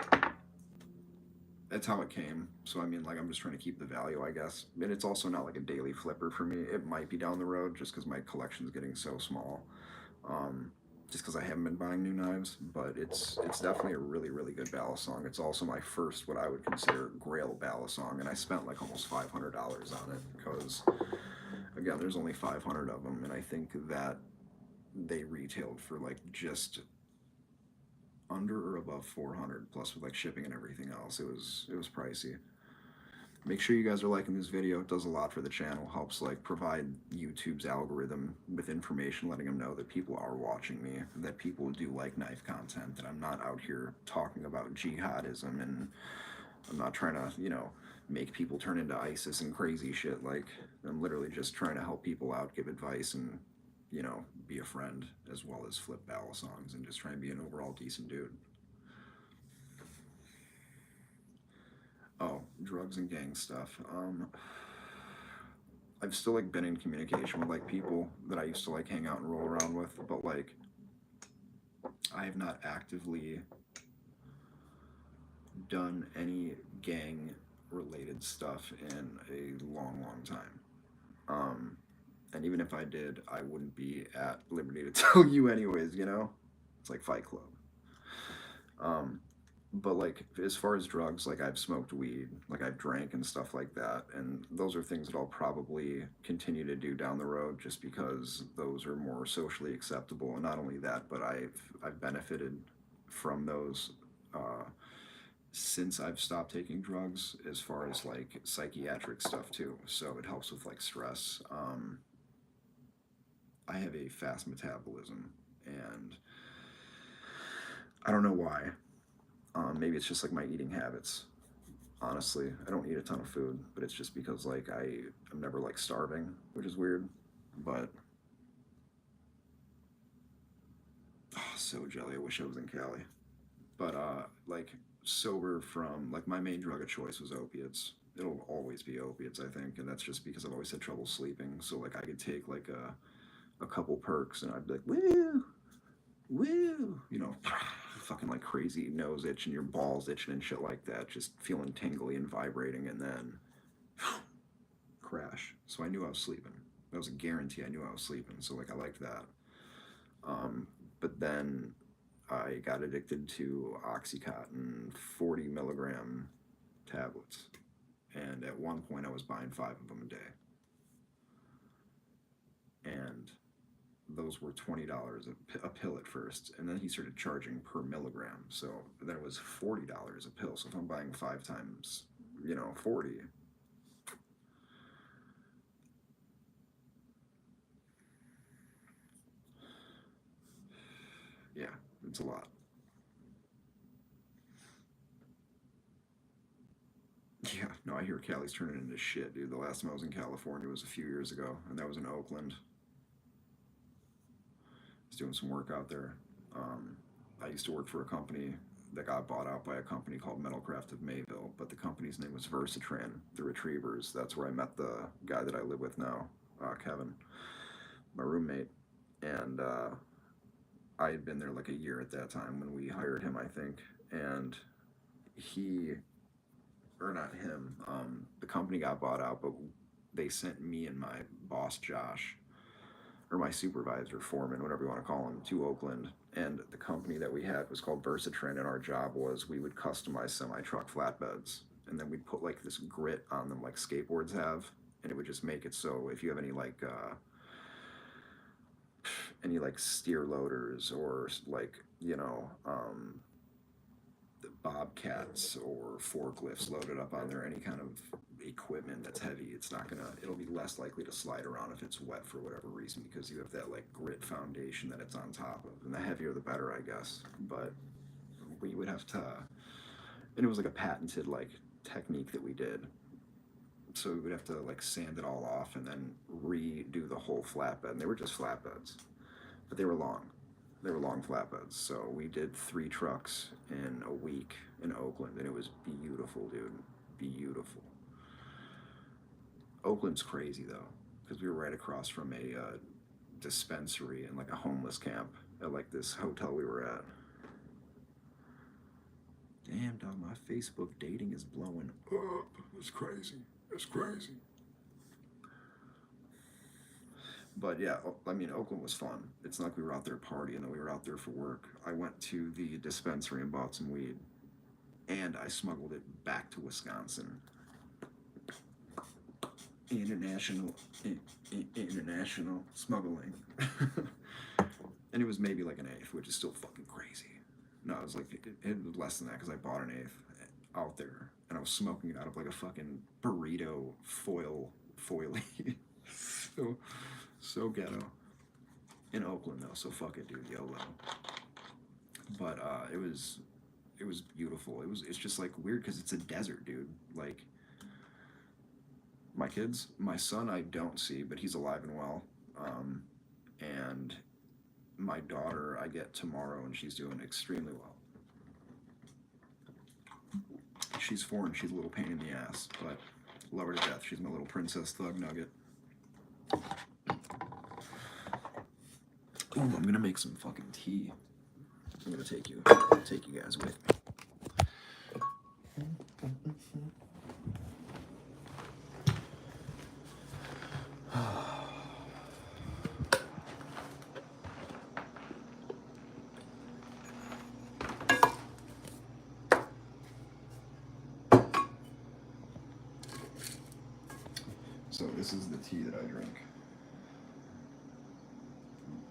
That's how it came. So I mean, like I'm just trying to keep the value, I guess. And it's also not like a daily flipper for me. It might be down the road just because my collection's getting so small. Um, just because I haven't been buying new knives, but it's definitely a really good balisong. It's also my first what I would consider Grail balisong, and I spent like almost $500 on it because again, there's only 500 of them, and I think that they retailed for like just under or above 400 plus with like shipping and everything else. It was pricey. Make sure you guys are liking this video. It does a lot for the channel. Helps like provide YouTube's algorithm with information, letting them know that people are watching me, that people do like knife content, that I'm not out here talking about jihadism, and I'm not trying to, you know, make people turn into ISIS and crazy shit. Like I'm literally just trying to help people out, give advice, and you know, be a friend as well as flip balisongs and just try and be an overall decent dude. Oh, drugs and gang stuff. I've still like been in communication with like people that I used to like hang out and roll around with, but like I have not actively done any gang related stuff in a long time. Um, and even if I did, I wouldn't be at liberty to tell you anyways, you know? It's like Fight Club. Um, but like as far as drugs, like I've smoked weed, like I've drank and stuff like that, and those are things that I'll probably continue to do down the road just because those are more socially acceptable. And not only that, but I've benefited from those uh, since I've stopped taking drugs as far as like psychiatric stuff too. So it helps with like stress. I have a fast metabolism, and I don't know why. Maybe it's just like my eating habits. Honestly, I don't eat a ton of food, but it's just because like I'm never like starving, which is weird. But Oh, so jelly. I wish I was in Cali. But like sober from like my main drug of choice was opiates. It'll always be opiates, I think, and that's just because I've always had trouble sleeping. So like I could take like a couple perks and I'd be like, woo, woo, you know, fucking like crazy nose itch and your balls itching and shit like that, just feeling tingly and vibrating, and then crash. So I knew I was sleeping. That was a guarantee. I knew I was sleeping. So like I liked that. Um, but then I got addicted to Oxycontin 40 milligram tablets. And at one point, I was buying 5 of them a day. And those were $20 a pill at first. And then he started charging per milligram. So then it was $40 a pill. So if I'm buying 5 times, 40. Yeah, it's a lot. Yeah, no, I hear Cali's turning into shit, dude. The last time I was in California was a few years ago, and that was in Oakland. I was doing some work out there. Um, I used to work for a company that got bought out by a company called Metalcraft of Mayville, but the company's name was Versatran, the Retrievers. That's where I met the guy that I live with now, Kevin, my roommate. And I had been there like a year at that time when we hired him, I think. And he, or not him, the company got bought out, but they sent me and my boss, Josh, or my supervisor, foreman, whatever you want to call him, to Oakland. And the company that we had was called Versatran, and our job was we would customize semi truck flatbeds, and then we'd put like this grit on them, like skateboards have, and it would just make it so if you have any like steer loaders or like the bobcats or forklifts loaded up on there, any kind of equipment that's heavy, it'll be less likely to slide around if it's wet for whatever reason, because you have that like grit foundation that it's on top of, and the heavier the better, I guess. But we would have to, and it was like a patented like technique that we did. So we would have to like sand it all off and then redo the whole flatbed. And they were just flatbeds, but they were long. They were long flatbeds. So we did 3 trucks in a week in Oakland, and it was beautiful, dude. Beautiful. Oakland's crazy though, because we were right across from a dispensary and like a homeless camp at like this hotel we were at. Damn, dog, my Facebook dating is blowing up. It's crazy. It's crazy. But yeah, I mean, Oakland was fun. It's not like we were out there partying, and we were out there for work. I went to the dispensary and bought some weed, and I smuggled it back to Wisconsin. International, international smuggling. And it was maybe like an eighth, which is still fucking crazy. No, it was like it was less than that because I bought an eighth out there, and I was smoking it out of like a fucking burrito foily. so so ghetto in Oakland though. So fuck it, dude. YOLO. But it was beautiful. It's just like weird because it's a desert, dude. Like my son I don't see, but he's alive and well. And my daughter I get tomorrow, and she's doing extremely well. She's 4 and she's a little pain in the ass, but love her to death. She's my little princess thug nugget. Ooh, I'm gonna make some fucking tea. I'm gonna take you guys with me. So this is the tea that I drink.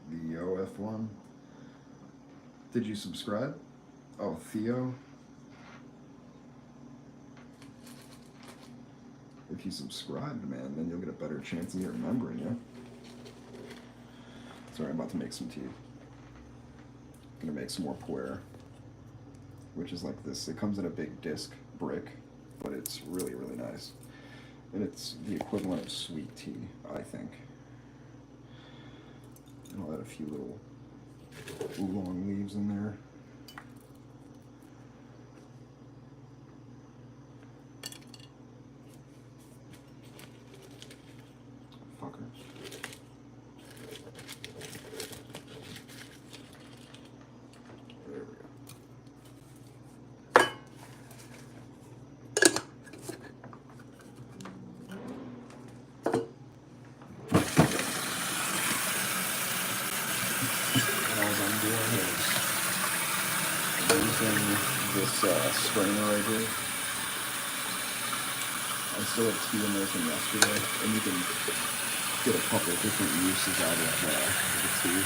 The OF one. Did you subscribe? Oh, Theo. If you subscribed, man, then you'll get a better chance of me remembering you. Sorry, I'm about to make some tea. I'm gonna make some more puer, which is like this. It comes in a big disc brick, but it's really, really nice. And it's the equivalent of sweet tea, I think. And I'll add a few little oolong leaves in there. Fucker. There we go. Using this strainer right here. I still have tea in there from yesterday, and you can get a couple of different uses out of the tea.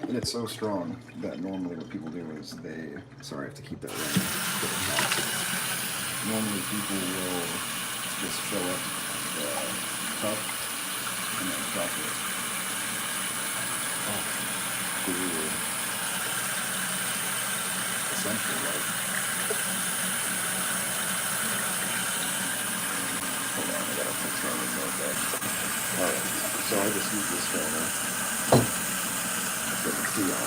And it's so strong that normally what people do is they, sorry I have to keep that running. Normally people will just fill up the cup and then drop it. Oh, cool. Essentially, like, hold on, I gotta fix my remote back. Alright, so I just use this strainer. Put the tea on.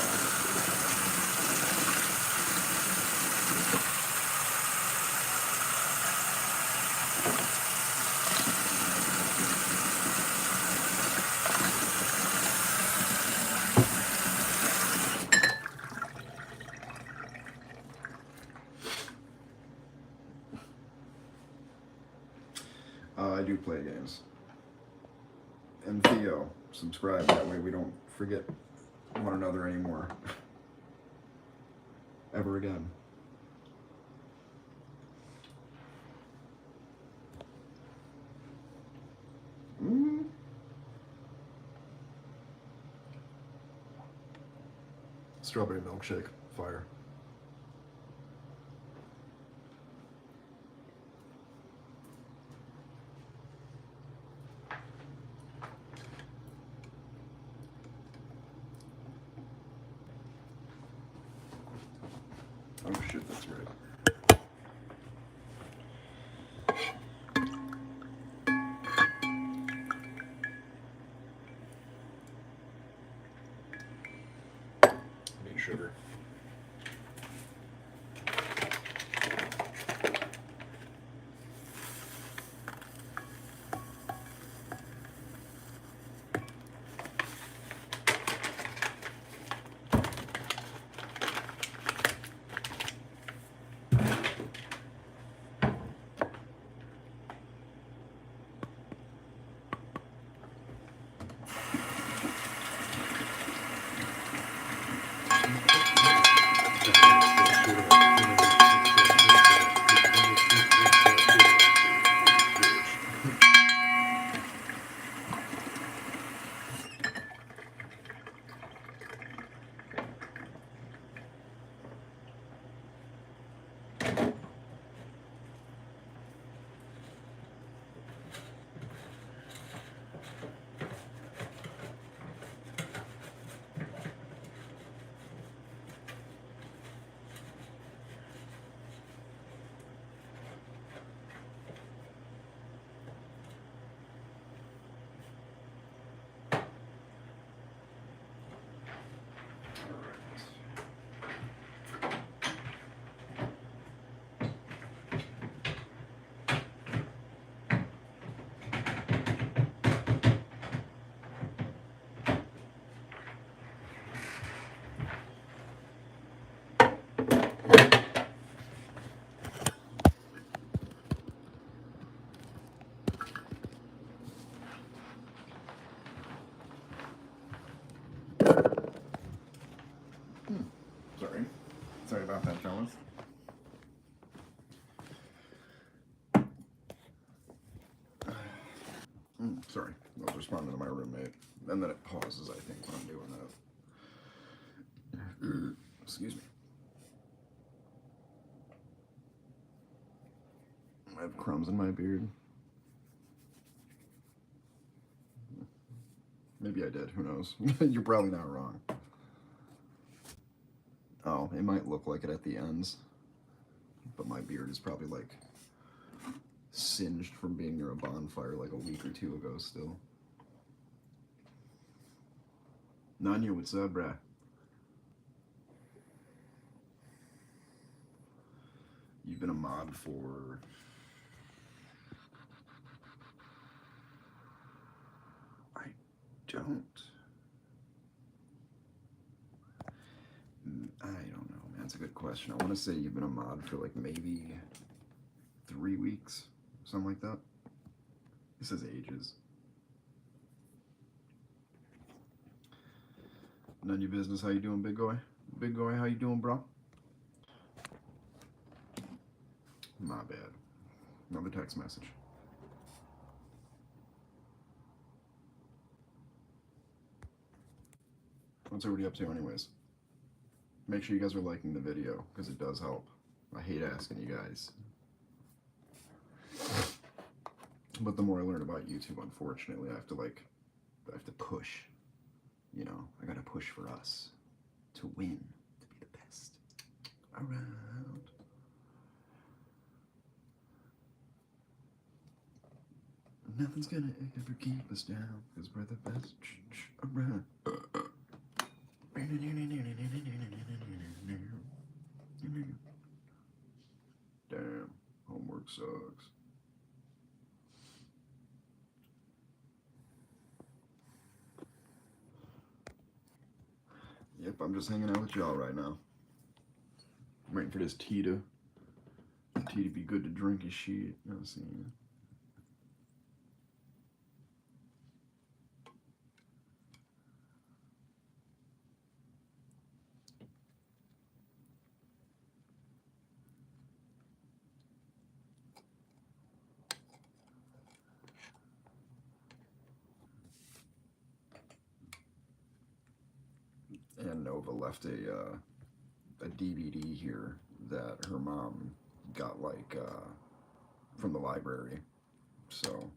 I do play games. And Theo, subscribe, that way we don't forget one another anymore. Ever again. Strawberry milkshake, fire. Oh shit, that's right. Need sugar. Sorry about that, fellas. Sorry, I was responding to my roommate. And then it pauses, I think, when I'm doing that. Excuse me. I have crumbs in my beard. Maybe I did, who knows? You're probably not wrong. Oh, it might look like it at the ends, but my beard is probably like singed from being near a bonfire like a week or two ago still. Nanya, what's up, bruh? You've been a mod for... I don't know, man. That's a good question. I want to say you've been a mod for like maybe 3 weeks, something like that. This is ages. None of your business. How you doing, big guy? Big guy, how you doing, bro? My bad. Another text message. What's everybody up to anyways? Make sure you guys are liking the video, because it does help. I hate asking you guys. But the more I learn about YouTube, unfortunately, I have to push. You know, I gotta push for us to win, to be the best around. Nothing's gonna ever keep us down, because we're the best around. Damn, homework sucks. Yep, I'm just hanging out with y'all right now. I'm waiting for this tea to be good to drink and shit. You know what I'm saying? And Nova left a DVD here that her mom got from the library, so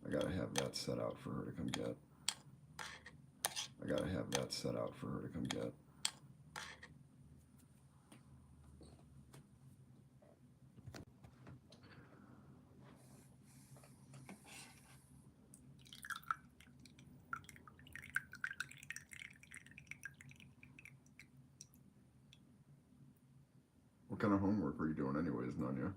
I gotta have that set out for her to come get. What kind of homework were you doing anyways, Nanya?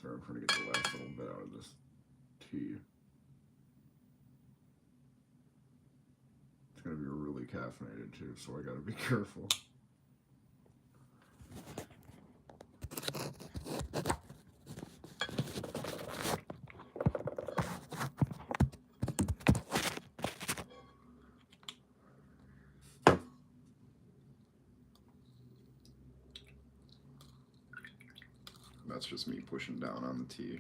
Sorry, I'm trying to get the last little bit out of this tea. It's gonna be really caffeinated too, so I gotta be careful. That's just me pushing down on the tea.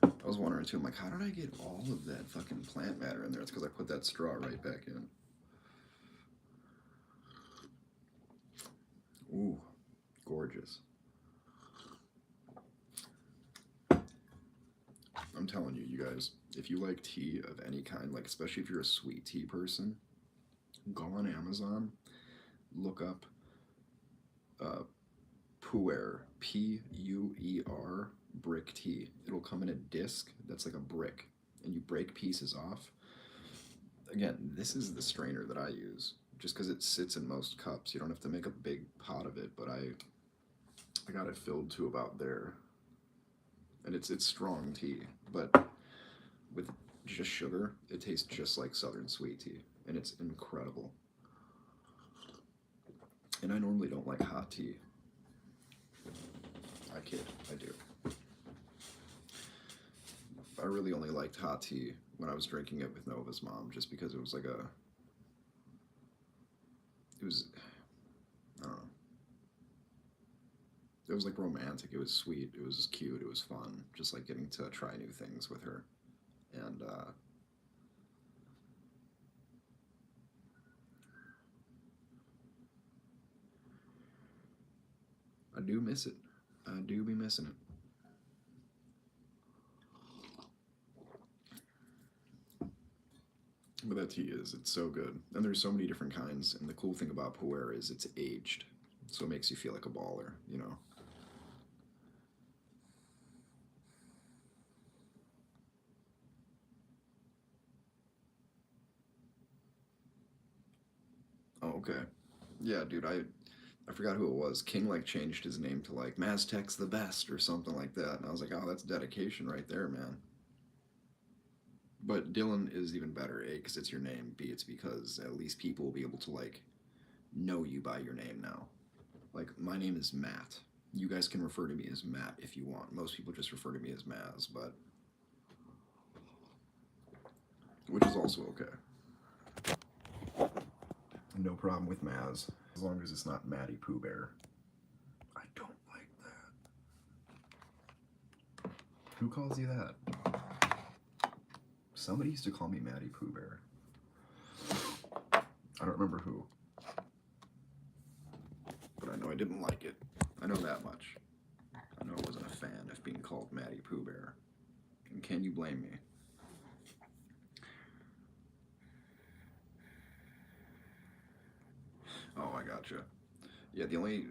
I was wondering too, I'm like, how did I get all of that fucking plant matter in there? It's because I put that straw right back in. Ooh, gorgeous. I'm telling you, you guys, if you like tea of any kind, like especially if you're a sweet tea person, go on Amazon, look up Puer, P-U-E-R, brick tea. It'll come in a disc that's like a brick, and you break pieces off. Again, this is the strainer that I use, just because it sits in most cups. You don't have to make a big pot of it, but I got it filled to about there. And it's strong tea, but with just sugar, it tastes just like Southern sweet tea, and it's incredible. And I normally don't like hot tea. I kid, I do. I really only liked hot tea when I was drinking it with Nova's mom, just because it was like I don't know. It was like romantic, it was sweet, it was cute, it was fun, just like getting to try new things with her. And I do miss it. I do be missing it. But that tea it's so good. And there's so many different kinds. And the cool thing about pu'er is it's aged. So it makes you feel like a baller, you know? Oh, okay. Yeah, dude, I forgot who it was. King like changed his name to like Maztec's the best or something like that. And I was like, oh, that's dedication right there, man. But Dylan is even better, A, because it's your name. B, it's because at least people will be able to like know you by your name now. Like my name is Matt. You guys can refer to me as Matt if you want. Most people just refer to me as Maz, but which is also okay. No problem with Maz, as long as it's not Matty Pooh Bear. I don't like that. Who calls you that? Somebody used to call me Matty Pooh Bear. I don't remember who, but I know I didn't like it. I know that much. I know I wasn't a fan of being called Matty Pooh Bear. And can you blame me? Oh, I gotcha. Yeah, the only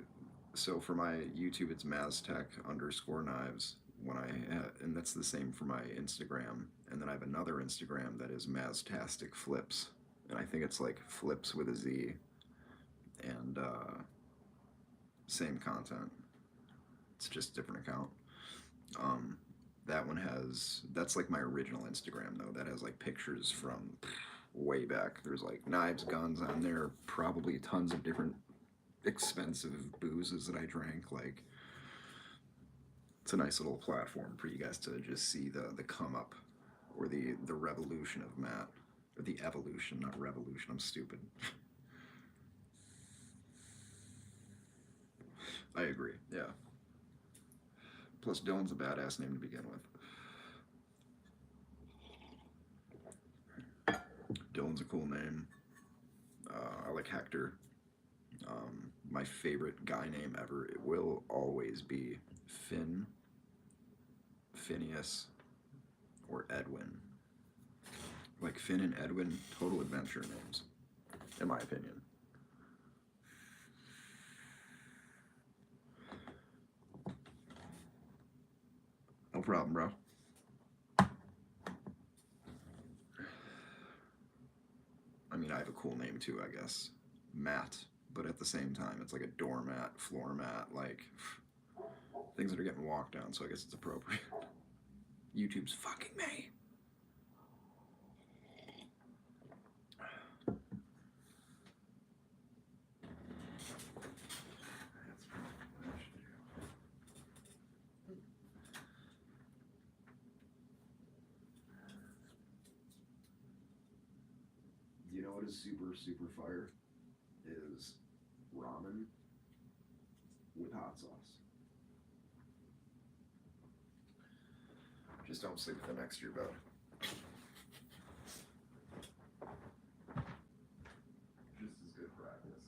so for my YouTube it's Maztech_knives when and that's the same for my Instagram. And then I have another Instagram that is Maztastic Flips, and I think it's like flips with a Z, and same content. It's just a different account. Um, that one has that's like my original Instagram though. That has like pictures from way back. There's like knives, guns on there, probably tons of different expensive boozes that I drank. Like it's a nice little platform for you guys to just see the come up or the revolution of Matt or the evolution, not revolution. I'm stupid. I agree. Yeah. Plus, Dylan's a badass name to begin with. Dylan's a cool name. I like Hector. My favorite guy name ever. It will always be Finn, Phineas, or Edwin. Like Finn and Edwin, total adventure names, in my opinion. No problem, bro. I mean, I have a cool name too, I guess. Matt, but at the same time, it's like a doormat, floor mat, like things that are getting walked on, so I guess it's appropriate. YouTube's fucking me. You know what is super, super fire? Is ramen with hot sauce. Just don't sleep with the next to your bed. Just as good practice.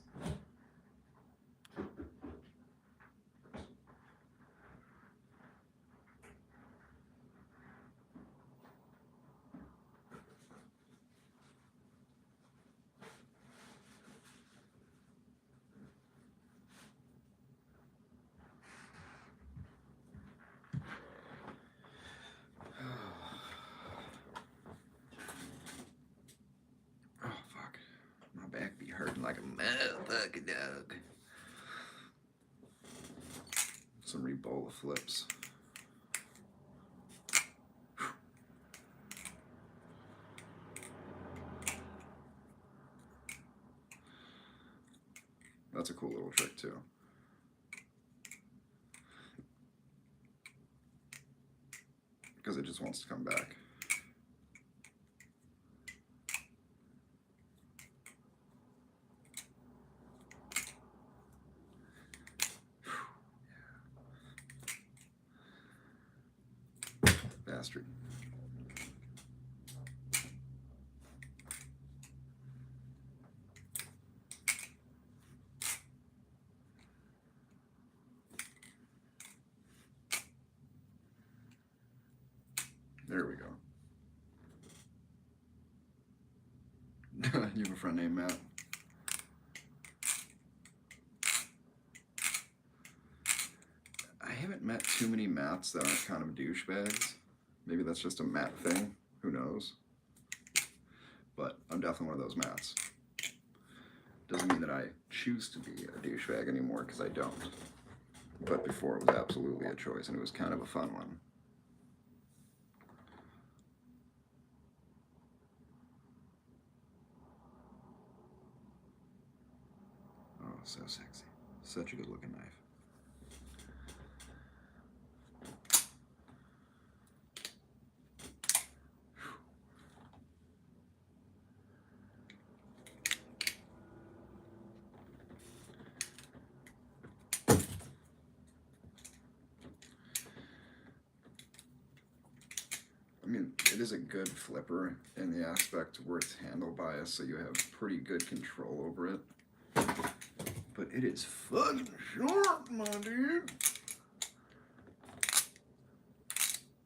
Oh fuck. My back be hurting like a motherfucking dog. Some Rebola flips. That's a cool little trick too. Because it just wants to come back. Bastard. There we go. a friend named Matt. I haven't met too many Matts that aren't kind of douchebags. Maybe that's just a Matt thing. Who knows? But I'm definitely one of those Matts. Doesn't mean that I choose to be a douchebag anymore, because I don't. But before, it was absolutely a choice, and it was kind of a fun one. Oh, so sexy. Such a good looking knife. I mean, it is a good flipper in the aspect where it's handle bias, so you have pretty good control over it. But it is fucking sharp, my dude.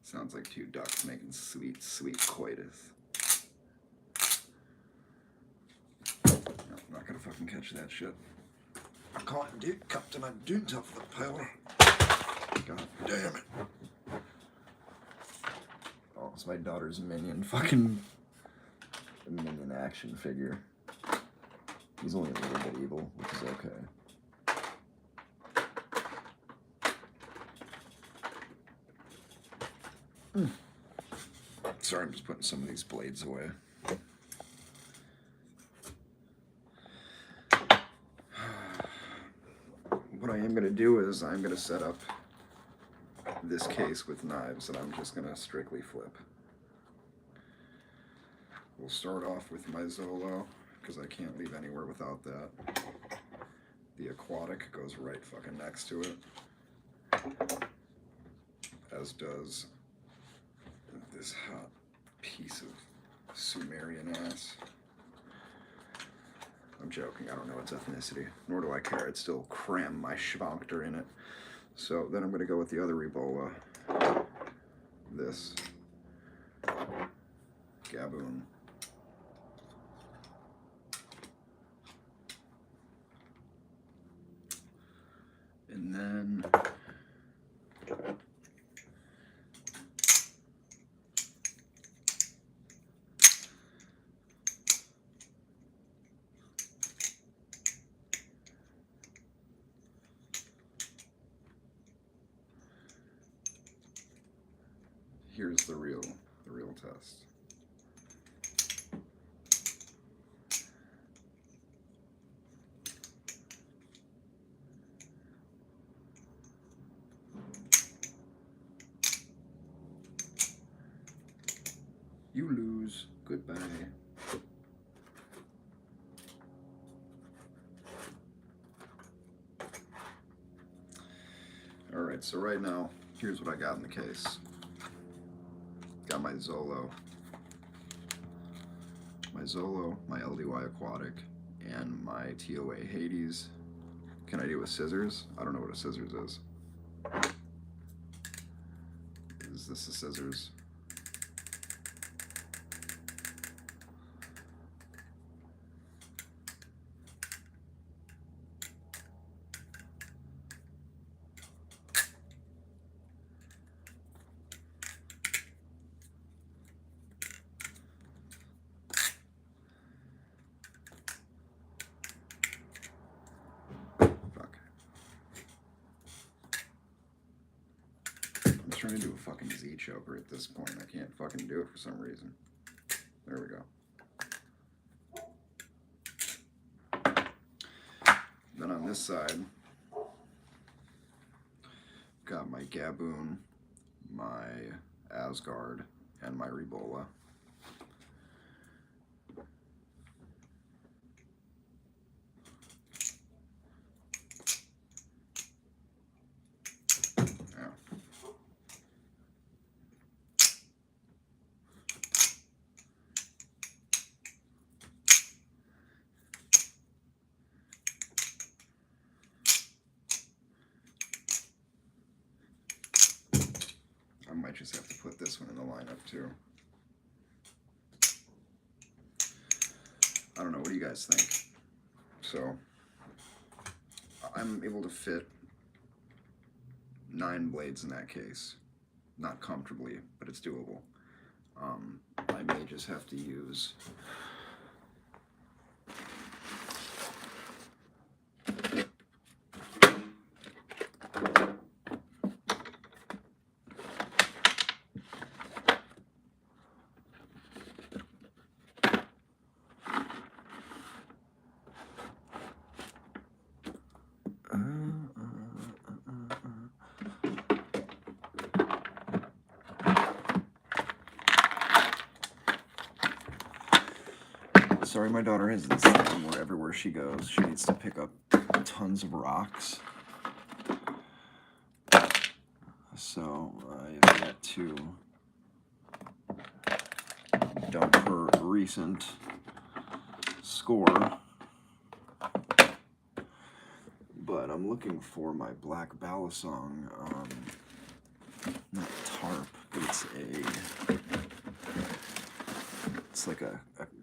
Sounds like two ducks making sweet, sweet coitus. No, I'm not gonna fucking catch that shit. I can't do it, Captain. I don't have the power. God damn it. Oh, it's my daughter's Minion. Fucking Minion action figure. He's only a little bit evil, which is okay. Sorry, I'm just putting some of these blades away. What I am going to do is I'm going to set up this case with knives that I'm just going to strictly flip. We'll start off with my Zolo, because I can't leave anywhere without that. The aquatic goes right fucking next to it, as does this hot piece of Sumerian ass. I'm joking, I don't know its ethnicity, nor do I care. I'd still cram my schwankter in it. So then I'm going to go with the other Ebola, this Gaboon. And then here's the real test. You lose. Goodbye. Alright, so right now, here's what I got in the case. Got my Zolo, my LDY Aquatic, and my TOA Hades. Can I do a scissors? I don't know what a scissors is. Is this a scissors? Trying to do a fucking Z choker at this point. I can't fucking do it for some reason. There we go. Then on this side, got my Gaboon, my Asgard, and my Rebola. I might just have to put this one in the lineup too. I don't know, what do you you guys think? So I'm able to fit 9 blades in that case. Not comfortably, but it's doable. I may just have to use sorry, my daughter has this thing where everywhere she goes, she needs to pick up tons of rocks. So I have yet to dump her recent score. But I'm looking for my black balisong, not tarp, but it's like a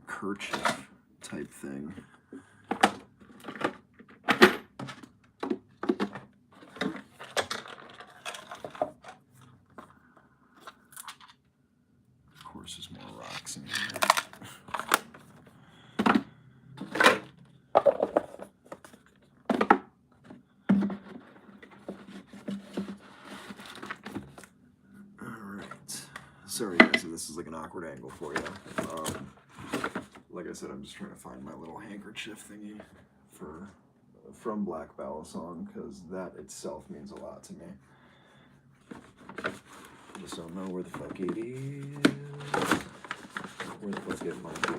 kerchief type thing. Of course, there's more rocks in here. Sorry guys if this is like an awkward angle for you. Like I said, I'm just trying to find my little handkerchief thingy from Black Balisong, because that itself means a lot to me. Just don't know where the fuck it is. Where the fuck it might be.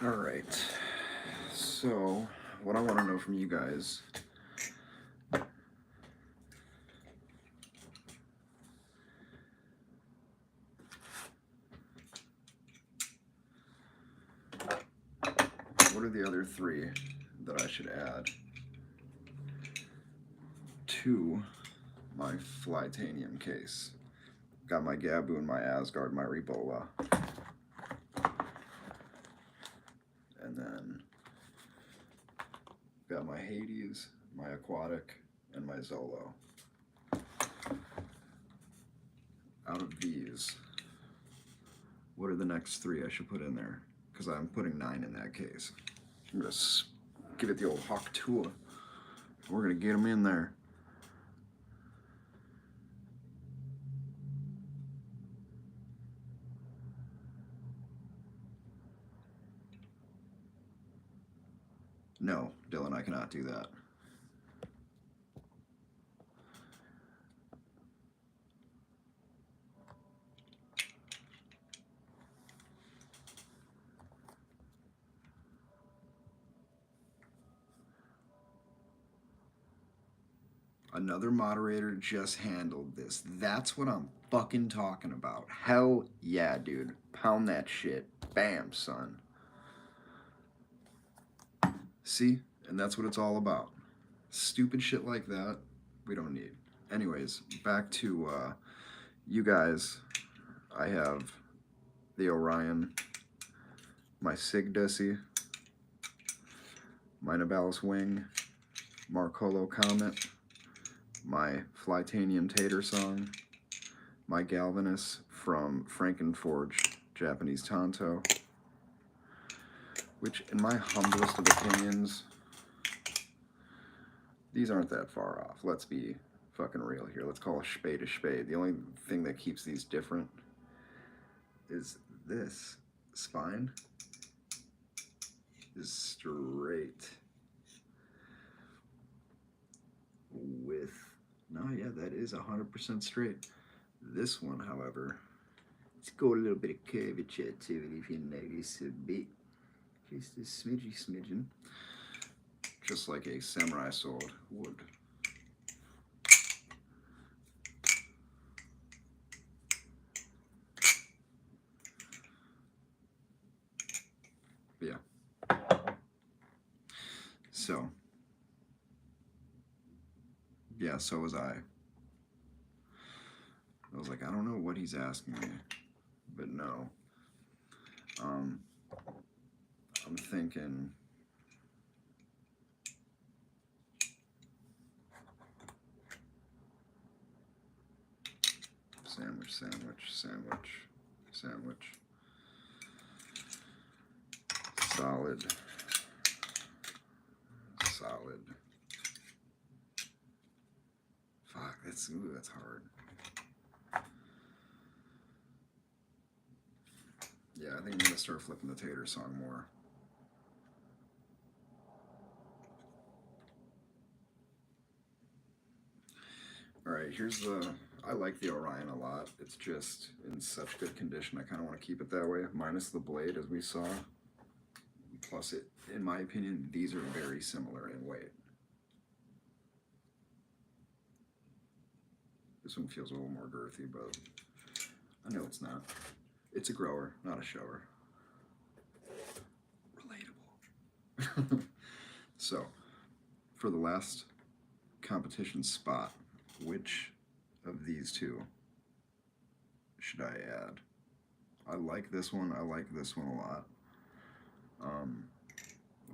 All right, so what I want to know from you guys what are the other 3 that I should add to my Flytanium case? Got my Gaboon, my Asgard, my Rebola. And then got my Hades, my Aquatic, and my Zolo. Out of these, what are the next 3 I should put in there? Because I'm putting 9 in that case. I'm going to give it the old hawk tour. We're going to get them in there. No, Dylan, I cannot do that. Another moderator just handled this. That's what I'm fucking talking about. Hell yeah, dude. Pound that shit. Bam, son. See? And that's what it's all about. Stupid shit like that, we don't need. Anyways, back to you guys. I have the Orion, my Sigdussy, my Nibalis Wing, Marcolo Comet, my Flytanium Tater Song, my Galvanus from Frankenforge, Japanese Tanto, which in my humblest of opinions, these aren't that far off. Let's be fucking real here. Let's call a spade a spade. The only thing that keeps these different is this spine is straight with, no, yeah, that is 100% straight. This one, however, it's got a little bit of curvature to it, if you notice a bit. Just a smidgen. Just like a samurai sword would. Yeah. So, yeah, so was I. I was like, I don't know what he's asking me, but no. I'm thinking sandwich, sandwich, sandwich, sandwich. Solid. Solid. Fuck, that's hard. Yeah, I think I'm gonna start flipping the tater song more. Alright, here's the, I like the Orion a lot. It's just in such good condition. I kind of want to keep it that way, minus the blade as we saw. Plus it, in my opinion, these are very similar in weight. This one feels a little more girthy, but I know it's not. It's a grower, not a shower. Relatable. So, for the last competition spot, which of these two should I add? I like this one. I like this one a lot.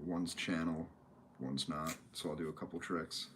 One's channel, one's not. So I'll do a couple tricks.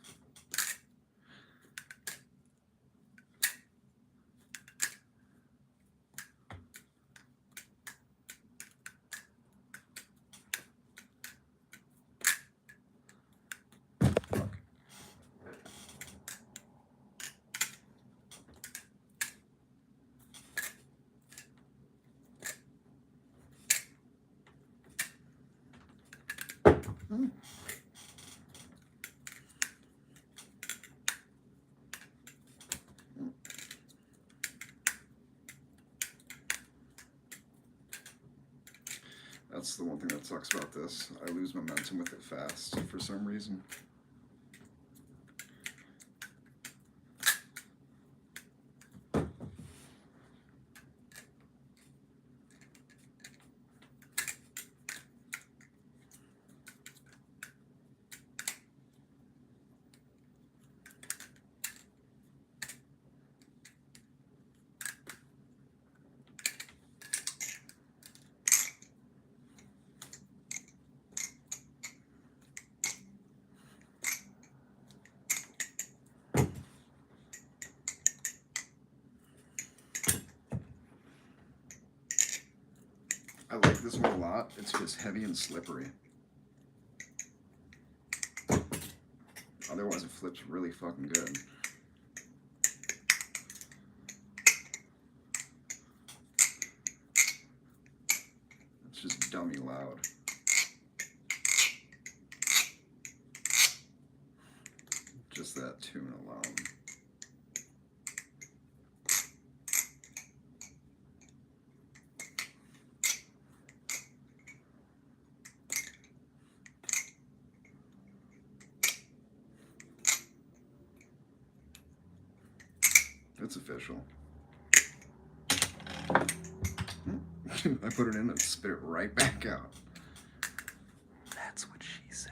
That's the one thing that sucks about this. I lose momentum with it fast for some reason. I like this one a lot. It's just heavy and slippery. Otherwise it flips really fucking good. It's just dummy loud. Just that tune alone. It's official. I put it in and spit it right back out. That's what she said.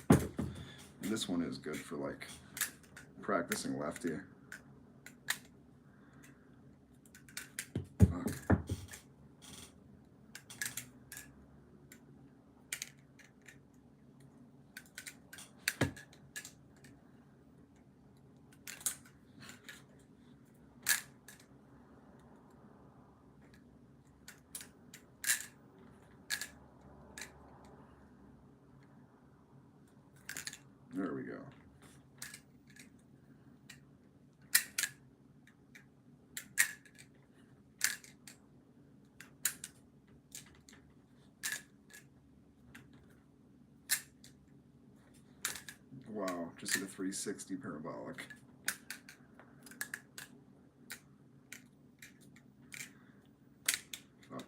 And this one is good for like practicing lefty. Fuck. There we go. just hit a 360 parabolic. Fuck.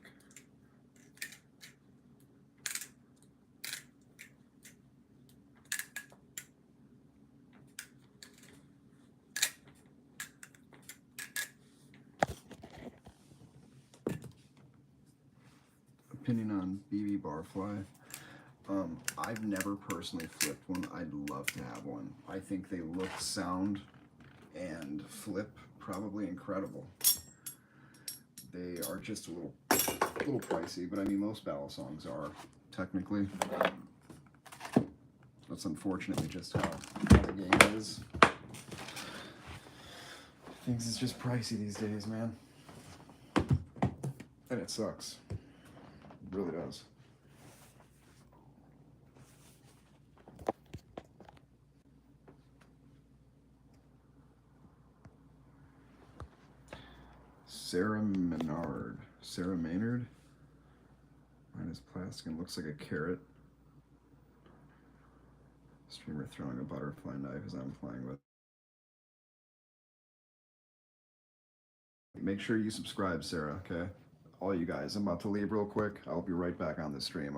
Opinion on BB Barfly. I've never personally flipped one. I'd love to have one. I think they look, sound, and flip probably incredible. They are just a little pricey, but I mean most battle songs are technically. That's unfortunately just how the game is. Things is just pricey these days, man, and it sucks. It really does. Sarah Maynard. Mine is plastic and looks like a carrot. Streamer throwing a butterfly knife as I'm playing with. Make sure you subscribe, Sarah, okay? All you guys, I'm about to leave real quick. I'll be right back on the stream, okay?